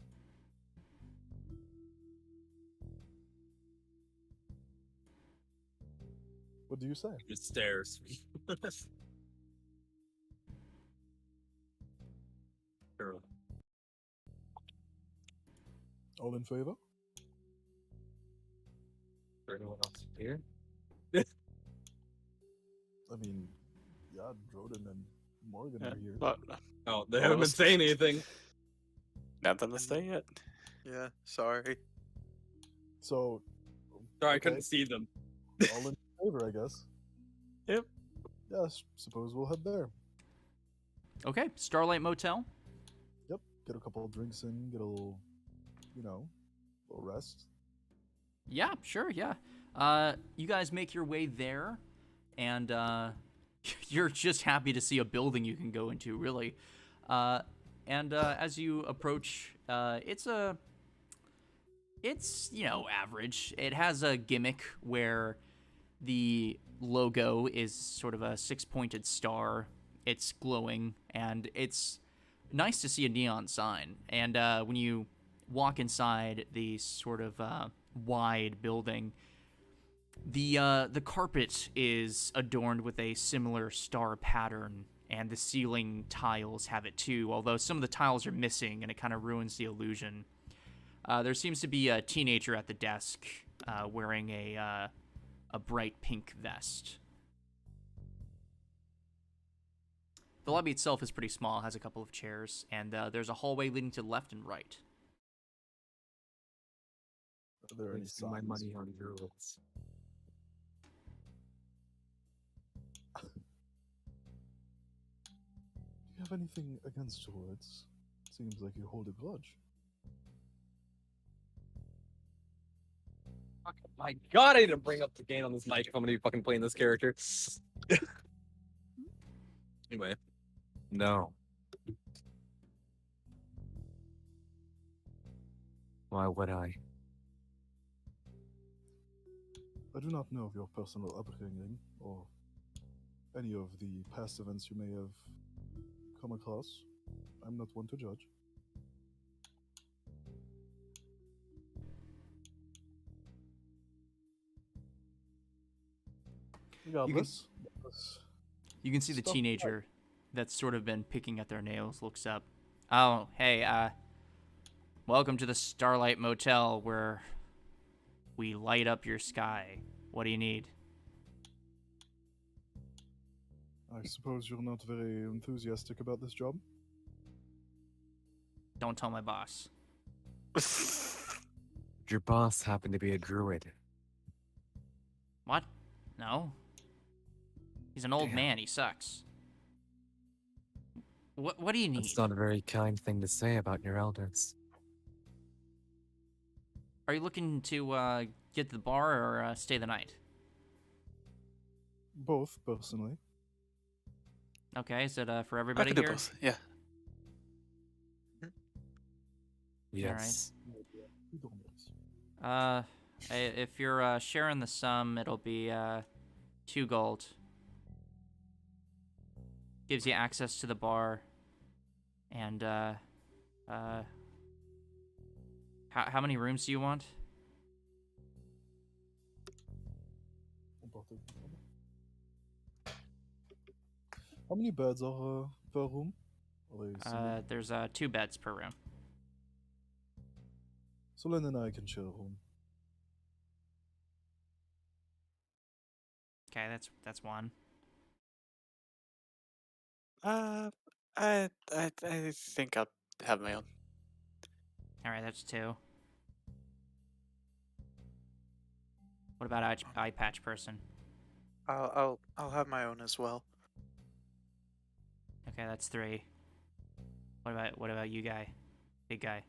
What do you say? Just stares. All in favor? For anyone else here? I mean, yeah, Droden and Morgan are here. But Oh, they haven't been saying anything. nothing to say yet. Yeah, sorry. So, Sorry, I okay, couldn't see them. all in favor, I guess. Yep. Yes, suppose we'll head there. Okay, Starlight Motel. Yep, get a couple of drinks in, get a little, little rest. Yeah, sure, yeah. You guys make your way there, and you're just happy to see a building you can go into, really. And as you approach, it's average. It has a gimmick where the logo is sort of a six-pointed star. It's glowing, and it's nice to see a neon sign. And when you walk inside the sort of wide building, the carpet is adorned with a similar star pattern, and the ceiling tiles have it too, although some of the tiles are missing, and it kind of ruins the illusion. There seems to be a teenager at the desk wearing a bright pink vest. The lobby itself is pretty small, has a couple of chairs, and there's a hallway leading to the left and right. Are there any Wasting my signs? money on druids. Do you have anything against druids? Seems like you hold a grudge. My God, I didn't bring up the game on this mic if I'm gonna be fucking playing this character. Anyway, No. Why would I? I do not know of your personal upbringing or any of the past events you may have come across. I'm not one to judge. Regardless, You can see the Stuff teenager that's sort of been picking at their nails looks up. Oh, hey, welcome to the Starlight Motel where we light up your sky. What do you need? I suppose you're not very enthusiastic about this job. Don't tell my boss. Your boss happened to be a druid. What? No. He's an old Damn. man. He sucks. What do you need? That's not a very kind thing to say about your elders. Are you looking to get to the bar or stay the night? Both, personally. Okay, is it for I everybody can do here? both. Yeah. Yes. If you're sharing the sum, it'll be 2 gold. Gives you access to the bar, and how many rooms do you want? How many beds are per room? Are they single? There's 2 beds per room. So Lynn and I can share a room. Okay, that's 1. I think I'll have my own. All right, that's 2. What about eye patch person? I'll have my own as well. Okay, that's 3. What about you guy? Big guy.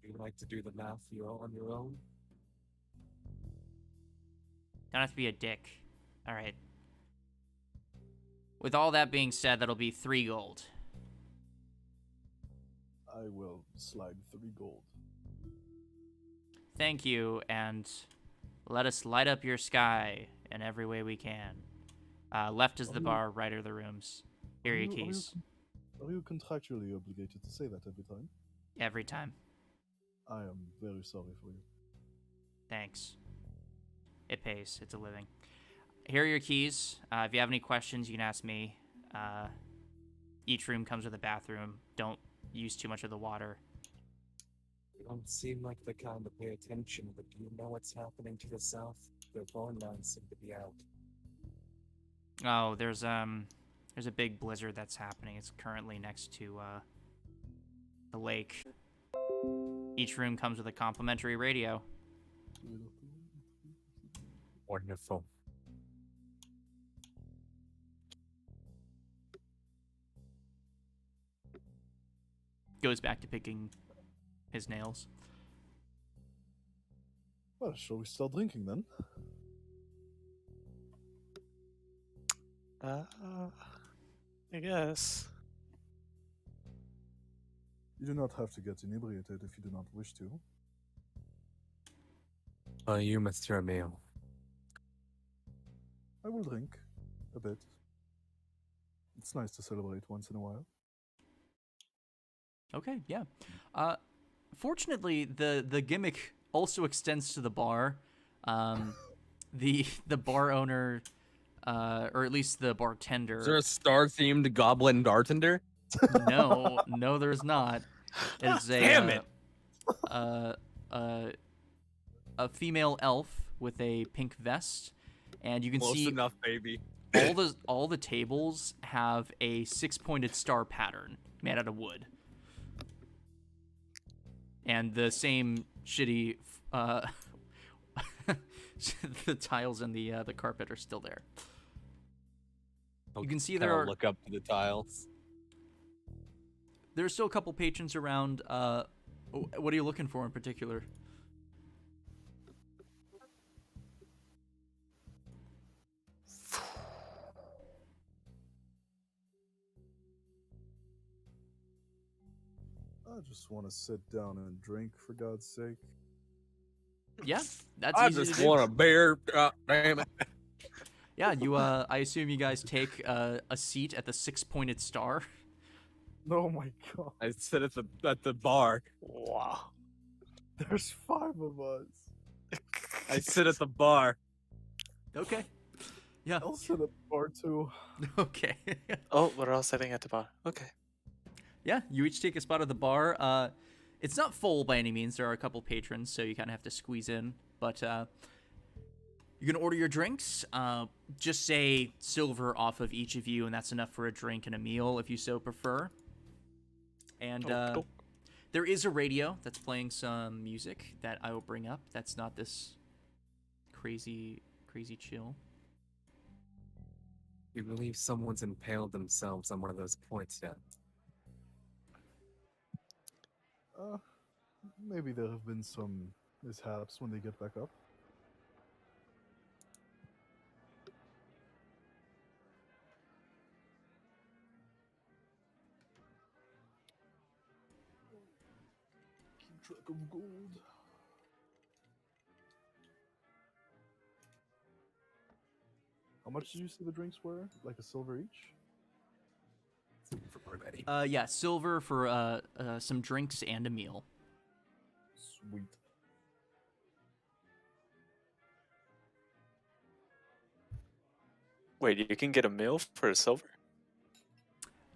You like to do the math on your own? Don't have to be a dick. All right. With all that being said, that'll be 3 gold. I will slide 3 gold. Thank you, and let us light up your sky in every way we can. Left is the bar, right are the rooms. Here are your keys. Are you contractually obligated to say that every time? Every time. I am very sorry for you. Thanks. It pays. It's a living. Here are your keys. If you have any questions, you can ask me. Each room comes with a bathroom. Don't use too much of the water. You don't seem like the kind to pay attention, but do you know what's happening to the south? Their phone lines seem to be out. Oh, there's a big blizzard that's happening. It's currently next to the lake. Each room comes with a complimentary radio. Wonderful. Goes back to picking his nails. Well, shall we start drinking then? I guess. You do not have to get inebriated if you do not wish to. You, Mr. Emil. I will drink a bit. It's nice to celebrate once in a while. Okay, yeah. Fortunately, the gimmick also extends to the bar. The bar owner, or at least the bartender. Is there a star-themed goblin bartender? No, there's not. It's a Damn it! A female elf with a pink vest, and you can Close see enough, baby. all the tables have a 6-pointed star pattern made out of wood, and the same shitty the tiles and the carpet are still there. You can see there are look up to the tiles. There's still a couple patrons around. What are you looking for in particular? I just want to sit down and drink, for God's sake. Yeah, that's I easy just to do. want a beer. Damn it. Yeah, you. I assume you guys take a seat at the 6-pointed star. Oh my god. I sit at the bar. Wow. There's 5 of us. I sit at the bar. Okay. Yeah. I'll sit at the bar too. Okay. Oh, we're all sitting at the bar. Okay. Yeah, you each take a spot at the bar. It's not full by any means. There are a couple patrons, so you kind of have to squeeze in. But you can order your drinks. Just say silver off of each of you, and that's enough for a drink and a meal if you so prefer. And there is a radio that's playing some music that I will bring up. That's not this crazy chill. You believe someone's impaled themselves on one of those points yet? Maybe there have been some mishaps when they get back up. Keep track of gold. How much did you say the drinks were? Like a silver each? For everybody. Yeah, silver for some drinks and a meal. Sweet. Wait, you can get a meal for a silver?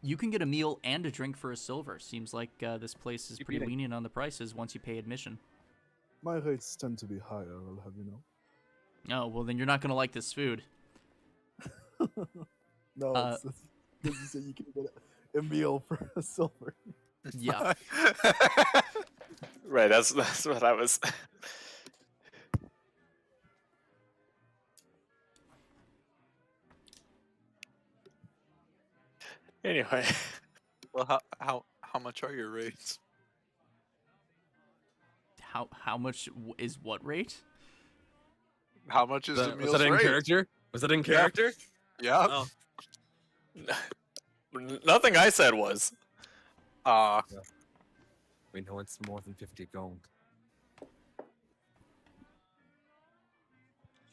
You can get a meal and a drink for a silver. Seems like this place is Keep pretty eating. lenient on the prices once you pay admission. My rates tend to be higher, I'll have you know. Oh, well then you're not gonna like this food. No, it's you said you can get a meal for a silver. Yeah. Right, that's what I was. Anyway, Well, how much are your rates? How much is what rate? How much is the Was meal's that in rate? character? Was that in character? Yeah. Oh. nothing I said was. We know it's more than 50 gold.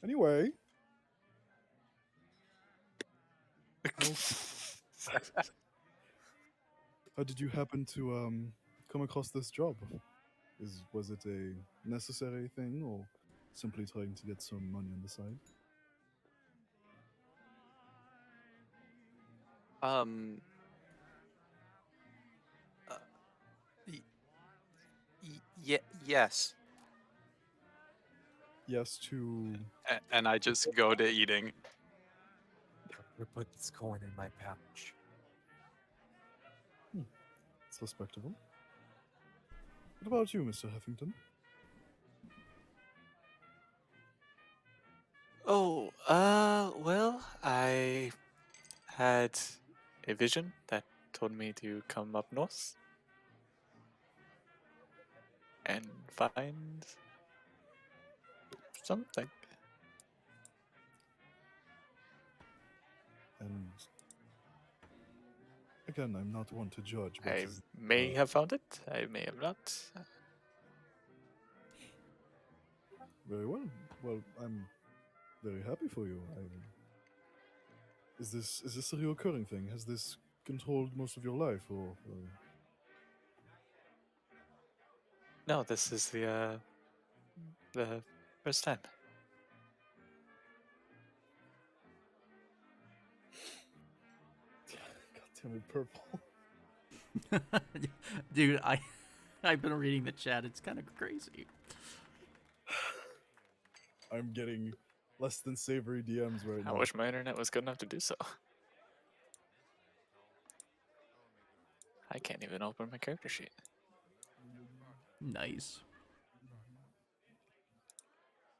Anyway. How did you happen to come across this job? Was it a necessary thing or simply trying to get some money on the side? Yes. Yes to. And I just go to eating. We put this coin in my pouch. It's respectable. What about you, Mr. Heffington? Oh, well, I had a vision that told me to come up north and find something. And again, I'm not one to judge, but I may have found it, I may have not. very well. Well, I'm very happy for you. Is this a reoccurring thing? Has this controlled most of your life, or No, this is the first time. God damn it, purple? Dude, I've been reading the chat. It's kind of crazy. I'm getting less than savory DMs right I now. wish my internet was good enough to do so. I can't even open my character sheet. Nice.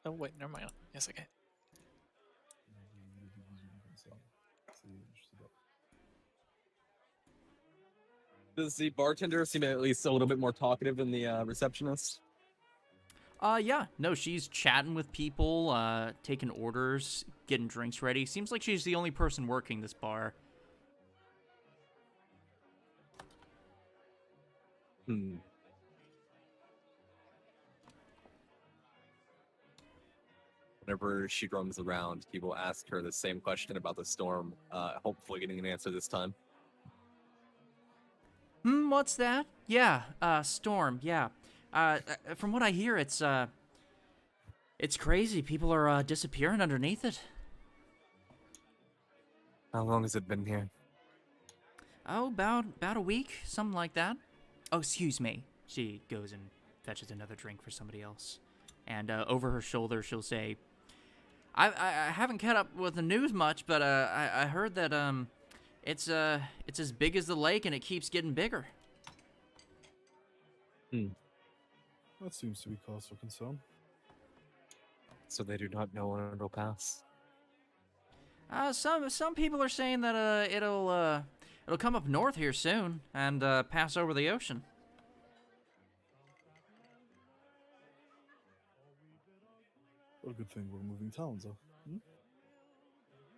Oh wait, never mind. Yes, I can. Does the bartender seem at least a little bit more talkative than the receptionist? Yeah, no, she's chatting with people, taking orders, getting drinks ready. Seems like she's the only person working this bar. Whenever she roams around, he will ask her the same question about the storm, hopefully getting an answer this time. What's that? Yeah, storm, yeah. From what I hear, it's crazy. People are, disappearing underneath it. How long has it been here? Oh, about a week, something like that. Oh, excuse me. She goes and fetches another drink for somebody else. And, over her shoulder, she'll say, I haven't kept up with the news much, but, I heard that, it's as big as the lake and it keeps getting bigger. That seems to be cause for concern. So they do not know when it'll pass. Some people are saying that, it'll come up north here soon and, pass over the ocean. Well, good thing we're moving towns, huh?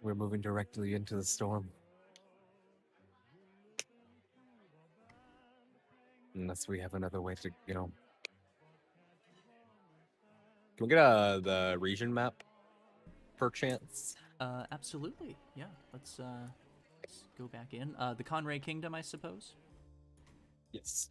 We're moving directly into the storm. Unless we have another way to, Can we get the region map, perchance? Absolutely. Yeah, let's go back in. The Conray Kingdom, I suppose? Yes.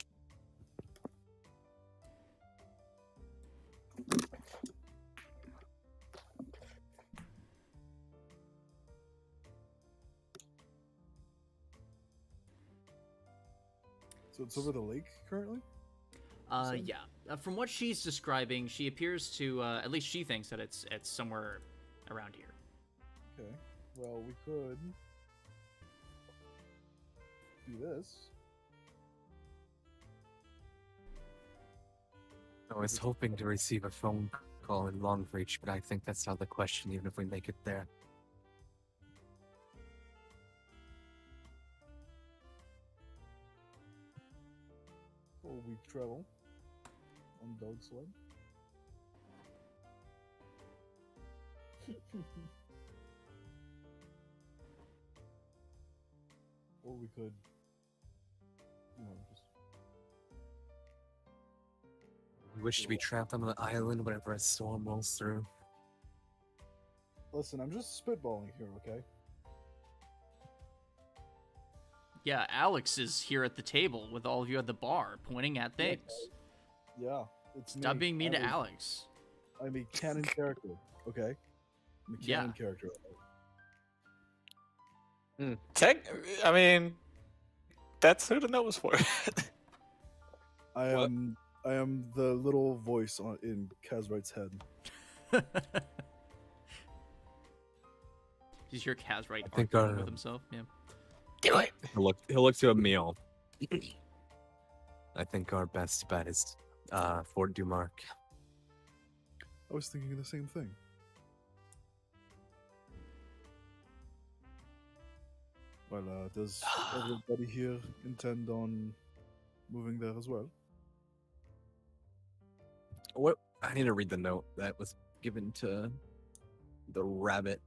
So it's over the lake currently? Yeah. From what she's describing, she appears to, at least she thinks that it's somewhere around here. Okay. Well, we could do this. I was hoping to receive a phone call in Longreach, but I think that's out of the question even if we make it there. For a week travel on dog sled. Or we could, just. We wish to be trapped on the island whenever a storm rolls through. Listen, I'm just spitballing here, okay? Yeah, Alex is here at the table with all of you at the bar, pointing at things. Yeah, it's Stop me. being mean to I'm a- Alex. I'm a canon character, okay? I'm a Yeah. canon character. I mean, that's who the note was for. I What? am I am the little voice in Kazrite's head. Just hear Kaz right I think arguing our- with himself. Yeah. Do it. He'll look to Emil. I think our best bet is Fort Dumark. I was thinking the same thing. Well, does everybody here intend on moving there as well? What? I need to read the note that was given to the rabbit.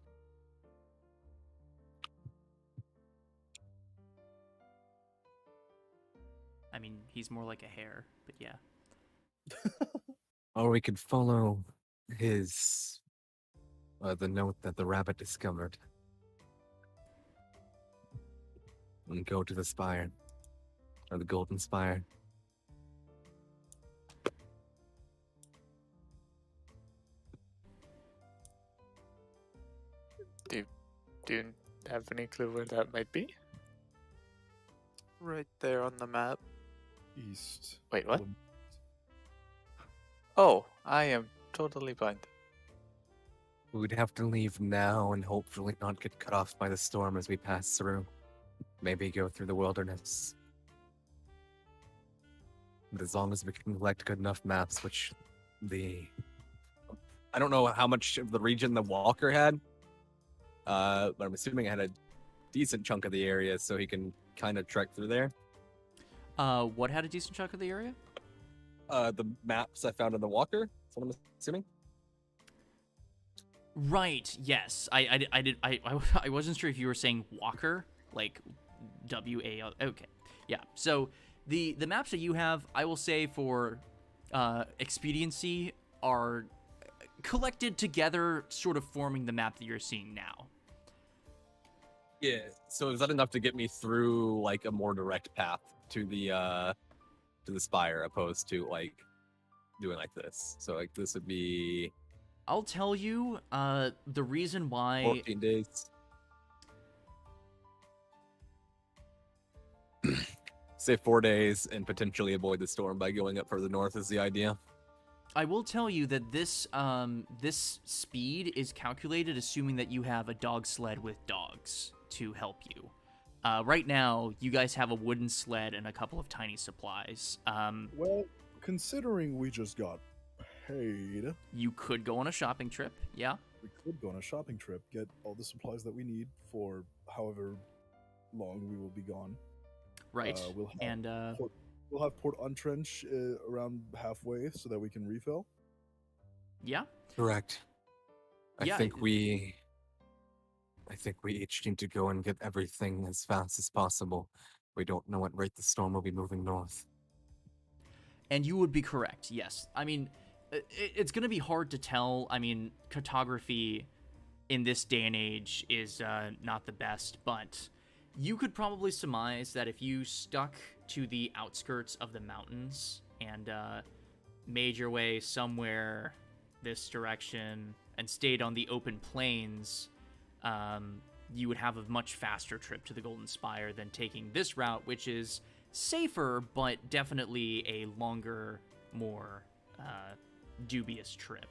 I mean, he's more like a hare, but yeah. Or we could follow his the note that the rabbit discovered and go to the spire or the golden spire. Do you have any clue where that might be? Right there on the map. East. Wait, what? Um, Oh, I am totally blind. We'd have to leave now and hopefully not get cut off by the storm as we pass through. Maybe go through the wilderness. But as long as we can collect good enough maps, which I don't know how much of the region the Walker had, but I'm assuming it had a decent chunk of the area, so he can kind of trek through there. What had a decent chunk of the area? The maps I found in the Walker. That's what I'm assuming. Right. Yes. I wasn't sure if you were saying Walker, like WAL. Okay. Yeah. So the maps that you have, I will say for expediency, are collected together, sort of forming the map that you're seeing now. Yeah. So is that enough to get me through like a more direct path to the spire, opposed to like doing like this? So like this would be I'll tell you, the reason why 14 days. Say 4 days and potentially avoid the storm by going up further north is the idea. I will tell you that this this speed is calculated assuming that you have a dog sled with dogs to help you. Right now, you guys have a wooden sled and a couple of tiny supplies. Well, considering we just got paid, You could go on a shopping trip, yeah. we could go on a shopping trip, get all the supplies that we need for however long we will be gone. Right. We'll have And We'll have Port Untrench around halfway so that we can refill. yeah. correct. Yeah, I think we each need to go and get everything as fast as possible. We don't know what rate the storm will be moving north. And you would be correct, yes. I mean, it's going to be hard to tell. I mean, cartography in this day and age is not the best, but you could probably surmise that if you stuck to the outskirts of the mountains and made your way somewhere this direction and stayed on the open plains, you would have a much faster trip to the Golden Spire than taking this route, which is safer, but definitely a longer, more dubious trip.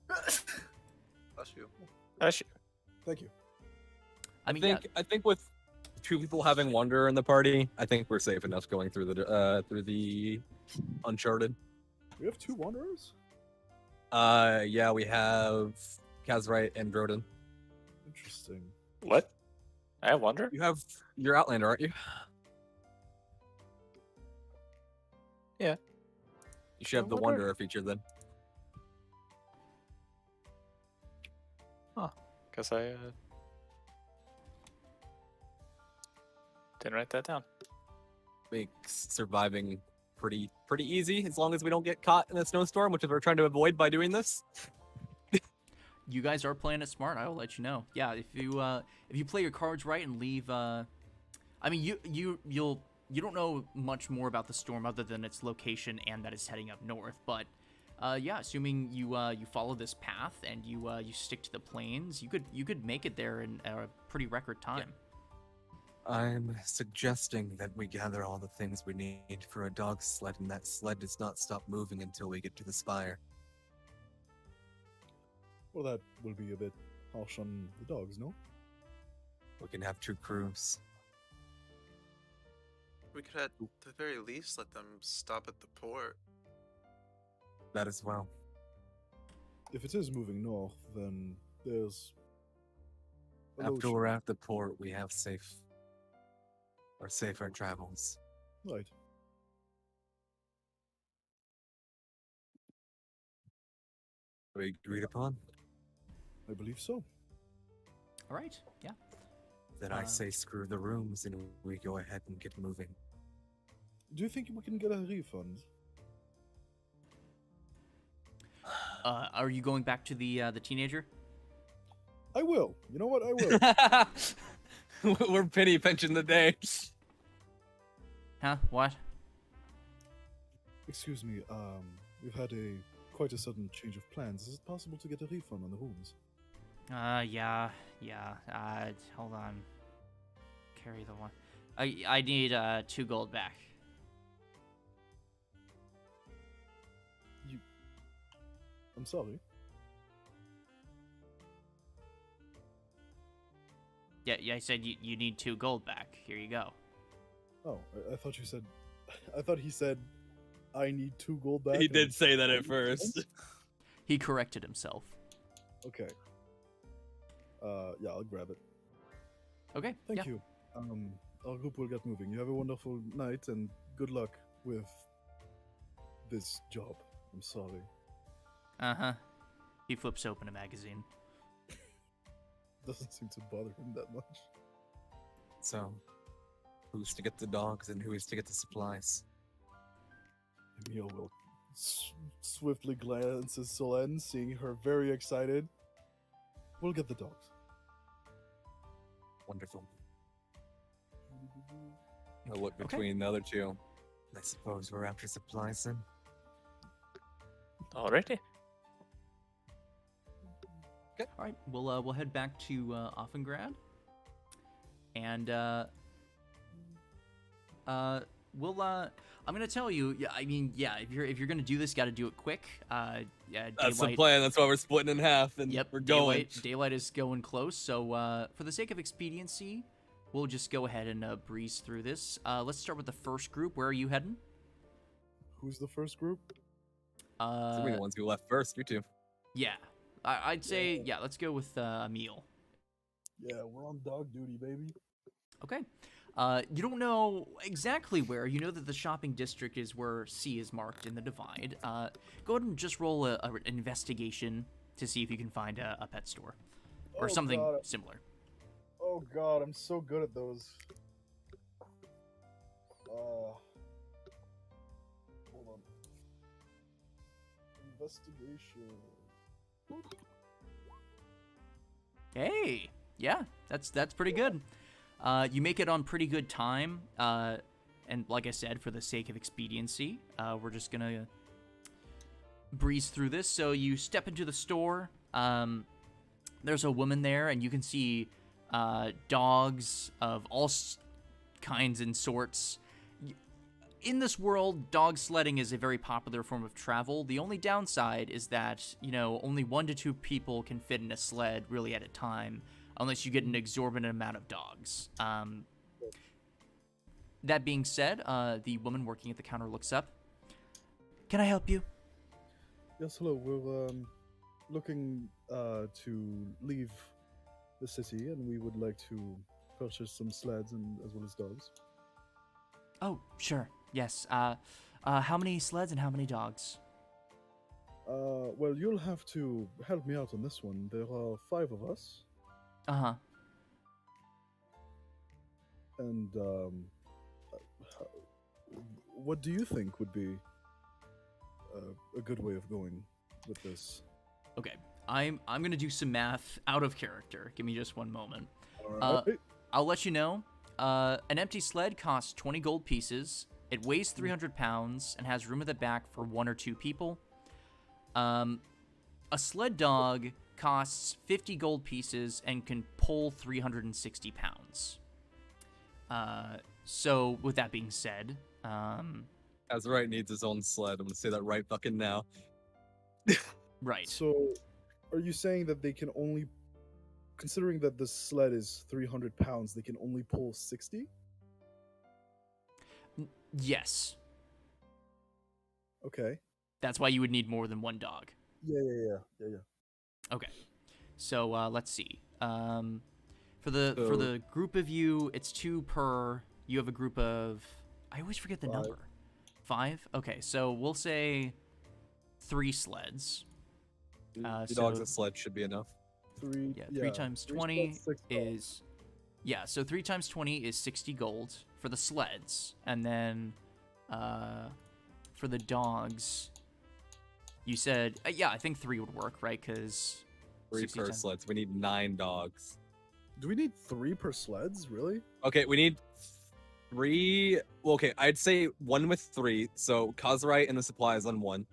Bless you. Thank you. I mean, yeah, I think with 2 people having Wanderer in the party, I think we're safe enough going through the Uncharted. We have 2 Wanderers? Yeah, we have Kazrite and Droden. Interesting. What? I wonder. You have your Outlander, aren't you? Yeah. You should have the Wanderer. Wanderer feature then. Guess I didn't write that down. Makes surviving pretty easy as long as we don't get caught in a snowstorm, which is what we're trying to avoid by doing this. you guys are playing it smart. I will let you know. Yeah, if you play your cards right and leave, I mean, you don't know much more about the storm other than its location and that it's heading up north. But yeah, assuming you follow this path and you stick to the plains, you could make it there in a pretty record time. I'm suggesting that we gather all the things we need for a dog sled, and that sled does not stop moving until we get to the spire. Well, that will be a bit harsh on the dogs, no? We can have 2 crews. We could at the very least let them stop at the port. That as well. If it is moving north, then there's. a load After we're shedding. at the port, we have safer travels. Right. We agreed upon? I believe so. All right. Yeah. Then I say screw the rooms and we go ahead and get moving. Do you think we can get a refund? Are you going back to the teenager? I will. You know what? I will. We're penny pinching the day. Huh? What? Excuse me. We've had quite a sudden change of plans. Is it possible to get a refund on the rooms? Yeah. Hold on. Carry the one. I need 2 gold back. I'm sorry. Yeah. I said you need 2 gold back. Here you go. Oh, I thought you said. I thought he said, "I need 2 gold back." He and- did say that at first. He corrected himself. Okay. Yeah, I'll grab it. Okay. Thank yeah. you. Our group will get moving. You have a wonderful night and good luck with this job. I'm sorry. Uh-huh. He flips open a magazine. Doesn't seem to bother him that much. So, who's to get the dogs and who is to get the supplies? Emil will swiftly glance at Solène, seeing her very excited. We'll get the dogs. Wonderful. I'll look between the other 2. I suppose we're after supplies then? Alrighty. Okay. All right. We'll head back to Offengrad, and we'll I'm gonna tell you. Yeah, I mean, yeah. If you're gonna do this, got to do it quick. Yeah. That's the daylight- plan. That's why we're splitting in half, and Yep. we're going. Daylight is going close, so for the sake of expediency, we'll just go ahead and breeze through this. Let's start with the first group. Where are you heading? Who's the first group? So we're the ones who left first. You 2. Yeah. I'd say yeah. Let's go with Emil. Yeah, we're on dog duty, baby. Okay. You don't know exactly where. You know that the shopping district is where C is marked in the divide. Go ahead and just roll an investigation to see if you can find a pet store or Oh, something God. similar. Oh god, I'm so good at those. Hold on. Investigation. Hey, yeah, that's pretty good. You make it on pretty good time. And like I said, for the sake of expediency, we're just gonna breeze through this. So you step into the store. There's a woman there, and you can see dogs of all kinds and sorts. In this world, dog sledding is a very popular form of travel. The only downside is that, only 1 to 2 people can fit in a sled really at a time, unless you get an exorbitant amount of dogs. That being said, the woman working at the counter looks up. Can I help you? Yes, hello. We're looking to leave the city, and we would like to purchase some sleds and as well as dogs. Oh, sure. Yes. How many sleds and how many dogs? Well, you'll have to help me out on this one. There are 5 of us, Uh-huh. and what do you think would be a good way of going with this? Okay. I'm gonna do some math out of character. Give me just one moment. All right. I'll let you know. An empty sled costs 20 gold pieces. It weighs 300 pounds and has room at the back for 1 or 2 people. A sled dog costs 50 gold pieces and can pull 360 pounds. So with that being said, Azurite needs his own sled. I'm gonna say that right fucking now. right. So, are you saying that they can only, considering that the sled is 300 pounds, they can only pull 60? Yes. Okay. That's why you would need more than one dog. Yeah. Okay. So let's see. For the group of you, it's 2 per. You have a group of. I always forget the 5. number. 5. Okay, so we'll say 3 sleds. The dogs and sled should be enough. 3. Yeah, 3 times 20 6 is. Yeah, so 3 times 20 is 60 gold for the sleds, and then for the dogs, you said I think 3 would work, right? Because 3 per sleds. We need 9 dogs. Do we need 3 per sleds? Really? Okay, we need 3. Well, okay, I'd say 1 with 3. So Kazurite and the supplies on 1.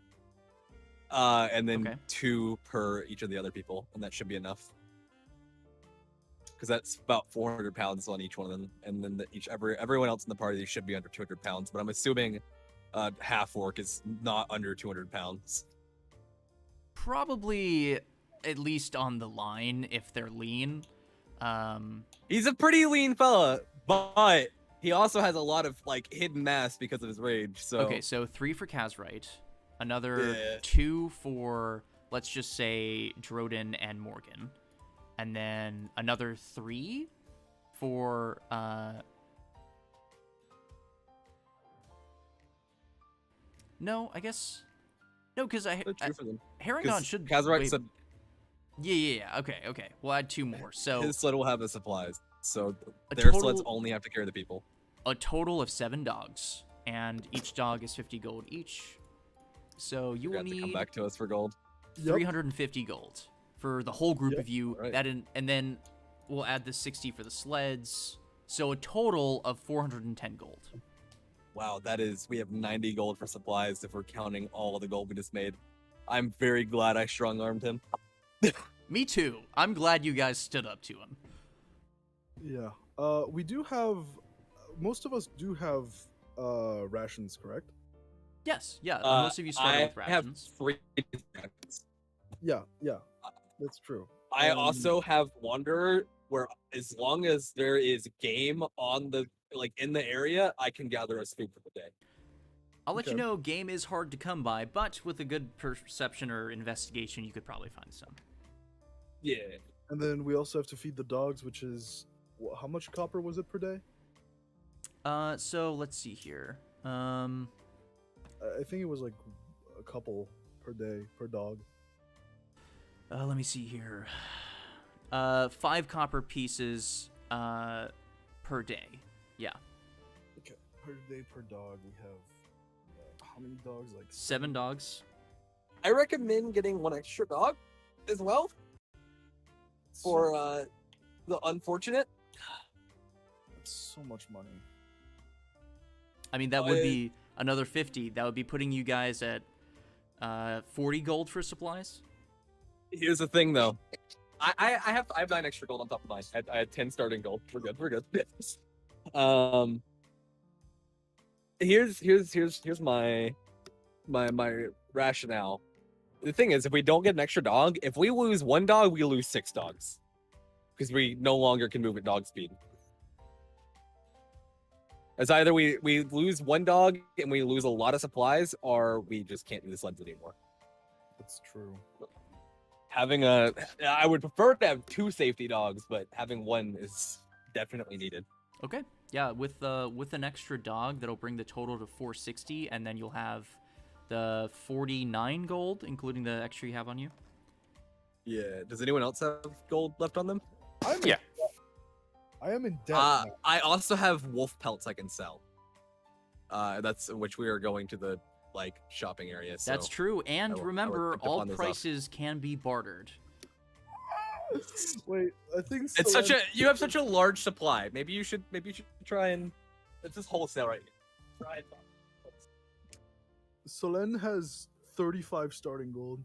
And then Okay. 2 per each of the other people, and that should be enough. Because that's about 400 pounds on each one of them, and then everyone else in the party should be under 200 pounds. But I'm assuming half orc is not under 200 pounds. probably at least on the line if they're lean. He's a pretty lean fella, but he also has a lot of like hidden mass because of his rage. So Okay, so 3 for Kazrite, another Yeah. 2 for, let's just say, Drodin and Morgan, and then another 3 for no, I guess no, because that's true for them. Harangon should Kazurite wait, said yeah. Okay. We'll add 2 more. So his sled will have the supplies, so A their total- sleds only have to carry the people. a total of 7 dogs, and each dog is 50 gold each. So you You will have to come need back to us for gold. Yep. 350 gold for the whole group Yep, of you. right. And then we'll add the 60 for the sleds. So a total of 410 gold. Wow, we have 90 gold for supplies if we're counting all the gold we just made. I'm very glad I strong-armed him. Me too. I'm glad you guys stood up to him. Yeah. We do have. Most of us do have rations, correct? Yes, yeah. Most of you started with I have rations. 3 rations. Yeah. That's true. I also have Wanderer, where as long as there is game on the in the area, I can gather us food for the day. I'll let you Okay. know game is hard to come by, but with a good perception or investigation, you could probably find some. Yeah. And then we also have to feed the dogs, which is how much copper was it per day? So let's see here. I think it was like a couple per day per dog. Let me see here. 5 copper pieces per day. Yeah. Okay, per day per dog we have how many dogs? Like 7 dogs. I recommend getting 1 extra dog as well for the unfortunate. That's so much money. I mean, that would be another 50. That would be putting you guys at 40 gold for supplies. Here's the thing, though. I have 9 extra gold on top of mine. I had 10 starting gold. We're good. Here's my rationale. The thing is, if we don't get an extra dog, if we lose 1 dog, we lose 6 dogs because we no longer can move at dog speed. As either we lose 1 dog and we lose a lot of supplies, or we just can't do the sleds anymore. That's true. I would prefer to have 2 safety dogs, but having 1 is definitely needed. Okay. Yeah, with an extra dog, that'll bring the total to 460, and then you'll have the 49 gold, including the extra you have on you. Yeah. Does anyone else have gold left on them? Yeah. I am in debt. now. I also have wolf pelts I can sell. That's which we are going to the shopping area. So That's true, and I will remember, pick up all on those up. prices can be bartered. Wait, I think It's Solen- you have such a large supply. Maybe you should try and it's just wholesale right here. Try it. Solen has 35 starting gold.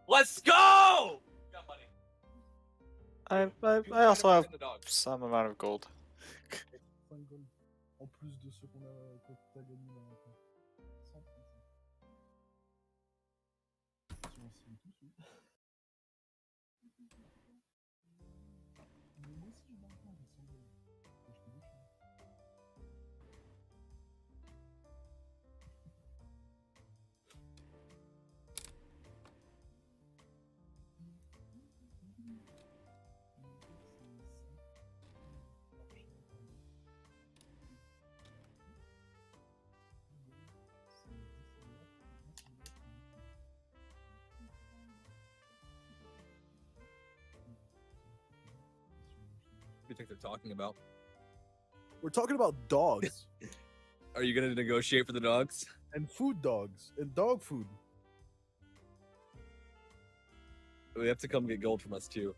Let's go. Got money. I also have The dogs. some amount of gold. Fine, gold. En plus de ceux que t'as gagné là maintenant. 135. Si on signe tout de suite. Mais moi aussi j'ai de l'argent, j'ai 100 dollars. Faut acheter des choses. What do you think they're talking about? We're talking about dogs Are you gonna negotiate for the dogs? and food dogs and dog food. They have to come get gold from us too.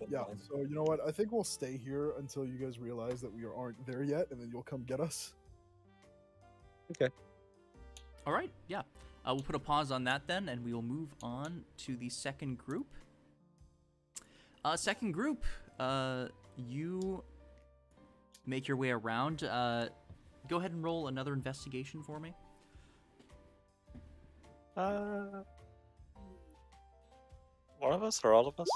Yeah, so you know what? I think we'll stay here until you guys realize that we aren't there yet, and then you'll come get us. All right, yeah. We'll put a pause on that then, and we will move on to the second group. Second group, you make your way around. Go ahead and roll another investigation for me. One of us or all of us?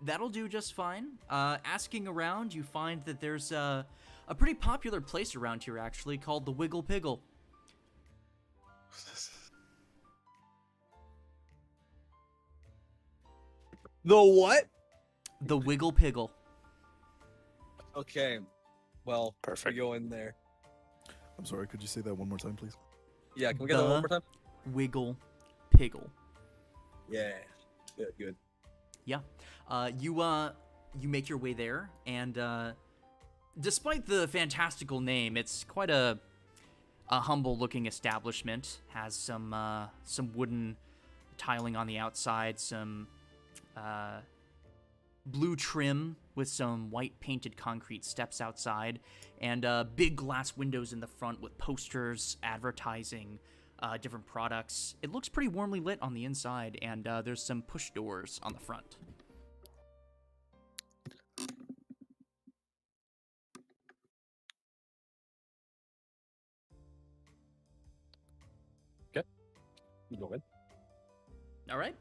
That'll do just fine. Asking around, you find that there's a pretty popular place around here, actually, called the Wiggle Piggle. The what? The Wiggle Piggle. Okay. Well, Perfect. we go in there. I'm sorry, could you say that one more time, please? Yeah, can we get that one more time? Wiggle Piggle. Yeah. Good. Yeah. You make your way there, and despite the fantastical name, it's quite a humble-looking establishment. Has some wooden tiling on the outside, some blue trim with some white painted concrete steps outside, and big glass windows in the front with posters advertising different products. It looks pretty warmly lit on the inside, and there's some push doors on the front. You go in. All right.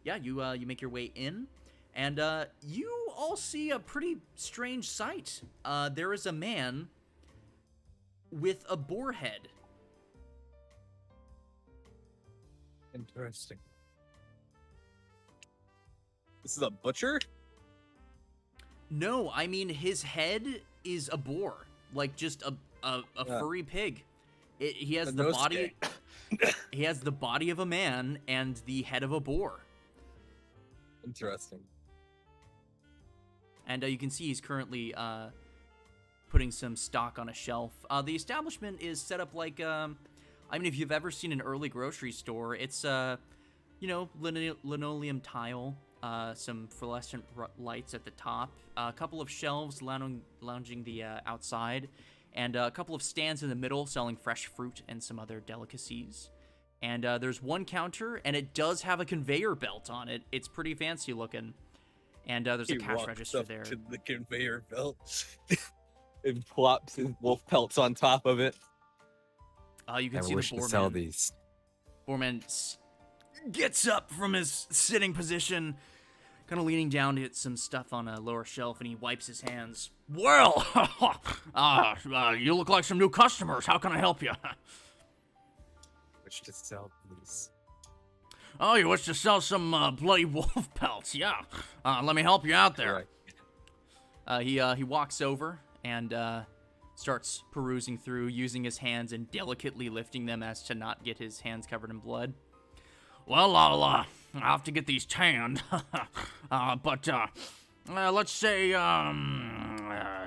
Yeah, you make your way in, and you all see a pretty strange sight. There is a man with a boar head. Interesting. This is a butcher? No, I mean his head is a boar, like just a furry pig. He has the body. He has the body of a man and the head of a boar. Interesting. And you can see he's currently putting some stock on a shelf. The establishment is set up like, I mean, if you've ever seen an early grocery store, it's, linoleum tile, some fluorescent lights at the top, a couple of shelves lounging the outside, and a couple of stands in the middle selling fresh fruit and some other delicacies. And there's one counter, and it does have a conveyor belt on it. It's pretty fancy looking. And there's a cash register up there. to the conveyor belt and plops his wolf pelts on top of it. You can I see wish the to boar sell man. these. Boarman gets up from his sitting position, kind of leaning down to get some stuff on a lower shelf, and he wipes his hands. Well, you look like some new customers. How can I help you? Wish to sell these. Oh, you wish to sell some bloody wolf pelts? Yeah. Let me help you out there. He walks over and starts perusing through, using his hands and delicately lifting them as to not get his hands covered in blood. Well, I'll have to get these tanned, but let's say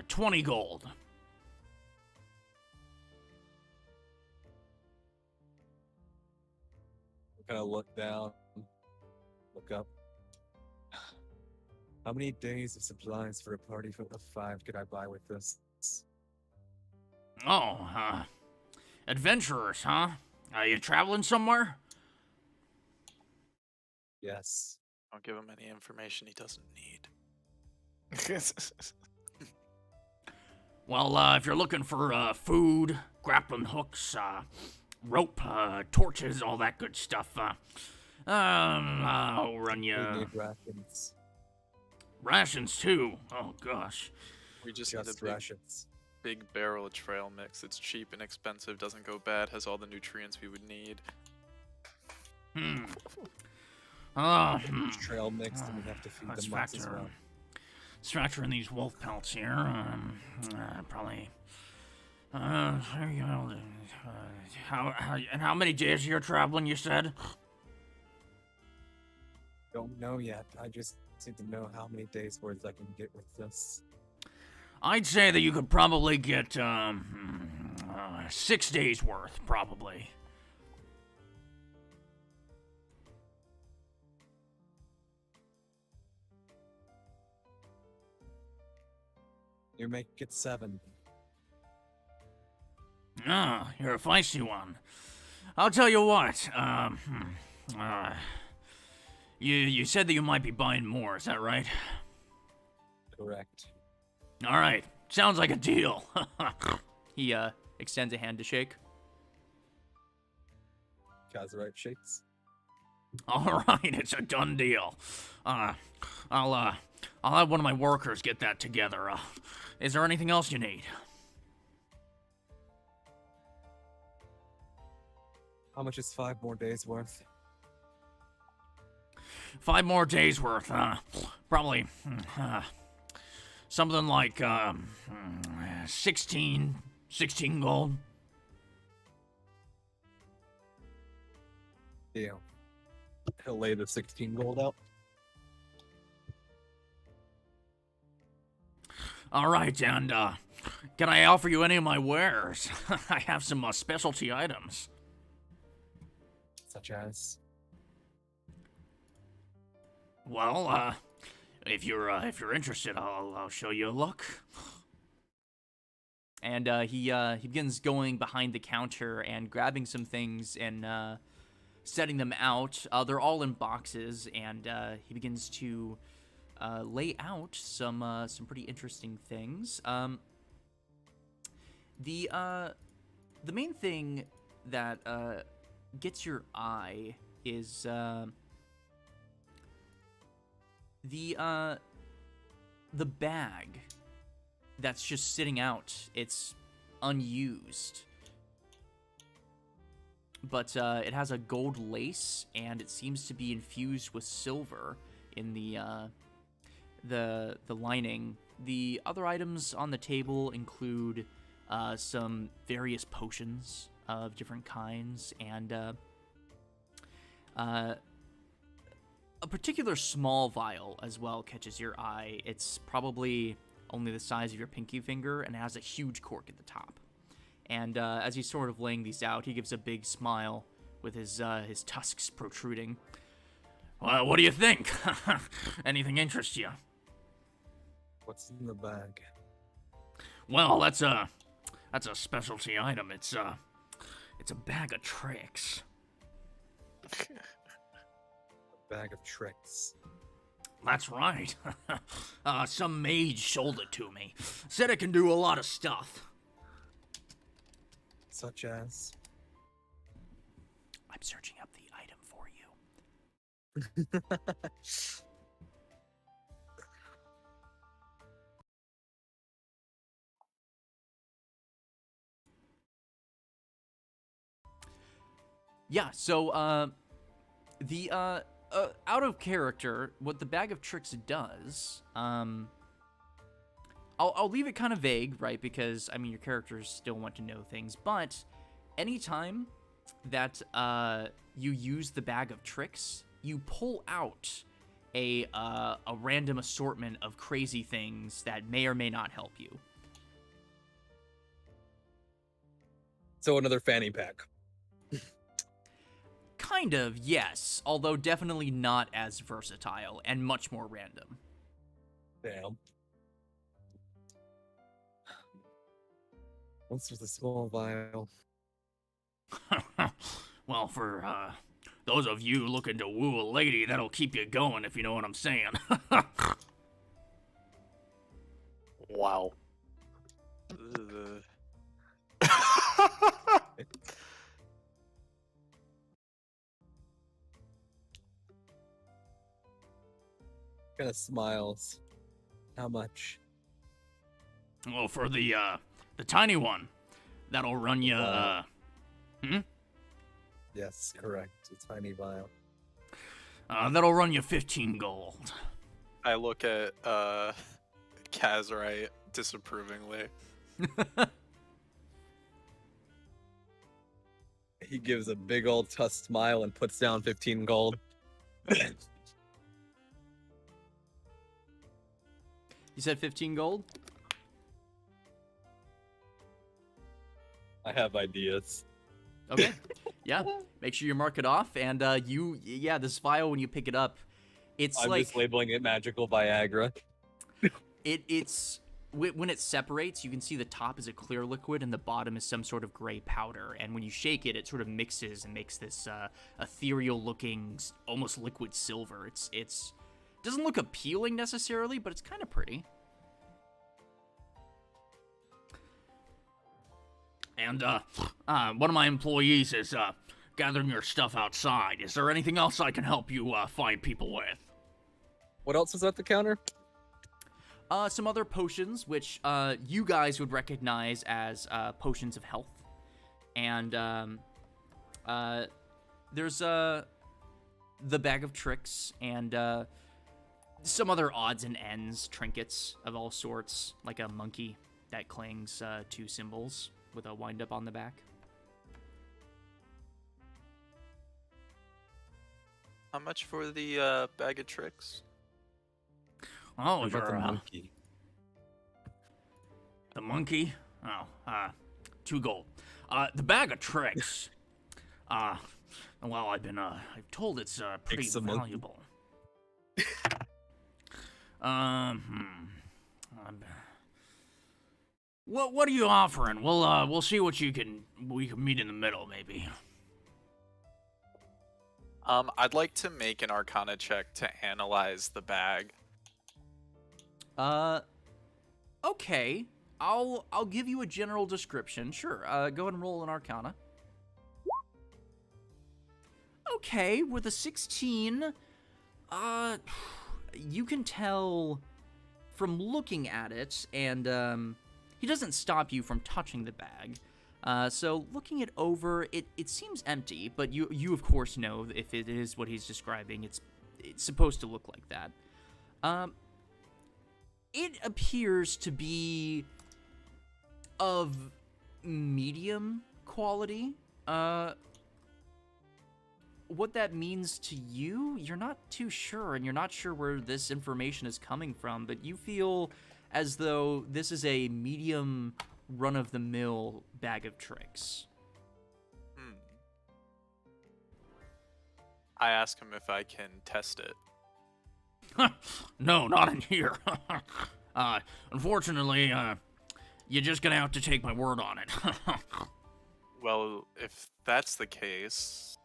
20 gold. Kind of look down, look up. How many days of supplies for a party of 5 could I buy with this? Oh, adventurers, huh? Are you traveling somewhere? Yes. Don't give him any information he doesn't need. Well, if you're looking for food, grappling hooks, rope, torches, all that good stuff, I'll run We you need rations. rations too. Oh gosh. We just Just need a rations. big barrel trail mix. It's cheap and expensive, doesn't go bad, has all the nutrients we would need. Trail mix, and we have to feed Let's them nuts as factor, well. let's factor in these wolf pelts here. Probably. How many days you're traveling? You said. Don't know yet. I just need to know how many days worth I can get with this. I'd say that you could probably get 6 days worth, probably. You make it 7. Ah, you're a feisty one. I'll tell you what. You said that you might be buying more. Is that right? Correct. All right. Sounds like a deal. He extends a hand to shake. Kazarite shakes. All right, it's a done deal. I'll have one of my workers get that together. Is there anything else you need? How much is 5 more days worth? 5 more days worth. Probably something like 16 gold. Deal. He'll lay the 16 gold out. All right, and can I offer you any of my wares? I have some specialty items. Such as? Well, if you're interested, I'll show you a look. And he begins going behind the counter and grabbing some things and setting them out. They're all in boxes, and he begins to lay out some pretty interesting things. The main thing that gets your eye is the bag that's just sitting out. It's unused, but it has a gold lace, and it seems to be infused with silver in the lining. The other items on the table include some various potions of different kinds, and a particular small vial as well catches your eye. It's probably only the size of your pinky finger, and it has a huge cork at the top. And as he's sort of laying these out, he gives a big smile with his tusks protruding. Well, what do you think? Anything interest you? What's in the bag? Well, that's a specialty item. It's a bag of tricks. A bag of tricks. That's right. Some mage sold it to me. Said it can do a lot of stuff. Such as? I'm searching up the item for you. Yeah, so, the, out of character, what the bag of tricks does, I'll leave it kind of vague, right, because, I mean, your characters still want to know things, but anytime that, you use the bag of tricks, you pull out a random assortment of crazy things that may or may not help you. So another fanny pack. Kind of, yes, although definitely not as versatile and much more random. Damn. Once with a small vial. Well, for those of you looking to woo a lady, that'll keep you going, if you know what I'm saying. Wow. Kind of smiles. How much? Well, for the tiny one, that'll run you. Yes, correct. A tiny vial. That'll run you 15 gold. I look at Kazrite disapprovingly. He gives a big old tough smile and puts down 15 gold. You said 15 gold? I have ideas. Okay. Yeah. Make sure you mark it off, and this vial, when you pick it up, it's I'm like just labeling it magical Viagra. it's when it separates, you can see the top is a clear liquid and the bottom is some sort of gray powder. And when you shake it, it sort of mixes and makes this ethereal-looking, almost liquid silver. It's doesn't look appealing necessarily, but it's kind of pretty. And one of my employees is gathering your stuff outside. Is there anything else I can help you find people with? What else is at the counter? Some other potions, which you guys would recognize as potions of health. And there's the bag of tricks and some other odds and ends, trinkets of all sorts, like a monkey that clings to symbols with a wind-up on the back. How much for the bag of tricks? Oh, What about you're, the monkey? The monkey? Oh, 2 gold. The bag of tricks. Well, I'm told it's pretty Takes a monkey. valuable. What are you offering? We'll see what we can meet in the middle, maybe. I'd like to make an Arcana check to analyze the bag. Okay. I'll give you a general description. Sure. Go ahead and roll an Arcana. Okay, with a 16, you can tell from looking at it, and he doesn't stop you from touching the bag. So looking it over, it seems empty, but you of course know if it is what he's describing, it's supposed to look like that. It appears to be of medium quality. What that means to you, you're not too sure, and you're not sure where this information is coming from, but you feel as though this is a medium run-of-the-mill bag of tricks. I ask him if I can test it. No, not in here. Unfortunately, you're just gonna have to take my word on it. Well, if that's the case,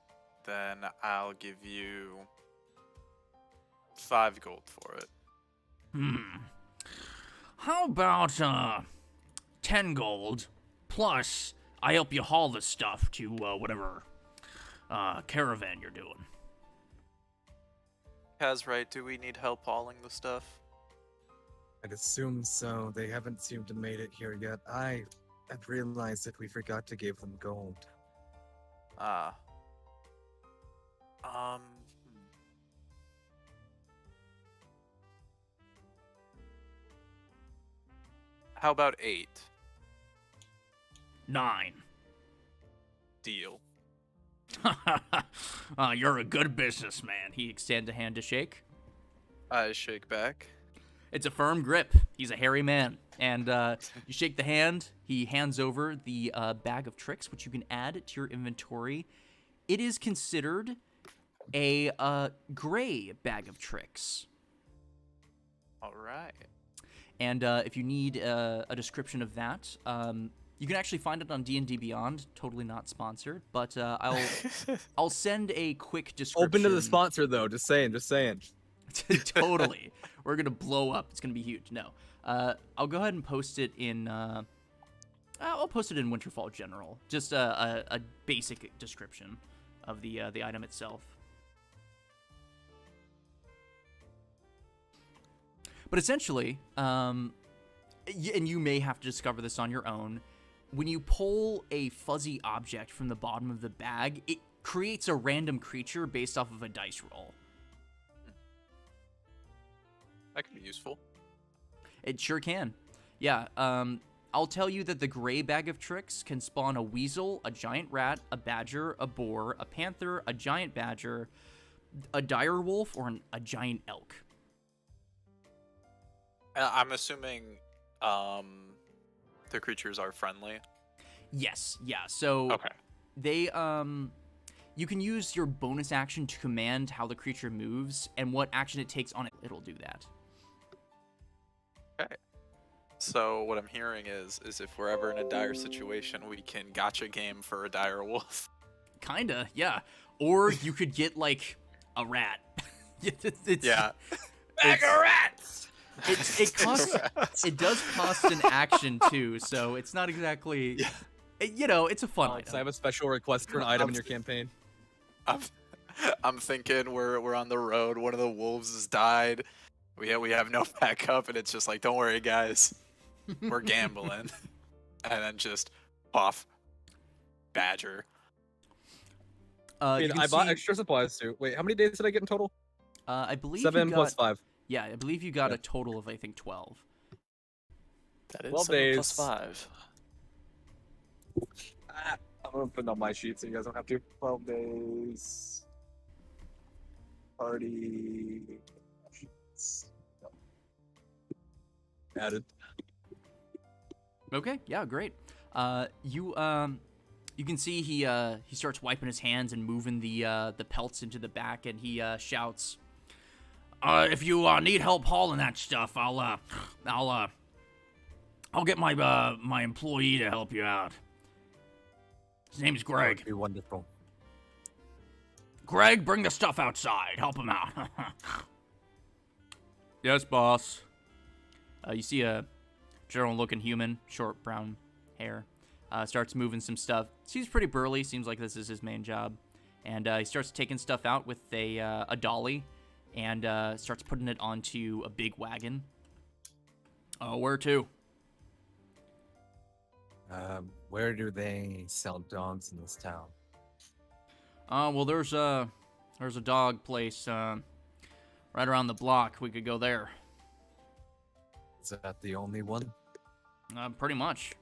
then I'll give you 5 gold for it. How about 10 gold, plus I help you haul the stuff to whatever caravan you're doing. Kazrite, do we need help hauling the stuff? I'd assume so. They haven't seemed to made it here yet. I've realized that we forgot to give them gold. Ah. How about 8? 9. Deal. You're a good businessman. He extends a hand to shake. I shake back. It's a firm grip. He's a hairy man. And you shake the hand. He hands over the bag of tricks, which you can add to your inventory. It is considered a gray bag of tricks. All right. And if you need a description of that, you can actually find it on D&D Beyond. Totally not sponsored, but I'll send a quick description. Open to the sponsor, though. Just saying. Totally. We're going to blow up. It's going to be huge. No. I'll go ahead and post it in I'll post it in Winterfall General. Just a basic description of the item itself. But essentially, and you may have to discover this on your own, when you pull a fuzzy object from the bottom of the bag, it creates a random creature based off of a dice roll. That could be useful. It sure can. Yeah, I'll tell you that the gray bag of tricks can spawn a weasel, a giant rat, a badger, a boar, a panther, a giant badger, a dire wolf, or a giant elk. I'm assuming the creatures are friendly. Yes, yeah. So Okay. they you can use your bonus action to command how the creature moves and what action it takes on it. It'll do that. Okay. So what I'm hearing is if we're ever in a dire situation, we can gotcha game for a dire wolf. Kinda, yeah. Or you could get like a rat. Yeah. Bag of rats. It costs. It does cost an action too, so it's not exactly. Yeah. You know, it's a fun Alex, item. I have a special request for an item in your campaign. I'm thinking we're on the road. One of the wolves has died. We have no backup, and it's just like, don't worry, guys, we're gambling, and then just off badger. I You mean, can I bought see- extra supplies too. Wait, how many days did I get in total? I believe 7 you plus got, 5. Yeah, I believe you got Yeah. a total of I think 12. That is 12 7 plus days. 5. I'm gonna put it on my sheet so you guys don't have to. 12 days. Party. Added. Okay, yeah, great. You can see he starts wiping his hands and moving the pelts into the back, and he shouts, "If you need help hauling that stuff, I'll get my my employee to help you out. His name's That Greg. would be wonderful. Greg, bring the stuff outside. Help him out." Yes, boss. You see a general-looking human, short brown hair, starts moving some stuff. Seems pretty burly. Seems like this is his main job. And he starts taking stuff out with a dolly and starts putting it onto a big wagon. Where to? Where do they sell dogs in this town? Well, there's a dog place right around the block. We could go there. Is that the only one? Pretty much.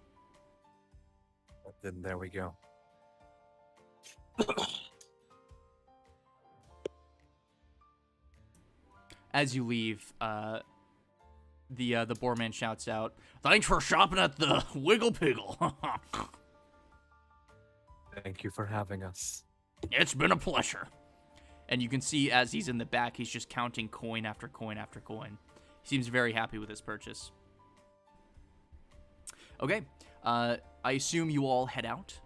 Then there we go. As you leave, the boar man shouts out, "Thanks for shopping at the Wiggle Piggle." Thank you for having us. It's been a pleasure. And you can see as he's in the back, he's just counting coin after coin after coin. He seems very happy with his purchase. Okay, I assume you all head out.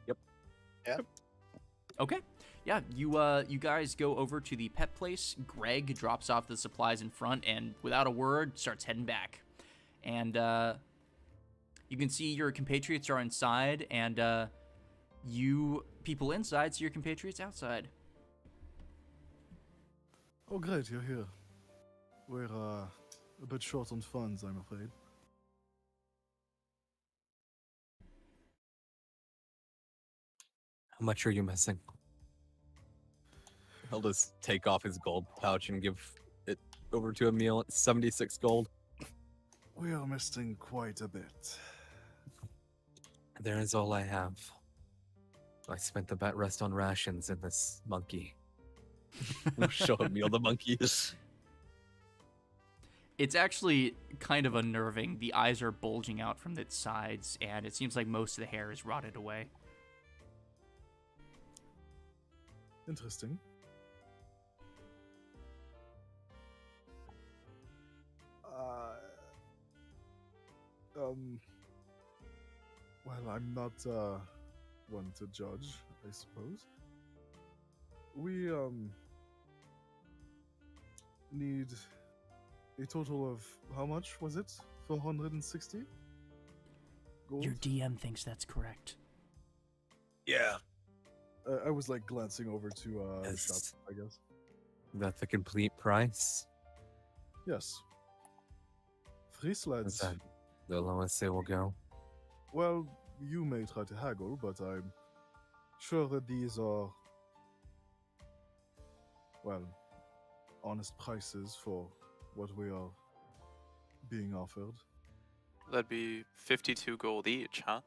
Yep. Yeah. Okay. Yeah, you guys go over to the pet place. Greg drops off the supplies in front and without a word starts heading back. And you can see your compatriots are inside and you people inside see your compatriots outside. Oh, great, you're here. We're a bit short on funds, I'm afraid. How much are you missing? He'll just take off his gold pouch and give it over to Emil at 76 gold. We are missing quite a bit. There is all I have. I spent the rest on rations and this monkey. Show Emil the monkey. It's actually kind of unnerving. The eyes are bulging out from its sides, and it seems like most of the hair is rotted away. Interesting. Well, I'm not one to judge, I suppose. We need a total of how much was it 460 gold. Your DM thinks that's correct. Yeah. I was like glancing over to the shop, Yes. I guess. That's the complete price. Yes. Is Friesland's. that the lowest it will go? Well, you may try to haggle, but I'm sure that these are, well, honest prices for what we are being offered. That'd be 52 gold each, huh?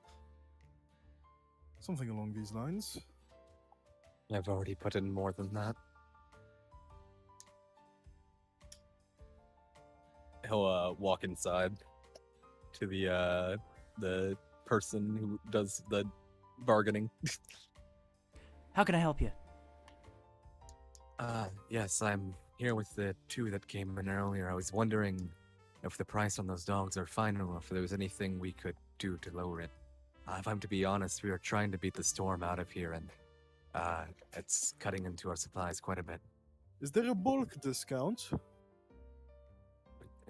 Something along these lines. I've already put in more than that. He'll walk inside to the person who does the bargaining. How can I help you? Yes, I'm here with the two that came in earlier. I was wondering if the price on those dogs are final, or if there was anything we could do to lower it. If I'm to be honest, we are trying to beat the storm out of here, and it's cutting into our supplies quite a bit. Is there a bulk discount?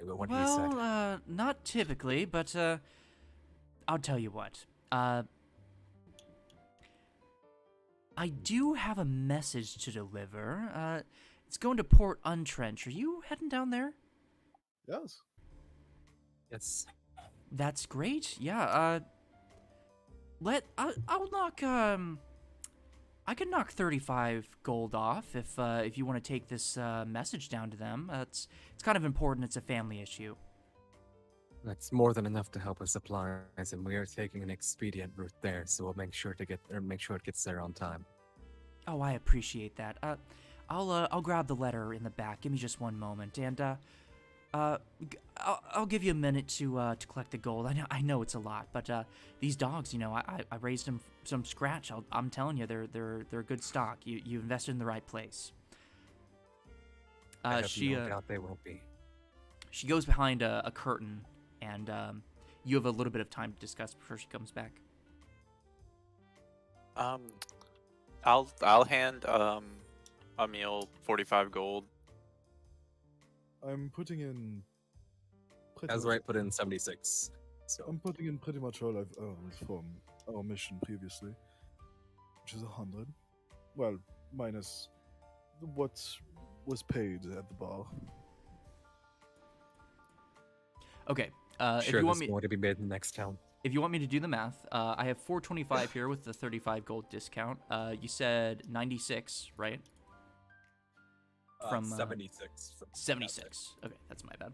What he said. Well, not typically, but I'll tell you what. I do have a message to deliver. It's going to Port Untrench. Are you heading down there? Yes. Yes. That's great. Yeah. I'll knock. I can knock 35 gold off if you want to take this message down to them. It's kind of important. It's a family issue. That's more than enough to help us supplies, and we are taking an expedient route there, so we'll make sure it gets there on time. Oh, I appreciate that. I'll grab the letter in the back. Give me just one moment, and I'll give you a minute to collect the gold. I know it's a lot, but these dogs, I raised them from scratch. I'm telling you, they're good stock. You invested in the right place. I have no doubt they will be. She goes behind a curtain, and you have a little bit of time to discuss before she comes back. I'll hand Emil 45 gold. I'm putting in. Azurite put in 76. So I'm putting in pretty much all I've earned from our mission previously, which is 100. Well, minus what was paid at the bar. Okay. Sure, if you want there's me, more to be made in the next town. if you want me to do the math, I have 425 here with the 35 gold discount. You said 96, right? From 76. From 76. Okay, that's my bad.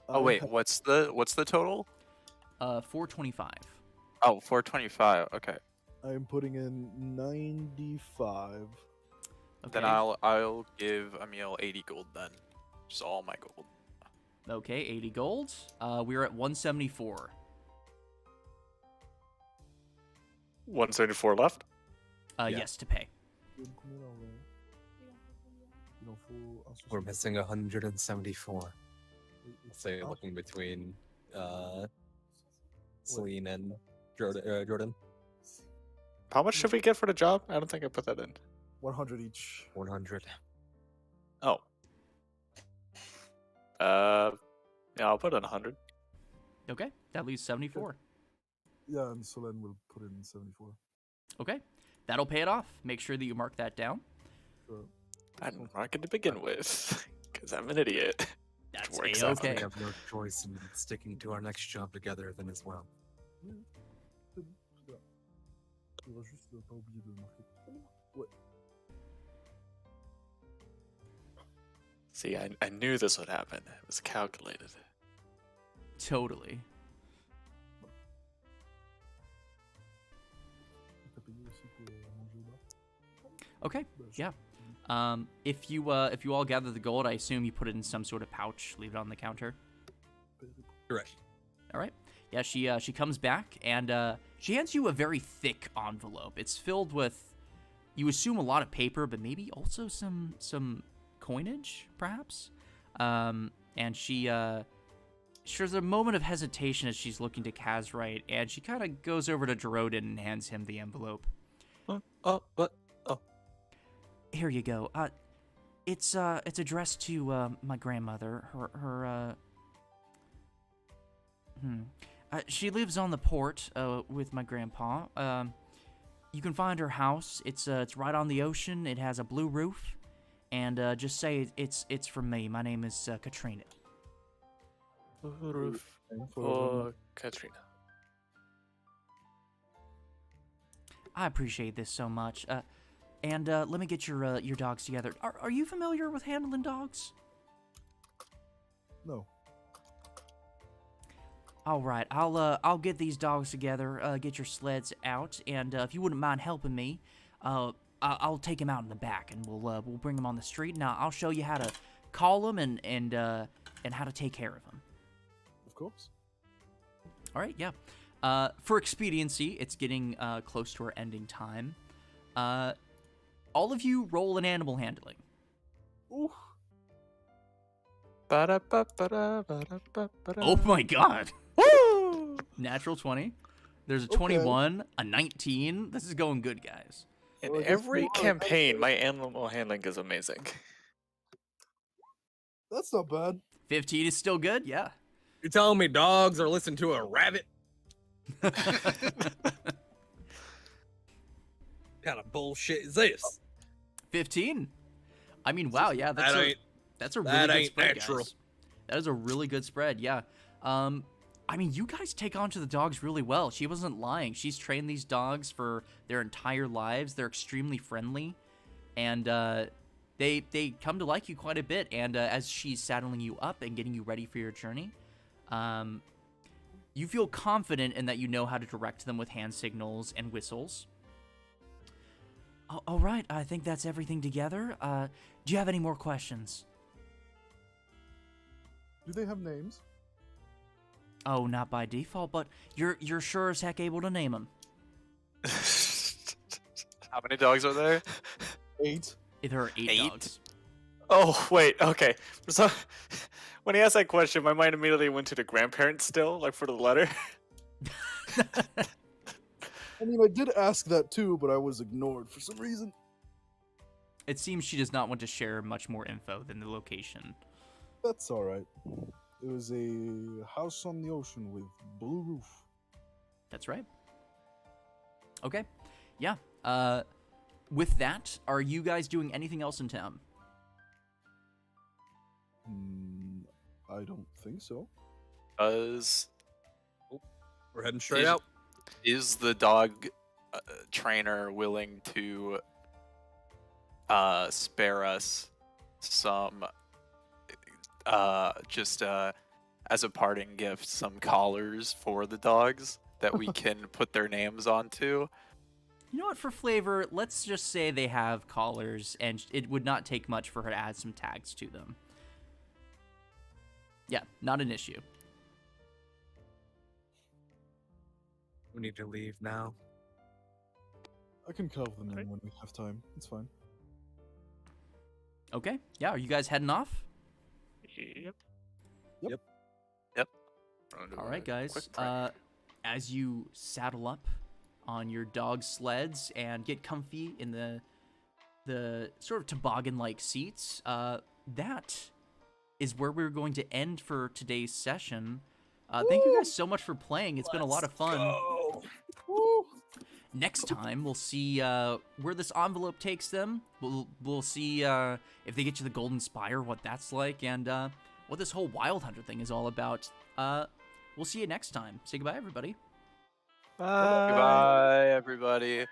Oh wait, what's the total? 425. Oh, 425. Okay. I am putting in 95. Okay. Then I'll give Emil 80 gold then. Just all my gold. Okay, 80 gold. We're at 174. 174 left. Yeah. Yes, to pay. We're missing 174. Let's say looking between Celine and Jordan. How much should we get for the job? I don't think I put that in. 100 each. 100. Oh. Yeah, I'll put in 100. Okay, that leaves 74. Yeah, and Solen will put in 74. Okay, that'll pay it off. Make sure that you mark that down. Sure. I didn't mark it to begin with, because I'm an idiot. That's works out. okay. We have no choice in sticking to our next job together then as well. Oui, c'est bon, c'est là. On va juste pas oublier de marquer. Ouais. See, I knew this would happen. It was calculated. Totally. T'as payé aussi pour manger au bar? Okay, Bah, yeah. If you all gather the gold, I assume you put it in some sort of pouch, leave it on the counter. Correct. All right. Yeah, she comes back and she hands you a very thick envelope. It's filled with, you assume, a lot of paper, but maybe also some coinage, perhaps. And there's a moment of hesitation as she's looking to Kazrite, and she kind of goes over to Jerodin and hands him the envelope. What? Oh. Here you go. It's addressed to my grandmother. She lives on the port with my grandpa. You can find her house. It's right on the ocean. It has a blue roof. And just say it's from me. My name is Katrina. Roof for Katrina. I appreciate this so much. And let me get your dogs together. Are you familiar with handling dogs? No. All right, I'll get these dogs together. Get your sleds out, and if you wouldn't mind helping me, I'll take them out in the back, and we'll bring them on the street. Now I'll show you how to call them and how to take care of them. Of course. All right, yeah. For expediency, it's getting close to our ending time. All of you roll an animal handling. Ooh. Oh my god! Woo! Natural 20. There's a 21, a 19. This is going good, guys. In every campaign, my animal handling is amazing. That's not bad. 15 is still good, yeah. You're telling me dogs are listening to a rabbit? Kind of bullshit is this? 15. I mean, wow, yeah, that's a really good spread, natural. Guys. That is a really good spread, yeah. I mean, you guys take on to the dogs really well. She wasn't lying. She's trained these dogs for their entire lives. They're extremely friendly, and they come to like you quite a bit. And as she's saddling you up and getting you ready for your journey, you feel confident in that you know how to direct them with hand signals and whistles. All right, I think that's everything together. Do you have any more questions? Do they have names? Oh, not by default, but you're sure as heck able to name them. How many dogs are there? 8. There are 8 dogs. Oh, wait, okay. So, when he asked that question, my mind immediately went to the grandparents still, like for the letter. I mean, I did ask that too, but I was ignored for some reason. It seems she does not want to share much more info than the location. That's alright. It was a house on the ocean with blue roof. That's right. Okay. Yeah. With that, are you guys doing anything else in town? I don't think so. We're heading straight out. Is the dog trainer willing to spare us some, just as a parting gift, some collars for the dogs that we can put their names onto? You know what, for flavor, let's just say they have collars, and it would not take much for her to add some tags to them. Yeah, not an issue. We need to leave now. I can carve them in when we have time. It's fine. Okay, yeah, are you guys heading off? Yep. All right, guys. As you saddle up on your dog sleds and get comfy in the sort of toboggan-like seats, that is where we're going to end for today's session. Thank you guys so much for playing. It's been a lot of fun. Next time, we'll see where this envelope takes them. We'll see if they get to the Golden Spire, what that's like, and what this whole Wild Hunter thing is all about. We'll see you next time. Say goodbye, everybody. Bye. Goodbye, everybody.